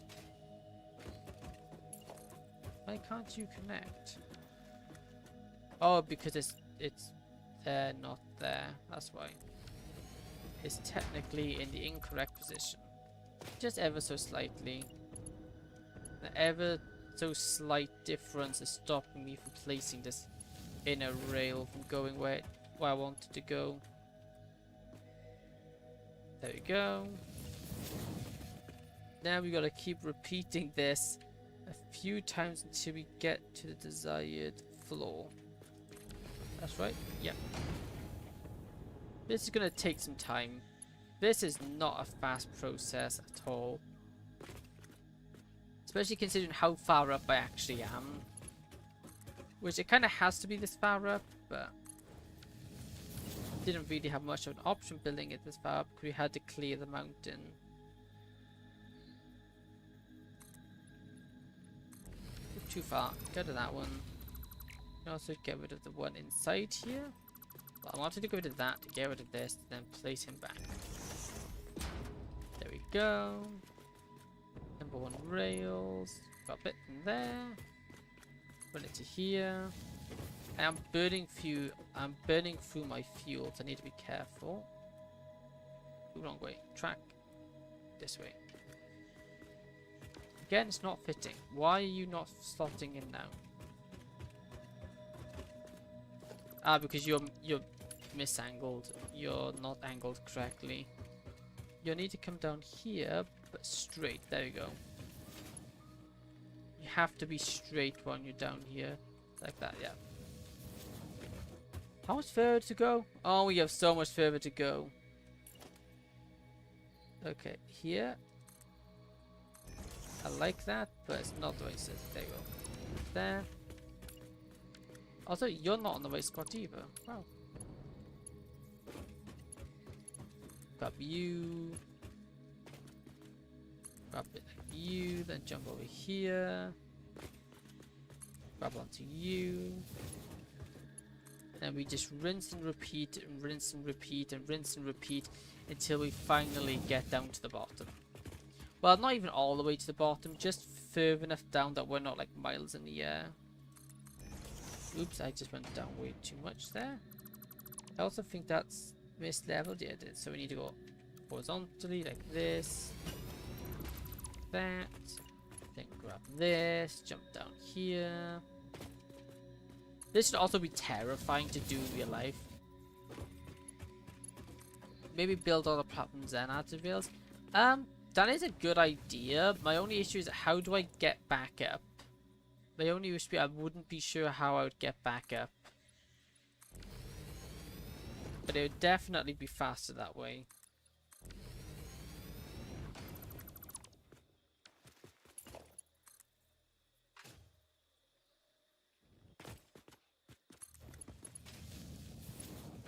Why can't you connect? Oh, because it's there, not there. That's why. It's technically in the incorrect position. Just ever so slightly. The ever so slight difference is stopping me from placing this inner rail from going where I wanted to go. There we go. Now we gotta keep repeating this a few times until we get to the desired floor. That's right. Yep. This is gonna take some time. This is not a fast process at all. Especially considering how far up I actually am. Which it kind of has to be this far up, but didn't really have much of an option building it this far up because we had to clear the mountain. Too far. Go to that one. And also get rid of the one inside here. Well, I wanted to get rid of that to get rid of this, then place him back. There we go. Number 1 rails. Got a bit from there. Run it to here. I'm burning through my fuels. I need to be careful. Wrong way. Track. This way. Again, it's not fitting. Why are you not slotting in now? Ah, because you're misangled. You're not angled correctly. You need to come down here, but straight. There you go. You have to be straight when you're down here. Like that, yeah. How much further to go? Oh, we have so much further to go. Okay, here. I like that, but it's not the way it says. There you go. There. Also, you're not on the right spot either. Wow. Grab you. Grab it like you, then jump over here. Grab onto you. And we just rinse and repeat and rinse and repeat and rinse and repeat until we finally get down to the bottom. Well, not even all the way to the bottom, just further enough down that we're not like miles in the air. Oops, I just went down way too much there. I also think that's misleveled. Yeah, it is. So we need to go horizontally like this. That. Then grab this. Jump down here. This should also be terrifying to do in real life. Maybe build all the platforms then add to rails. That is a good idea. My only issue is how do I get back up? My only issue, I wouldn't be sure how I would get back up. But it would definitely be faster that way.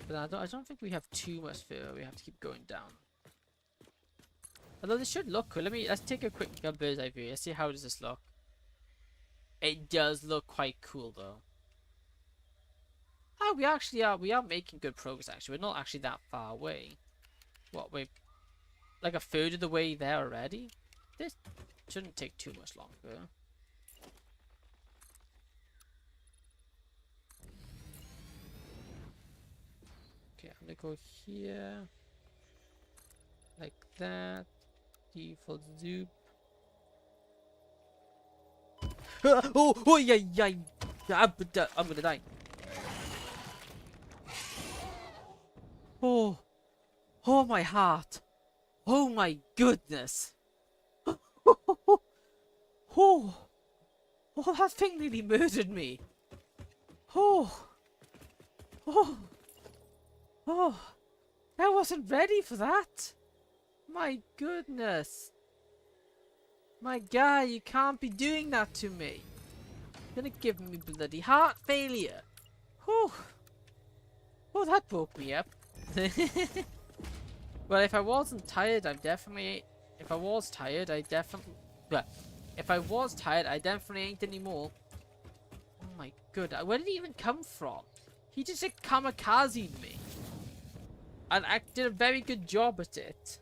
But I don't think we have too much further. We have to keep going down. Although this should look cool. Let's take a quick bird's eye view. Let's see how does this look. It does look quite cool though. Oh, we are making good progress actually. We're not actually that far away. What, we're like a third of the way there already? This shouldn't take too much longer. Okay, I'm gonna go here. Like that. Default zoop. Oh, yeah, yeah. I'm gonna die. Oh, oh my heart. Oh my goodness. Oh, oh, that thing nearly murdered me. Oh, oh, oh. I wasn't ready for that. My goodness. My guy, you can't be doing that to me. You're gonna give me bloody heart failure. Whew. Oh, that broke me up. Well, if I wasn't tired, I definitely... If I was tired, I definitely... Well, if I was tired, I definitely ain't anymore. Oh my god, where did he even come from? He just like kamikazed me. And I did a very good job at it.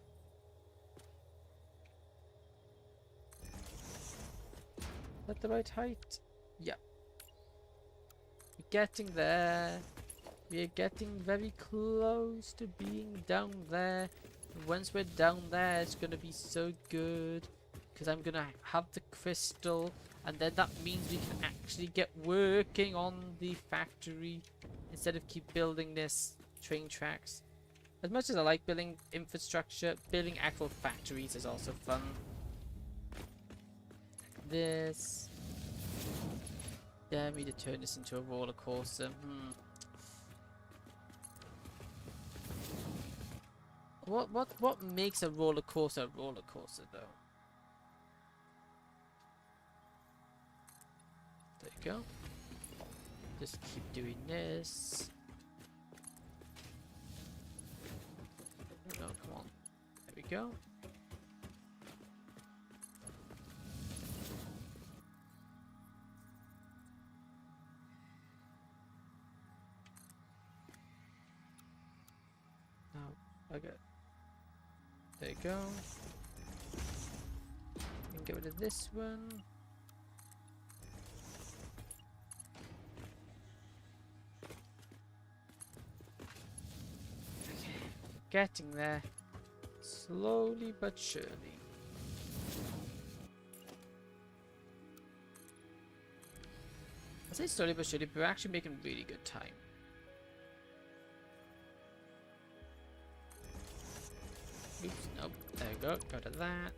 Is that the right height? Yeah. We're getting there. We're getting very close to being down there. Once we're down there, it's gonna be so good. Because I'm gonna have the crystal. And then that means we can actually get working on the factory. Instead of keep building this train tracks. As much as I like building infrastructure, building actual factories is also fun. This. Dare me to turn this into a roller coaster. What makes a roller coaster though? There you go. Just keep doing this. No, come on. There we go. Now, okay. There you go. And get rid of this one. Okay. Getting there. Slowly but surely. I say slowly but surely, but we're actually making really good time. Oops, nope. There we go. Go to that.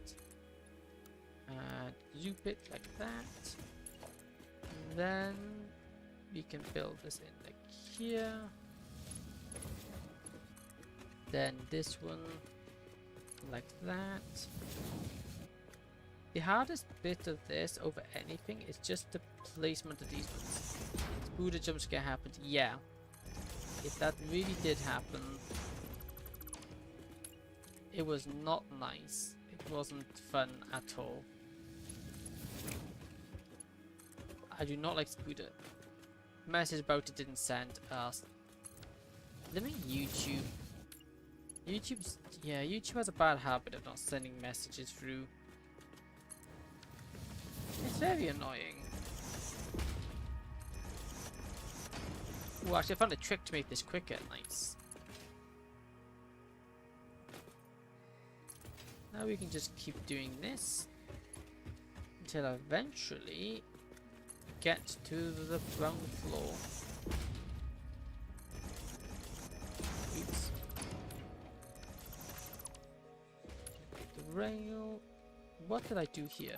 Zoop it like that. And then we can build this in like here. Then this one like that. The hardest bit of this over anything is just the placement of these ones. Buddha jump scare happened. Yeah. If that really did happen, it was not nice. It wasn't fun at all. I do not like Buddha. Message about it didn't send us. Let me YouTube. YouTube has a bad habit of not sending messages through. It's very annoying. Well, actually, I found a trick to make this quicker. Nice. Now we can just keep doing this until eventually get to the ground floor. Oops. The rail. What did I do here?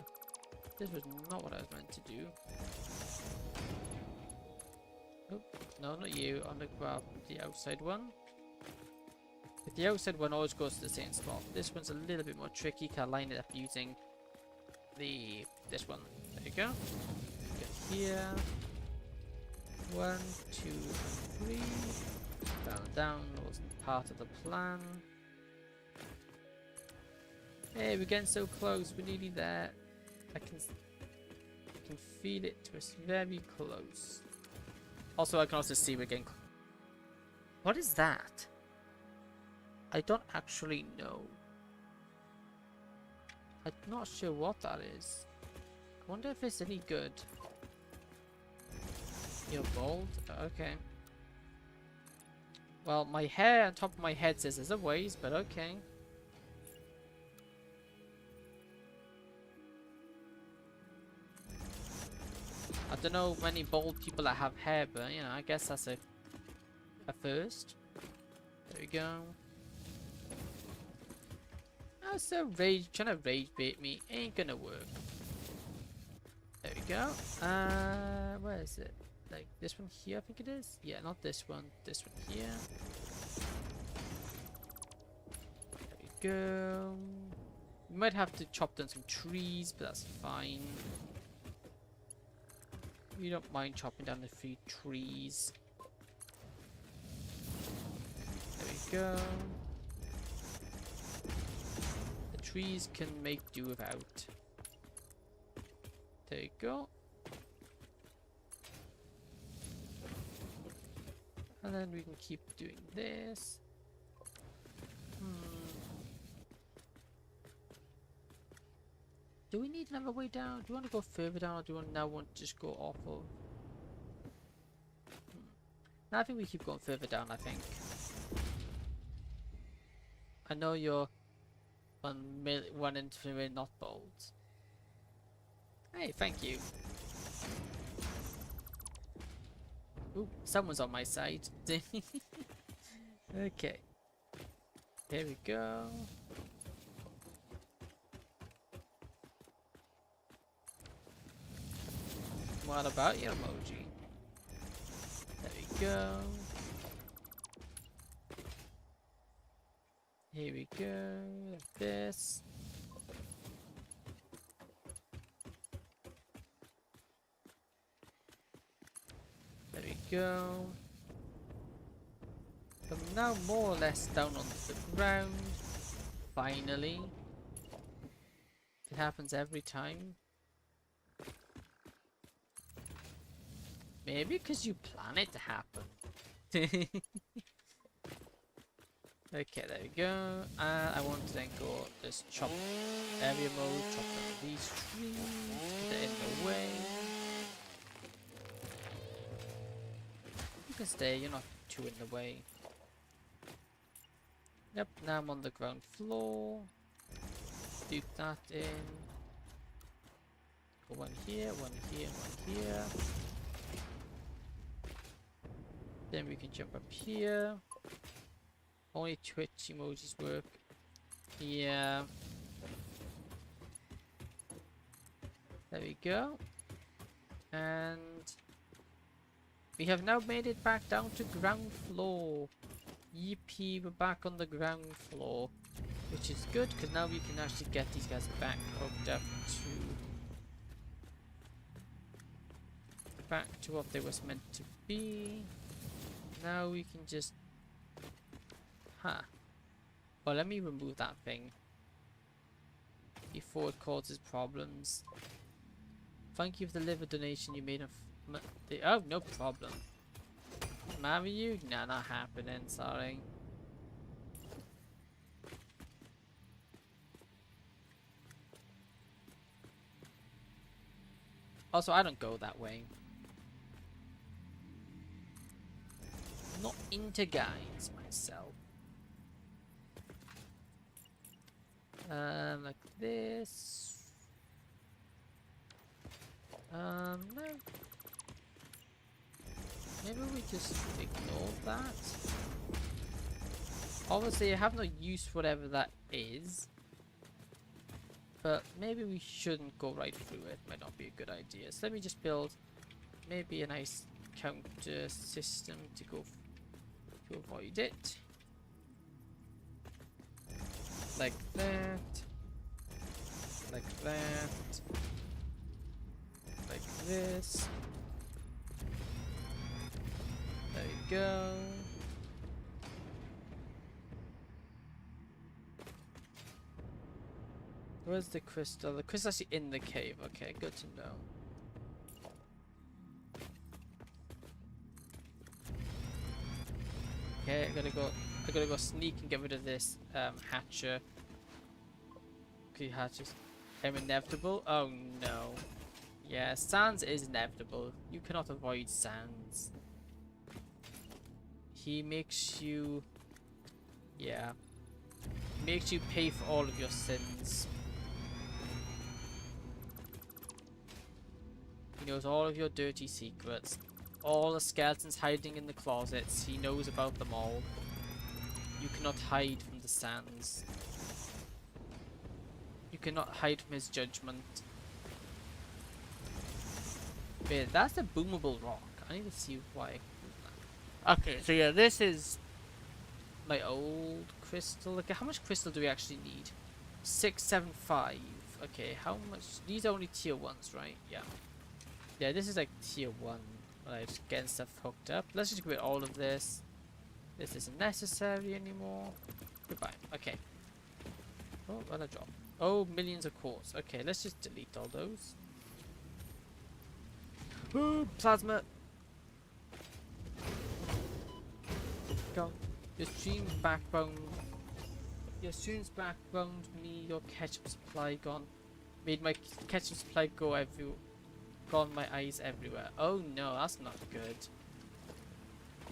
This was not what I was meant to do. Nope. No, not you. I'm gonna grab the outside one. But the outside one always goes to the same spot. This one's a little bit more tricky. Can I line it up using this one? There you go. Get here. 1, 2, 3. Down. Wasn't part of the plan. Hey, we're getting so close. We're nearly there. I can feel it. We're very close. Also, I can also see we're getting. What is that? I don't actually know. I'm not sure what that is. I wonder if it's any good. You're bald? Okay. Well, my hair on top of my head says there's a ways, but okay. I don't know many bald people that have hair, but you know, I guess that's a first. There we go. So trying to rage bait me ain't gonna work. There we go. Where is it? Like this one here, I think it is. Yeah, not this one. This one here. There we go. We might have to chop down some trees, but that's fine. We don't mind chopping down the 3 trees. There we go. Trees can make do without. There you go. And then we can keep doing this. Do we need another way down? Do you want to go further down, or do you now want to just go off of? No, I think we keep going further down, I think. I know you're 1 in 3 not bold. Hey, thank you. Ooh, someone's on my side. Okay. Here we go. What about your emoji? There we go. Here we go, like this. There we go. I'm now more or less down onto the ground. Finally. It happens every time. Maybe because you plan it to happen. Okay, there we go. I want to then go this chop area mode, chop down these trees, get it in the way. You can stay, you're not too in the way. Yep, now I'm on the ground floor. Do that in. Go 1 here, 1 here, 1 here. Then we can jump up here. Only Twitch emojis work. Yeah. There we go. And we have now made it back down to ground floor. Yippee, we're back on the ground floor. Which is good, because now we can actually get these guys back hooked up to what they was meant to be. Now we can just well, let me remove that thing before it causes problems. Thank you for the liver donation you made of oh, no problem. Marry you? Nah, not happening, sorry. Also, I don't go that way. not into guides myself. Like this. No. Maybe we just ignore that. Obviously, I have no use for whatever that is. But maybe we shouldn't go right through it. Might not be a good idea. So let me just build maybe a nice counter system to go to avoid it. Like that. Like that. Like this. There you go. Where's the crystal? The crystal's actually in the cave. Okay, good to know. Okay, I gotta go sneak and get rid of this hatcher. Okay, hatches. Inevitable? Oh no. Yeah, Sans is inevitable. You cannot avoid Sans. He makes you... yeah. Makes you pay for all of your sins. He knows all of your dirty secrets. All the skeletons hiding in the closets. He knows about them all. You cannot hide from the Sans. You cannot hide from his judgment. Wait, that's a boomable rock. I need to see why. Okay, so yeah, this is my old crystal. Like, how much crystal do we actually need? 675. Okay, how much? These are only tier 1s, right? Yeah. Yeah, this is like tier 1. Right, just getting stuff hooked up. Let's just get rid of all of this. This isn't necessary anymore. Goodbye. Okay. Oh, what a drop. Oh, millions of quartz. Okay, let's just delete all those. Ooh, plasma. Go. Your stream's backbone. Your stream's backboned me. Your ketchup supply gone. Made my ketchup supply go everywhere. Gone my eyes everywhere. Oh no, that's not good.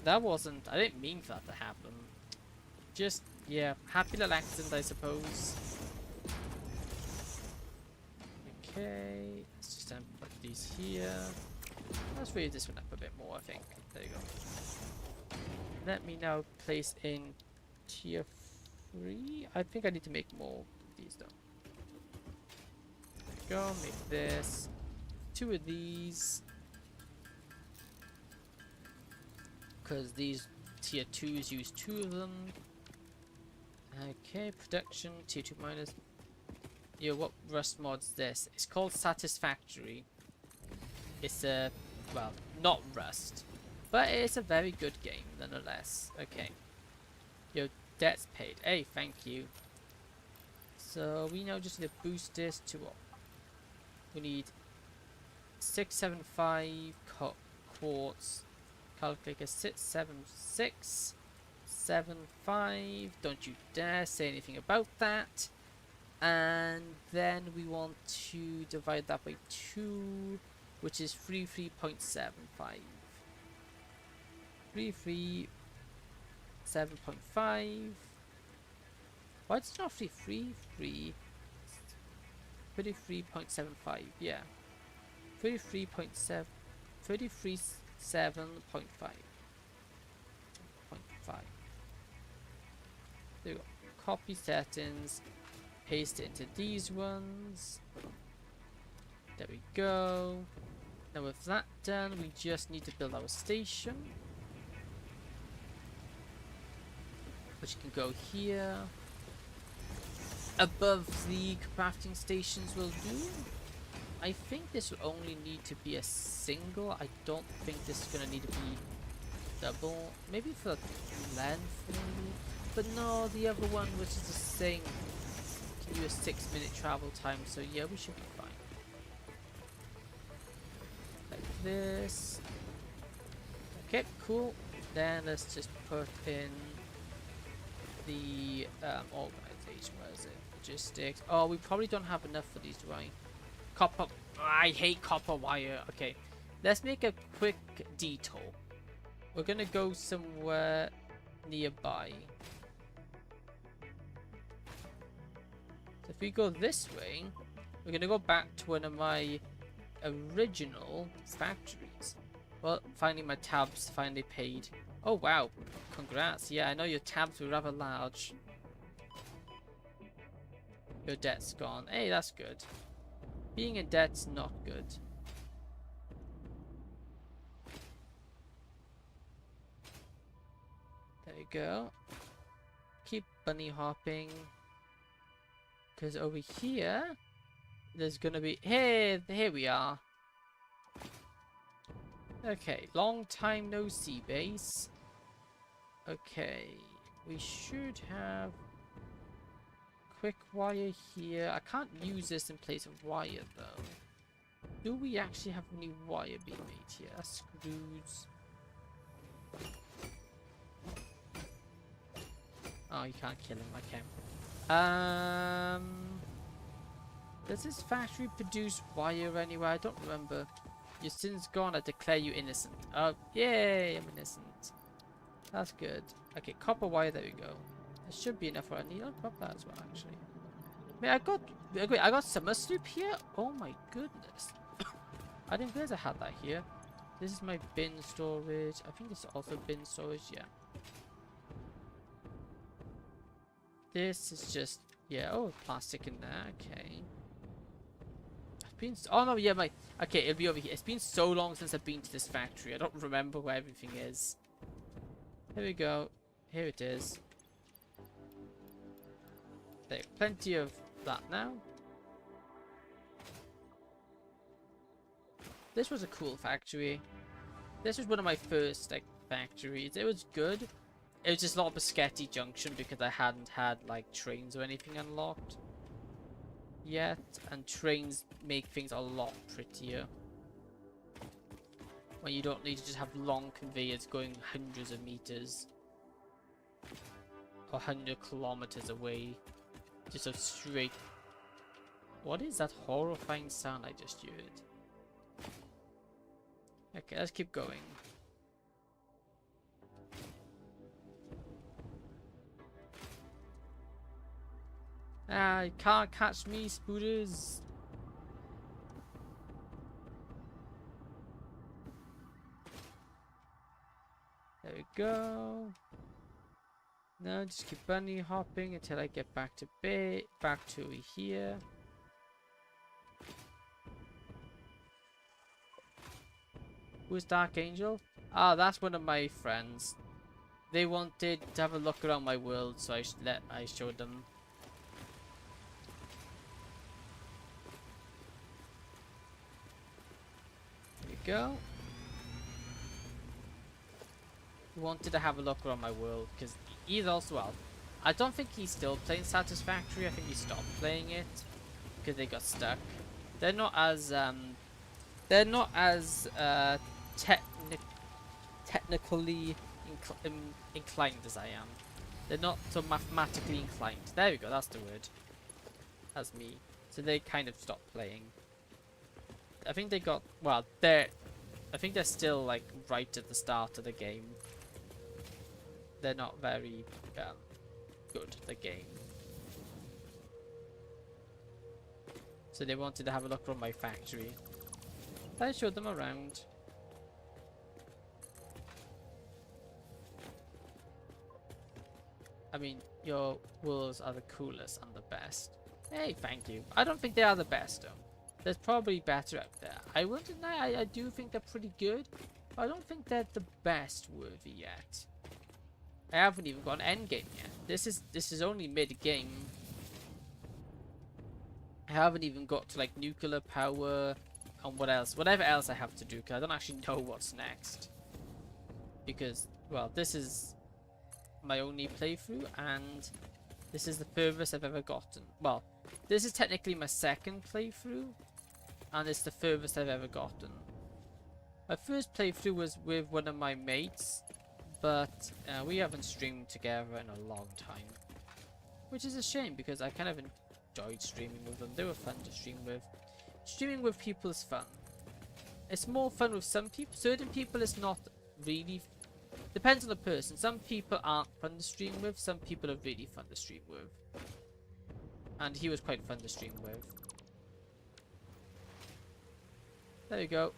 That wasn't. I didn't mean for that to happen. Just, yeah, happy little accident, I suppose. Okay, let's just put these here. Let's raise this one up a bit more, I think. There you go. Let me now place in tier 3. I think I need to make more of these though. There you go, make this. 2 of these. Because these tier 2s use 2 of them. Okay, production, tier 2 minus. Yo, what Rust mod's this? It's called Satisfactory. It's a, well, not Rust, but it's a very good game nonetheless. Okay. Yo, debts paid. Hey, thank you. So we now just need to boost this to what? We need 675 quartz. Calculator 676 75. Don't you dare say anything about that. And then we want to divide that by 2, which is 33.75. 33.75. Why is it not 33? 33.75, yeah. 33.7, 33.7.5. There we go. Copy settings. Paste it into these ones. There we go. Now with that done, we just need to build our station, which can go here. Above the crafting stations will do. I think this will only need to be a single. I don't think this is going to need to be double. Maybe for length, maybe. But no, the other one, which is the same, can do a 6-minute travel time. So yeah, we should be fine. Like this. Okay, cool. Then let's just put in the organization. Where is it? Logistics. Oh, we probably don't have enough for these, right? Copper. I hate copper wire. Okay, let's make a quick detour. we're gonna go somewhere nearby. So if we go this way, we're gonna go back to one of my original factories. Well, finally my tabs finally paid. Oh wow, congrats. Yeah, I know your tabs were rather large. Your debt's gone. Hey, that's good. Being in debt's not good. There we go. Keep bunny hopping. Because over here, there's gonna be... Hey, here we are. Okay, long time no see, base. Okay, we should have quick wire here. I can't use this in place of wire though. Do we actually have any wire being made here? Screws. Oh, you can't kill him. Okay. Does this factory produce wire anywhere? I don't remember. Your sin's gone. I declare you innocent. Oh, yay! I'm innocent. That's good. Okay, copper wire. There we go. There should be enough for I need. I'll grab that as well, actually. Wait, I got summer soup here. Oh my goodness! I didn't realize I had that here. This is my bin storage. I think this is also bin storage. Yeah. This is just, yeah, oh, plastic in there, okay. I've been, oh no, yeah, okay, it'll be over here. It's been so long since I've been to this factory. I don't remember where everything is. Here we go. Here it is. There's plenty of that now. This was a cool factory. This was one of my first, like, factories. It was good. It was just a lot of Biscotti Junction because I hadn't had like trains or anything unlocked yet, and trains make things a lot prettier when you don't need to just have long conveyors going hundreds of meters or 100 kilometers away, just a straight. What is that horrifying sound I just heard? Okay, let's keep going. Ah, you can't catch me, spooters. There we go. Now just keep bunny hopping until I get back to here. Who's Dark Angel? Ah, that's one of my friends. They wanted to have a look around my world, so I showed them. Go. Wanted to have a look around my world because he's also well. I don't think he's still playing Satisfactory. I think he stopped playing it because they got stuck. They're not as technically inclined as I am. They're not so mathematically inclined. There we go. That's the word. That's me. So they kind of stopped playing. I think they got, well, I think they're still like right at the start of the game. They're not very good at the game. So they wanted to have a look around my factory. I showed them around. I mean, your worlds are the coolest and the best. Hey, thank you. I don't think they are the best though. There's probably better out there. I won't deny I do think they're pretty good. But I don't think they're the best worthy yet. I haven't even got an end game yet. This is only mid game. I haven't even got to like nuclear power and whatever else I have to do, because I don't actually know what's next. Because, well, this is my only playthrough and this is the furthest I've ever gotten. Well, this is technically my second playthrough and it's the furthest I've ever gotten. My first playthrough was with one of my mates, but we haven't streamed together in a long time, which is a shame because I kind of enjoyed streaming with them. They were fun to stream with. Streaming with people is fun. It's more fun with some people. Certain people it's not really Depends on the person. Some people aren't fun to stream with. Some people are really fun to stream with. And he was quite fun to stream with. There we go.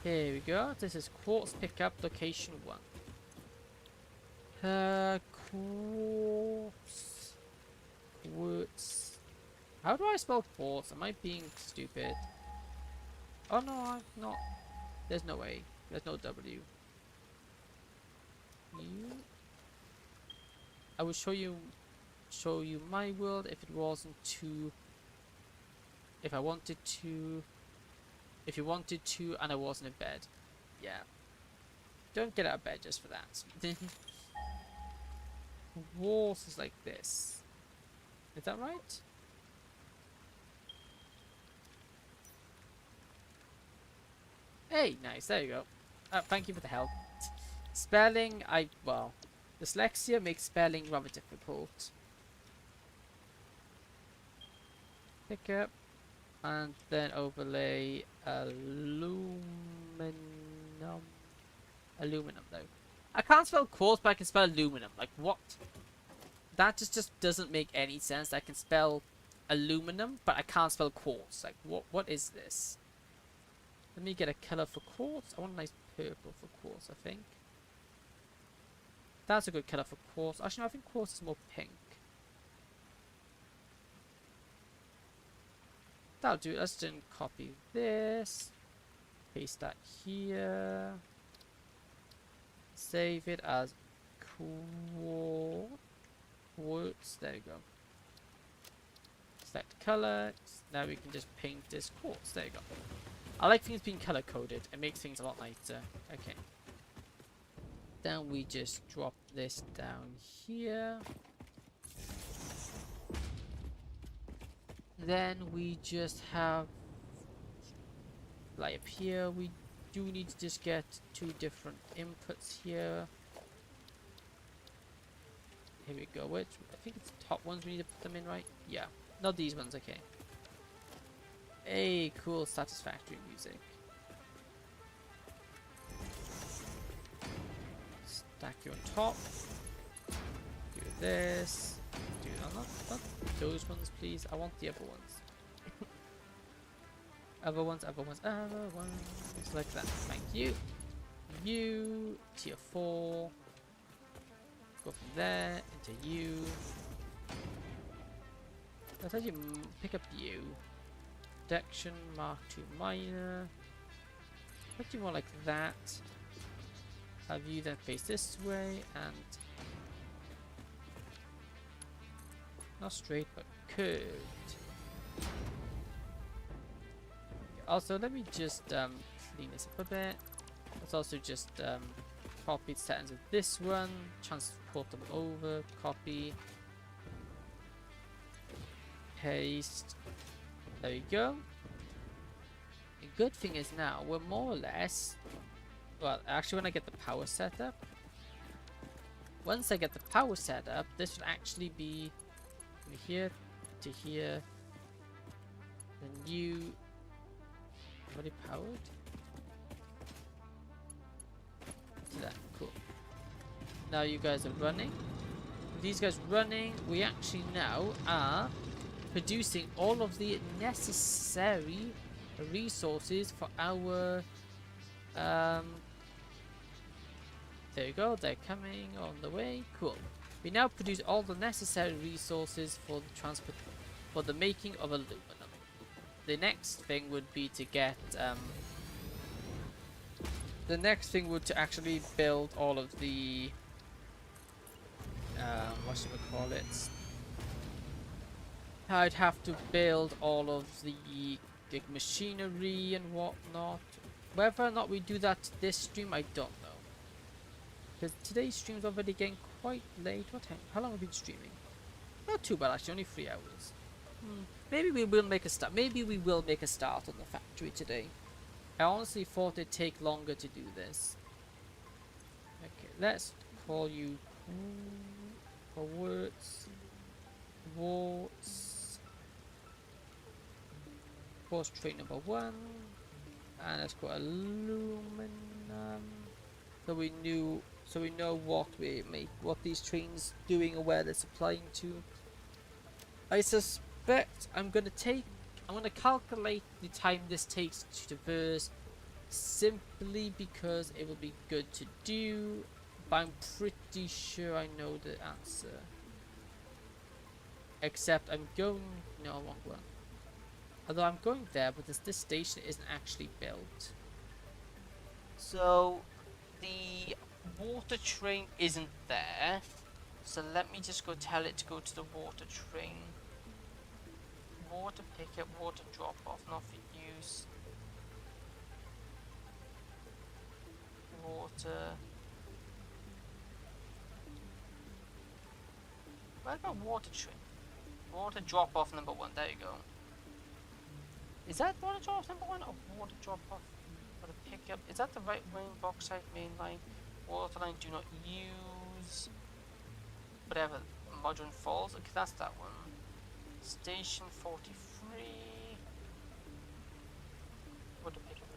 Here we go. This is quartz pickup location 1. Quartz. Quartz. How do I spell quartz? Am I being stupid? Oh no, I'm not. There's no way. There's no W. I will show you my world if it wasn't too. If I wanted to. If you wanted to and I wasn't in bed. Yeah. Don't get out of bed just for that. Walls is like this. Is that right? Hey, nice. There you go. Thank you for the help. Spelling, well, dyslexia makes spelling rather difficult. Pick up. And then overlay aluminum. Aluminum, though. I can't spell quartz, but I can spell aluminum. Like, what? That just doesn't make any sense. I can spell aluminum, but I can't spell quartz. Like, what is this? Let me get a color for quartz. I want a nice purple for quartz, I think. That's a good color for quartz. Actually, no, I think quartz is more pink. That'll do. Let's then copy this. Paste that here. Save it as quartz. There we go. Select color. Now we can just paint this quartz. There you go. I like things being color coded. It makes things a lot nicer. Okay. Then we just drop this down here. Then we just have, like up here, we do need to just get 2 different inputs here. Here we go. Which I think it's the top ones we need to put them in, right? Yeah. Not these ones. Okay. Hey, cool Satisfactory music. Stack you on top. Do this. Do not those ones, please. I want the other ones. Other ones. Like that. Thank you. You. Tier 4. Go from there into you. Let's actually pick up you. Protection, Mark 2 minor. Let's do more like that. Have you then face this way and not straight but curved. Also, let me just clean this up a bit. Let's also just copy the settings of this one, transport them over, copy, paste. There you go. The good thing is now we're more or less, well, actually when I get the power set up, once I get the power set up, this would actually be from here to here. Then you already powered to that. Cool. Now you guys are running. With these guys running, we actually now are producing all of the necessary resources for our there you go, they're coming on the way. Cool. We now produce all the necessary resources for the transport, for the making of aluminum. The next thing would be to get the next thing would to actually build all of the what should we call it? I'd have to build all of the machinery and whatnot. Whether or not we do that this stream, I don't know. Because today's stream's already getting quite late. What time? How long have we been streaming? Not too bad actually, only 3 hours. Maybe we will make a start. Maybe we will make a start on the factory today. I honestly thought it'd take longer to do this. Okay, let's call you quartz. Force trait number 1. And let's go aluminum. So we knew so we know what these trains doing or where they're supplying to. I suspect I'm gonna calculate the time this takes to traverse, simply because it will be good to do, but I'm pretty sure I know the answer. Except I'm going, no, wrong one. Although I'm going there, but this station isn't actually built. So the water train isn't there. So let me just go tell it to go to the water train. Water pickup, water drop off, not for use. Water. Where about water train? Water drop off number 1. There you go. Is that water drop off number 1 or water drop off? Water pickup. Is that the right wing? Bauxite main line. Water line do not use. Whatever. Modern Falls. Okay, that's that one. Station 43. Water pickup.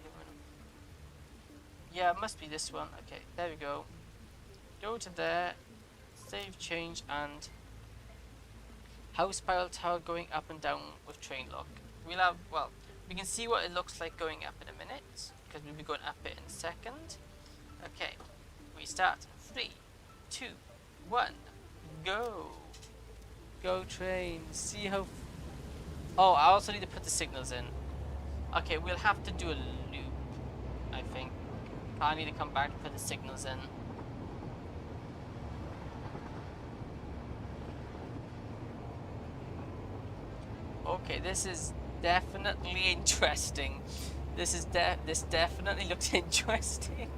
Yeah, it must be this one. Okay, there we go. Go to there. Save change and house spiral tower going up and down with train lock. We'll have, well, we can see what it looks like going up in a minute, because we'll be going up it in a second. Okay, we start. 3, 2, 1, go. Go train. See how... Oh, I also need to put the signals in. Okay, we'll have to do a loop, I think. I need to come back to put the signals in. Okay, this is definitely interesting. This definitely looks interesting.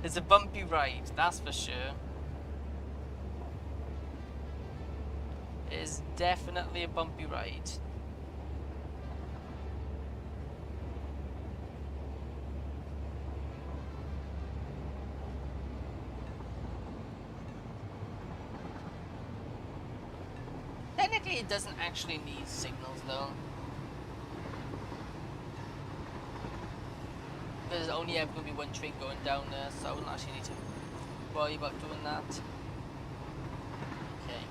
It's a bumpy ride, that's for sure. It is definitely a bumpy ride. Technically, it doesn't actually need signals though. There's only ever going to be one train going down there, so I wouldn't actually need to worry about doing that. Okay.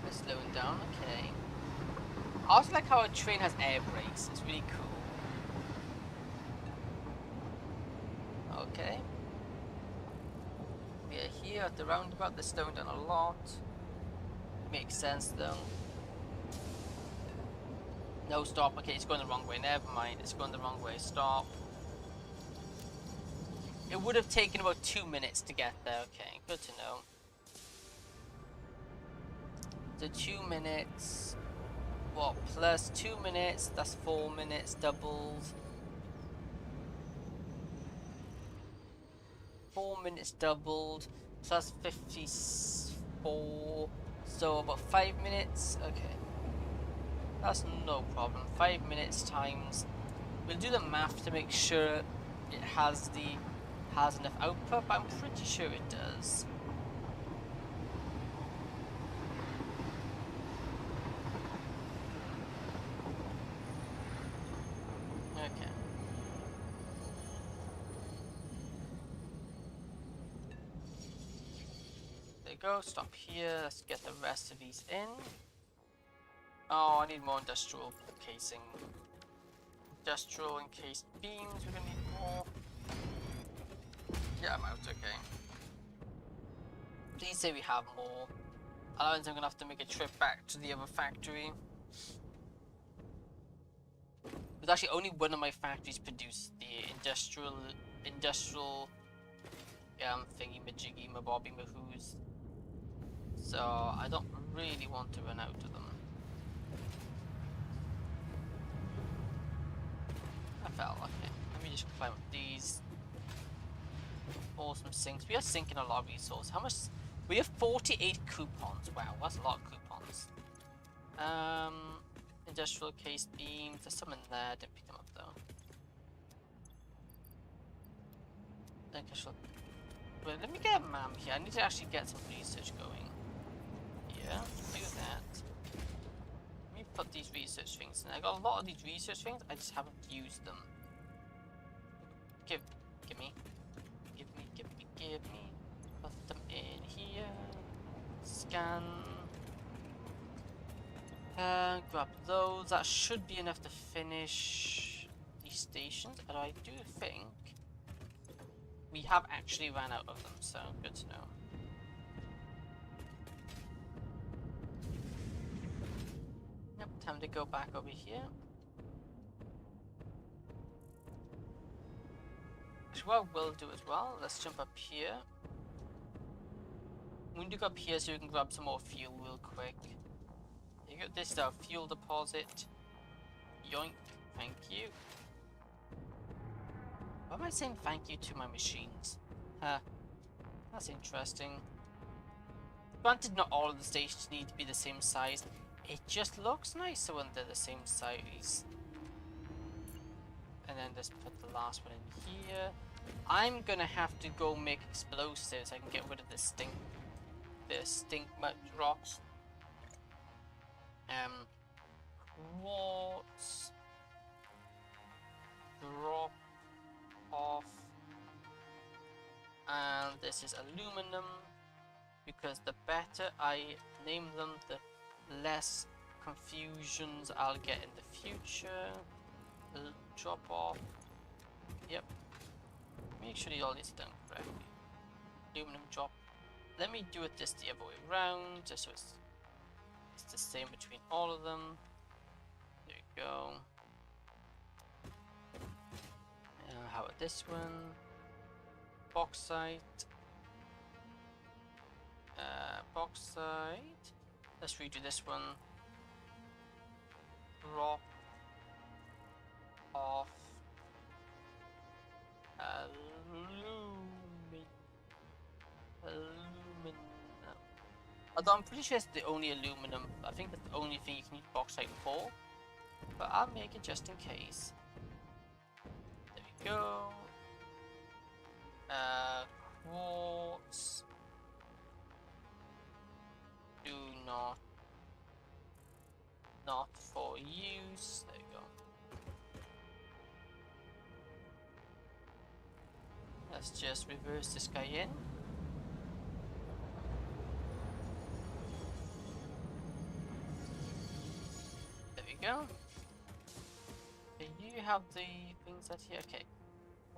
We're slowing down, okay. I also like how a train has air brakes, it's really cool. Okay. We are here at the roundabout, they're slowing down a lot. Makes sense though. No, stop. Okay, it's going the wrong way. Never mind, it's going the wrong way. Stop. It would have taken about 2 minutes to get there. Okay, good to know. So 2 minutes. What, plus 2 minutes? That's 4 minutes doubled. 4 minutes doubled, plus 54, so about 5 minutes. Okay, that's no problem. 5 minutes times, we'll do the math to make sure it has enough output, but I'm pretty sure it does. Okay. Go, stop here, let's get the rest of these in. Oh, I need more industrial casing. Industrial encased beams, we're gonna need more. Yeah, I'm out, okay. Please say we have more. Otherwise I'm gonna have to make a trip back to the other factory. But actually only one of my factories produce the industrial thingy majiggy mabobby mahoos. So I don't really want to run out of them. I fell, okay. Let me just climb up these. Awesome sinks. We are sinking a lot of resources. How much? We have 48 coupons. Wow, that's a lot of coupons. Industrial case beams. There's some in there. Didn't pick them up though. I think I should. Wait, let me get a map here. I need to actually get some research going. Yeah, do that. Let me put these research things in. I got a lot of these research things. I just haven't used them. Give me. Put them in here. Scan. Grab those. That should be enough to finish these stations. And I do think we have actually ran out of them, so good to know. Yep, time to go back over here. Actually, what I will do as well, let's jump up here. We need to go up here so we can grab some more fuel real quick. You got this fuel deposit. Yoink, thank you. Why am I saying thank you to my machines? Huh, that's interesting. Granted, not all of the stations need to be the same size. It just looks nicer when they're the same size. And then let's put the last one in here. I'm gonna have to go make explosives so I can get rid of this stink mud rocks. Quartz. Drop off. And this is aluminum, because the better I name them, the less confusions I'll get in the future. Drop off. Yep. Make sure all this is done correctly. Aluminum drop. Let me do it this the other way around, just so it's the same between all of them. There you go. How about this one? Bauxite. Bauxite. Let's redo this one. Drop off aluminum. Although I'm pretty sure it's the only aluminum. I think that's the only thing you can use bauxite for. But I'll make it just in case. There we go. Quartz. Do not for use. There you go. Let's just reverse this guy in. There we go. Okay, you have the things that here. Okay.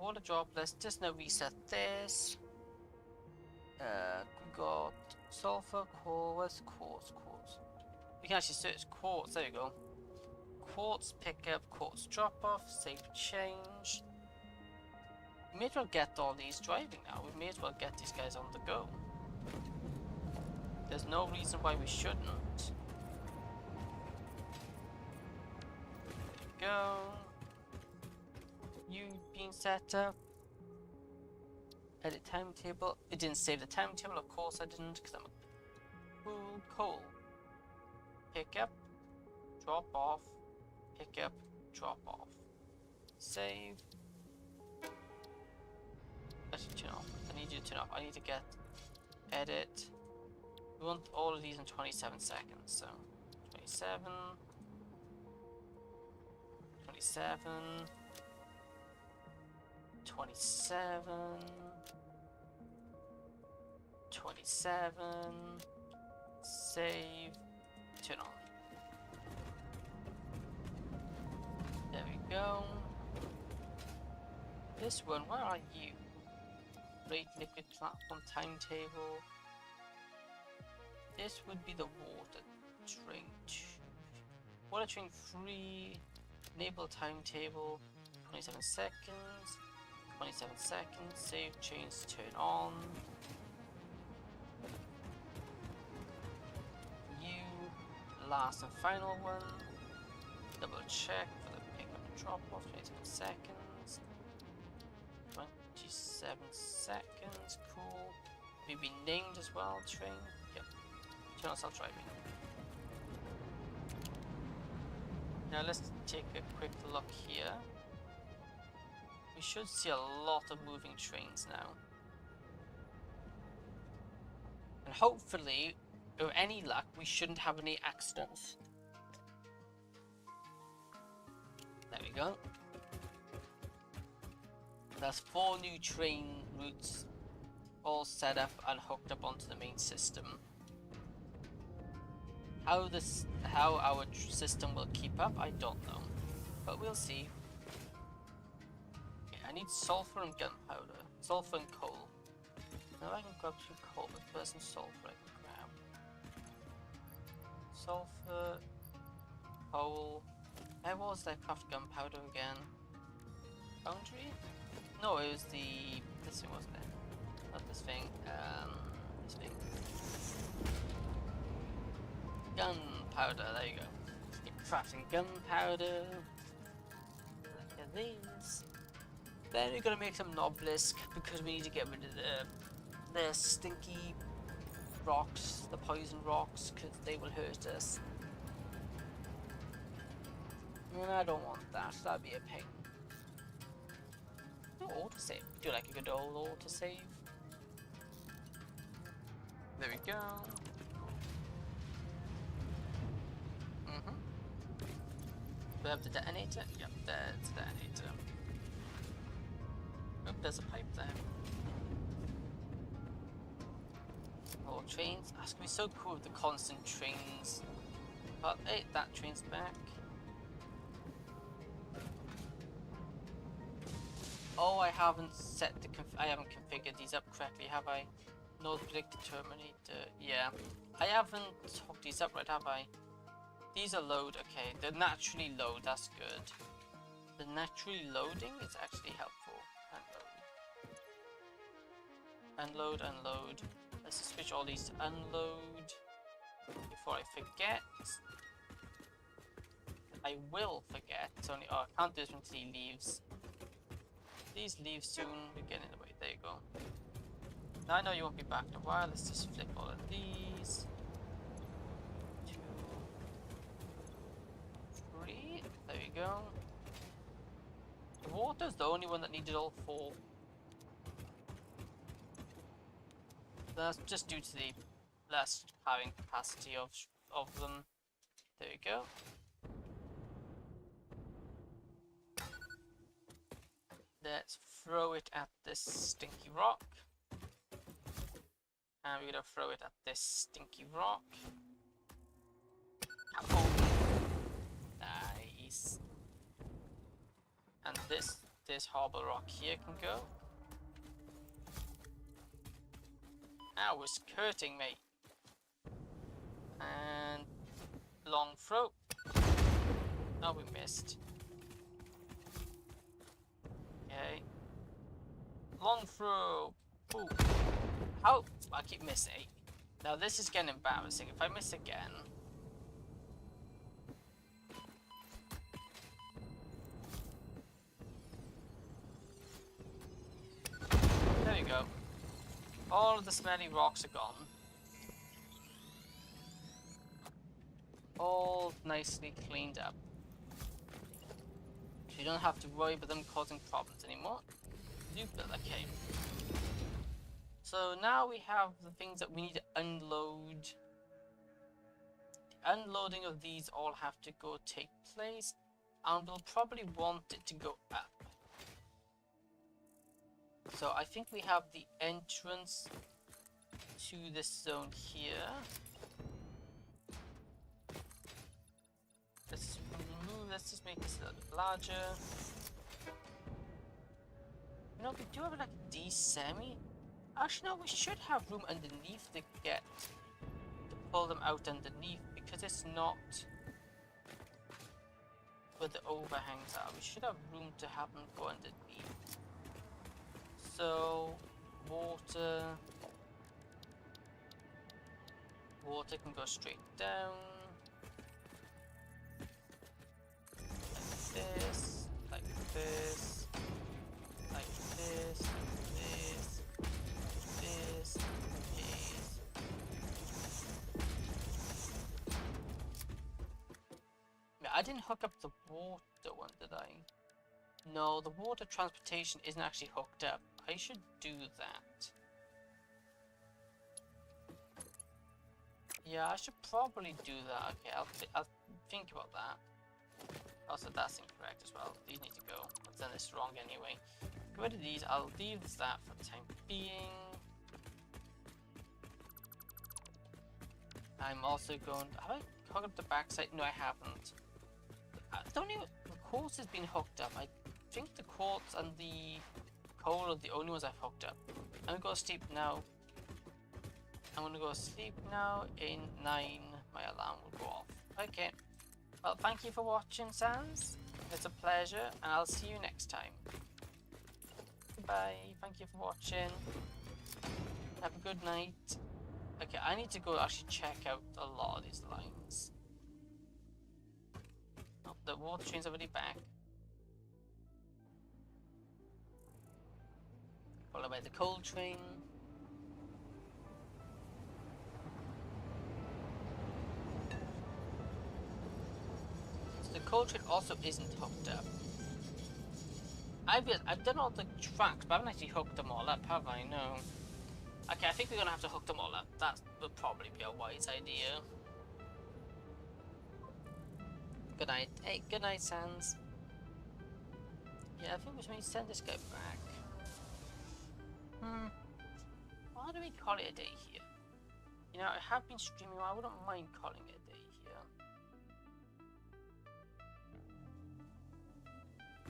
Water drop. Let's just now reset this. We got sulfur, quartz, quartz. We can actually search quartz. There you go. Quartz pickup, quartz drop off, save change. We may as well get all these driving now. We may as well get these guys on the go. There's no reason why we shouldn't. There we go. You being set up. Edit timetable. It didn't save the timetable, of course I didn't, because I'm a cool coal. Pick up, drop off, pick up, drop off. Save. Let's turn off. I need you to turn off. I need to get edit. We want all of these in 27 seconds, so 27, 27, 27, 27, save, turn on. There we go. This one, where are you? Rate liquid platform timetable. This would be the water train 2. Water train 3, enable timetable, 27 seconds, 27 seconds, save, change, turn on. Last and final one. Double check for the pickup and drop off. 27 seconds. 27 seconds. Cool. Maybe named as well. Train. Yep. Turn on self driving. Now let's take a quick look here. We should see a lot of moving trains now. And hopefully, with any luck, we shouldn't have any accidents. There we go. That's 4 new train routes all set up and hooked up onto the main system. How our system will keep up, I don't know, but we'll see. Okay, I need sulfur and gunpowder, sulfur and coal. Now I can grab some coal, but there's some sulfur I can grab. Sulfur, coal. Where was that craft gunpowder again? Foundry? No, it was this thing, wasn't it? Not this thing. This thing. Gunpowder. There you go. You're crafting gunpowder. Look at this. Then we're gonna make some obelisk because we need to get rid of the stinky rocks, the poison rocks, because they will hurt us. And I don't want that. That'd be a pain. Autosave. Do like a good old autosave. There we go. We have the detonator? Yep, there's the detonator. Oh, there's a pipe there. More trains. That's gonna be so cool with the constant trains. But hey, that train's back. Oh, I haven't set the I haven't configured these up correctly, have I? No predicted terminator. Yeah, I haven't hooked these up right, have I? These are load. Okay, they're naturally load. That's good. The naturally loading is actually helpful. Unload. Unload, unload. Let's just switch all these to unload before I forget. I will forget. It's only I can't do this until he leaves. Please leave soon. We get in the way. There you go. Now I know you won't be back in a while. Let's just flip all of these. 2, 3. There we go. The water's the only one that needed all 4. That's just due to the less carrying capacity of them. There we go. Let's throw it at this stinky rock. And we're gonna throw it at this stinky rock. Oh. Nice. And this harbor rock here can go. Ow, it's hurting me. And long throw. Oh, we missed. Okay. Long throw. Ooh. How? I keep missing. Now this is getting embarrassing. If I miss again. There we go. All of the smelly rocks are gone. All nicely cleaned up. You don't have to worry about them causing problems anymore. Okay. So now we have the things that we need to unload. The unloading of these all have to go take place, and we'll probably want it to go up. So I think we have the entrance to this zone here. Let's just make this a little bit larger. You know, we do have like a D semi. Actually, no, we should have room underneath to pull them out underneath, because it's not where the overhangs are. We should have room to have them go underneath. So, water can go straight down. This, like this, like this, this, this, this. Yeah, I didn't hook up the water one, did I? No, the water transportation isn't actually hooked up. I should do that. Yeah, I should probably do that. Okay, I'll think about that. Also, that's incorrect as well. These need to go. I've done this wrong anyway. Get rid of these. I'll leave that for the time being. I'm also going. Have I hooked up the backside? No, I haven't. I don't even. The quartz has been hooked up. I think the quartz and the coal are the only ones I've hooked up. I'm gonna go sleep now. I'm gonna go sleep now. In 9, my alarm will go off. Okay. Well, thank you for watching, Sans. It's a pleasure, and I'll see you next time. Goodbye. Thank you for watching. Have a good night. Okay, I need to go actually check out a lot of these lines. Oh, the water train's already back. Followed by the coal train. So the coal train also isn't hooked up. I've done all the tracks, but I haven't actually hooked them all up, have I? No. Okay, I think we're gonna have to hook them all up. That would probably be a wise idea. Good night. Hey, good night, Sans. Yeah, I think we should send this guy back. Why do we call it a day here? You know, I have been streaming, I wouldn't mind calling it a day here.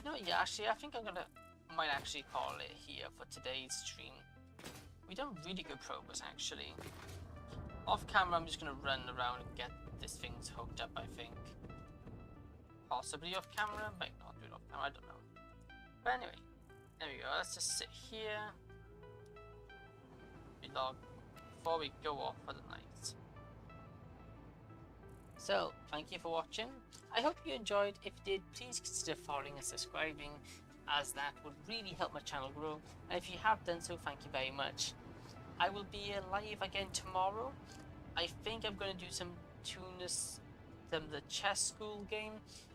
No, yeah, actually, I think might actually call it here for today's stream. We done really good progress, actually. Off camera, I'm just gonna run around and get these things hooked up, I think. Possibly off camera, might not do it off camera, I don't know. But anyway, there we go, let's just sit here. Log before we go off for the night. So, thank you for watching. I hope you enjoyed. If you did, please consider following and subscribing, as that would really help my channel grow. And if you have done so, thank you very much. I will be live again tomorrow. I think I'm going to do some the chess school game.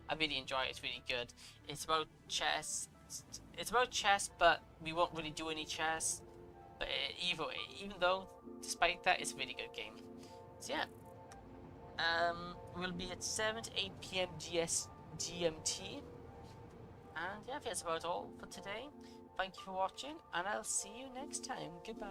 I really enjoy it. It's really good. It's about chess. It's about chess, but we won't really do any chess. But either way, even though, despite that, it's a really good game. So yeah, we'll be at 7 to 8 p.m. GMT. And yeah, that's about all for today. Thank you for watching, and I'll see you next time. Goodbye.